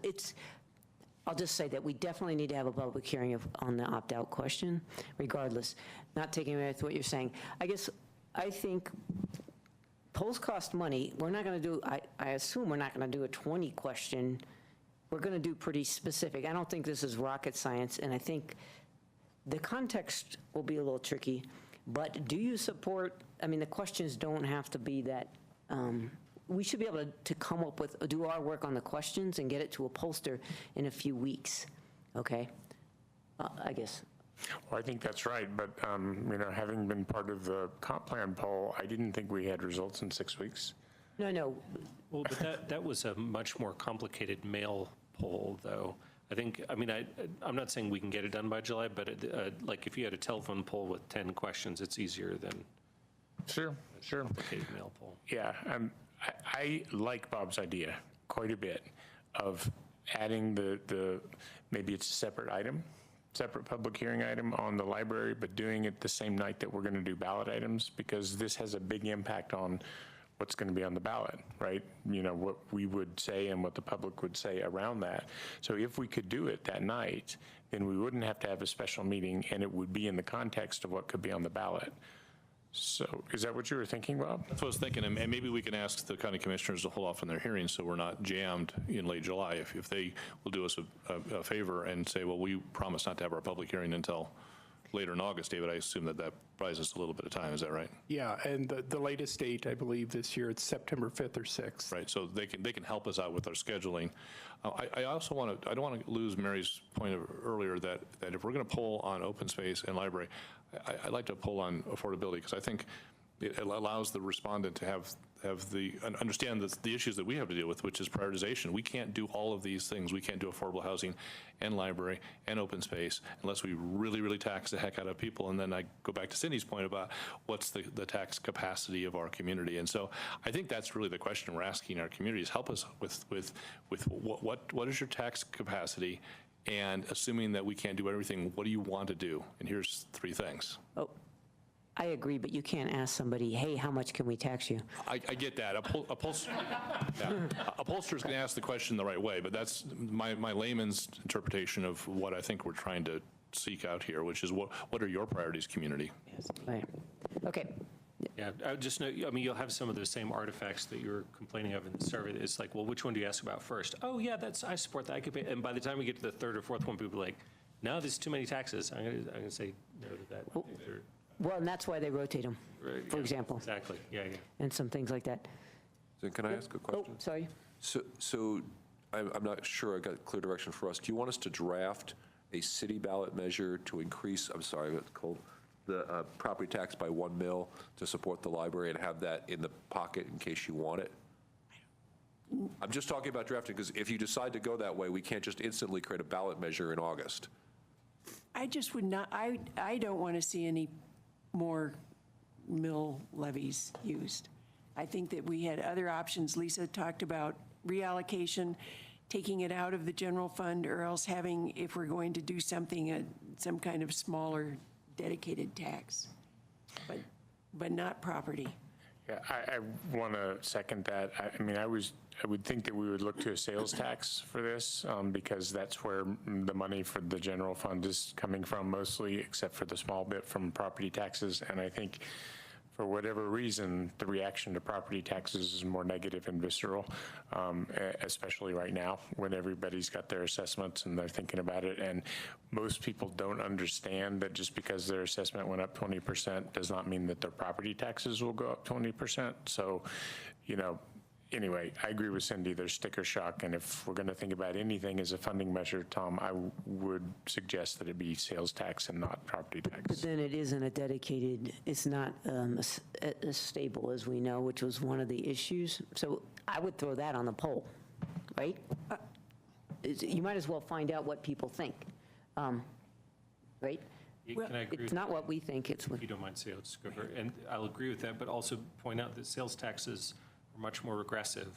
I'll just say that we definitely need to have a public hearing on the opt-out question, regardless, not taking away with what you're saying. I think polls cost money. We're not going to do, I assume we're not going to do a 20 question. We're going to do pretty specific. I don't think this is rocket science, and I think the context will be a little tricky, but do you support, I mean, the questions don't have to be that, we should be able to come up with, do our work on the questions and get it to a pollster in a few weeks, okay? I guess. Well, I think that's right, but having been part of the comp plan poll, I didn't think we had results in 6 weeks. No. Well, but that was a much more complicated mail poll, though. I'm not saying we can get it done by July, but like if you had a telephone poll with 10 questions, it's easier than Sure. complicated mail poll. Yeah, I like Bob's idea quite a bit of adding maybe it's a separate public hearing item on the library, but doing it the same night that we're going to do ballot items, because this has a big impact on what's going to be on the ballot, right? What we would say and what the public would say around that. So if we could do it that night, then we wouldn't have to have a special meeting, and it would be in the context of what could be on the ballot. So is that what you were thinking, Rob? That's what I was thinking, and maybe we can ask the county commissioners to hold off on their hearings so we're not jammed in late July. If they will do us a favor and say, well, we promise not to have our public hearing until later in August, David, I assume that buys us a little bit of time. Is that right? Yeah, and the latest date, I believe this year, it's September 5th or 6th. Right, so they can help us out with our scheduling. I also I don't want to lose Mary's point of earlier that if we're going to poll on open space and library, I'd like to poll on affordability, because I think it allows the respondent to understand the issues that we have to deal with, which is prioritization. We can't do all of these things. We can't do affordable housing and library and open space unless we really, really tax the heck out of people. And then I go back to Cindy's point about what's the tax capacity of our community. And so I think that's really the question we're asking our communities. Help us with what is your tax capacity? And assuming that we can't do everything, what do you want to do? And here's 3 things. Oh, I agree, but you can't ask somebody, hey, how much can we tax you? I get that. A pollster's going to ask the question the right way, but that's my layman's interpretation of what I think we're trying to seek out here, which is what are your priorities, community? Yes. Right. Okay. Yeah, I would just note, you'll have some of those same artifacts that you were complaining of in the survey. It's like, well, which one do you ask about first? Oh, yeah, I support that. I could pay. And by the time we get to the 3rd or 4th one, people are like, no, there's too many taxes. I'm going to say no to that. Well, and that's why they rotate them, Right, for yeah, example, Exactly, yeah, yeah. and some things like that. So can I ask a question? Oh, sorry. So I'm not sure I got clear direction for us. Do you want us to draft a city ballot measure to increase, I'm sorry, it's cold, the property tax by 1 mil to support the library and have that in the pocket in case you want it? I'm just talking about drafting, because if you decide to go that way, we can't just instantly create a ballot measure in August. I just would not, I don't want to see any more mill levies used. I think that we had other options. Lisa talked about reallocation, taking it out of the general fund, or else having, if we're going to do something, some kind of smaller dedicated tax, but not property. Yeah, I want to second that. I mean, I would think that we would look to a sales tax for this, because that's where the money for the general fund is coming from mostly, except for the small bit from property taxes. And I think for whatever reason, the reaction to property taxes is more negative and visceral, especially right now when everybody's got their assessments and they're thinking about it. And most people don't understand that just because their assessment went up 20% does not mean that their property taxes will go up 20%. So, you know, anyway, I agree with Cindy, there's sticker shock, and if we're going to think about anything as a funding measure, Tom, I would suggest that it be sales tax and not property tax. But then it isn't a dedicated, it's not as stable as we know, which was one of the issues. So I would throw that on the poll, right? You might as well find out what people think, right? Can I agree It's with not what we think, it's what. If you don't mind, say, I'll just go over, and I'll agree with that, but also point out that sales taxes are much more regressive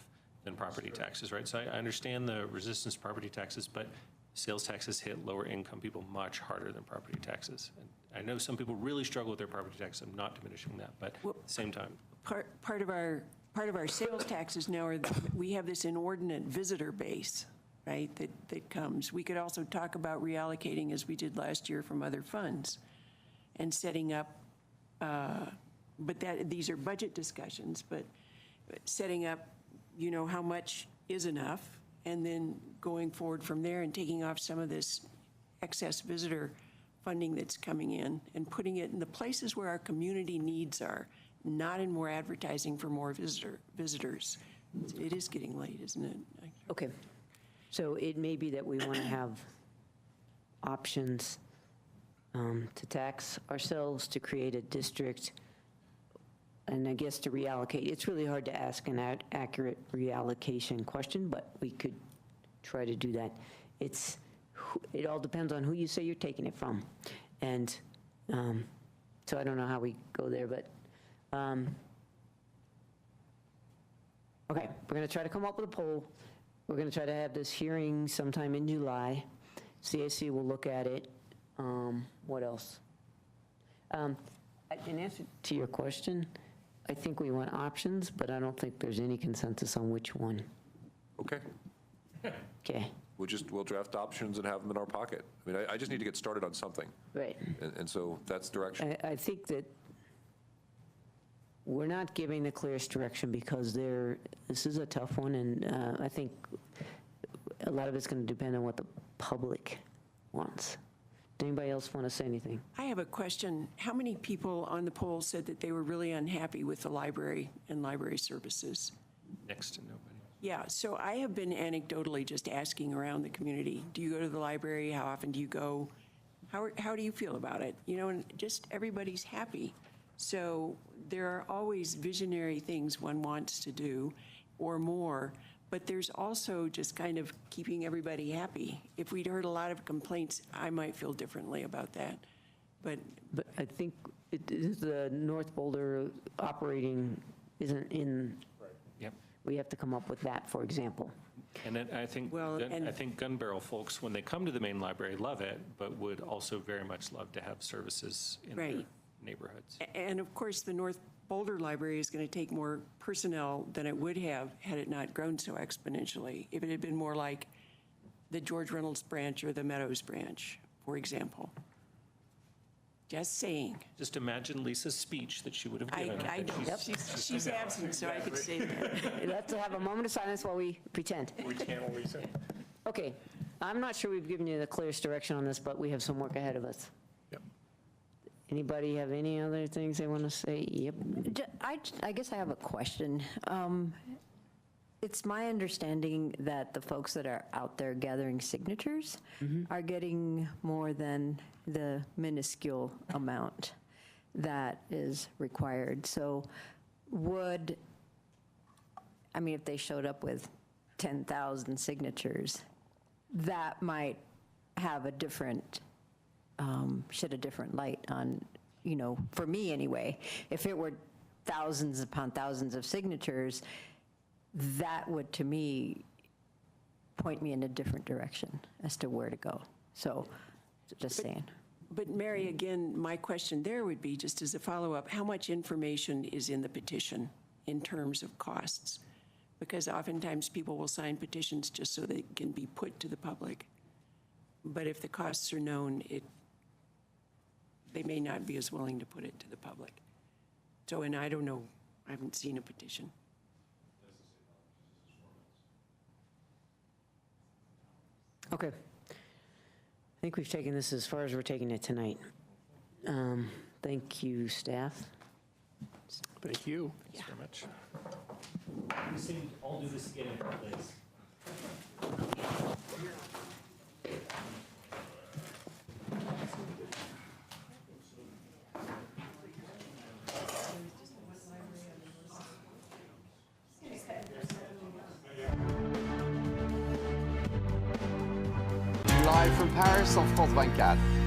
than property taxes, right? So I understand the resistance to property taxes, but sales taxes hit lower income people much harder than property taxes. And I know some people really struggle with their property tax. I'm not diminishing that, but at the same time. Part of our sales taxes now are, we have this inordinate visitor base, right, that comes. We could also talk about reallocating, as we did last year, from other funds and setting up, but these are budget discussions, but setting up, you know, how much is enough, and then going forward from there and taking off some of this excess visitor funding that's coming in and putting it in the places where our community needs are, not in more advertising for more visitors. It is getting late, isn't it? Okay. So it may be that we want to have options to tax ourselves, to create a district, and I guess to reallocate. It's really hard to ask an accurate reallocation question, but we could try to do that. It all depends on who you say you're taking it from. And so I don't know how we go there, but okay, we're going to try to come up with a poll. We're going to try to have this hearing sometime in July. CAC will look at it. What else? In answer to your question, I think we want options, but I don't think there's any consensus on which one. Okay. Okay. We'll draft options and have them in our pocket. I mean, I just need to get started on something. Right. And so that's direction. I think that we're not giving the clearest direction because this is a tough one, and I think a lot of it's going to depend on what the public wants. Does anybody else want to say anything? I have a question. How many people on the poll said that they were really unhappy with the library and library services? Next to nobody. Yeah, so I have been anecdotally just asking around the community, do you go to the library? How often do you go? How do you feel about it? You know, and just everybody's happy. So there are always visionary things one wants to do or more, but there's also just kind of keeping everybody happy. If we'd heard a lot of complaints, I might feel differently about that. But I think it is the North Boulder operating isn't in. Yep. We have to come up with that, for example. And then I think, I think Gun Barrel folks, when they come to the main library, love it, but would also very much love to have services in their neighborhoods. And of course, the North Boulder Library is going to take more personnel than it would have had it not grown so exponentially. If it had been more like the George Reynolds branch or the Meadows branch, for example. Just saying. Just imagine Lisa's speech that she would have given. I know. She's absent, so I could say that. Let's have a moment of silence while we pretend. We can't, Lisa. Okay, I'm not sure we've given you the clearest direction on this, but we have some work ahead of us. Yep. Anybody have any other things they want to say? Yep. I guess I have a question. It's my understanding that the folks that are out there gathering signatures are getting more than the minuscule amount that is required. So if they showed up with 10,000 signatures, that might have a different, shed a different light on, for me anyway. If it were thousands upon thousands of signatures, that would, to me, point me in a different direction as to where to go. So, just saying. But Mary, again, my question there would be, just as a follow-up, how much information is in the petition in terms of costs? Because oftentimes people will sign petitions just so they can be put to the public. But if the costs are known, they may not be as willing to put it to the public. So, and I don't know, I haven't seen a petition. Okay. I think we've taken this as far as we're taking it tonight. Thank you, staff. Thank you. Thanks very much. We say we all do this again in one place. Live from Paris on France 24.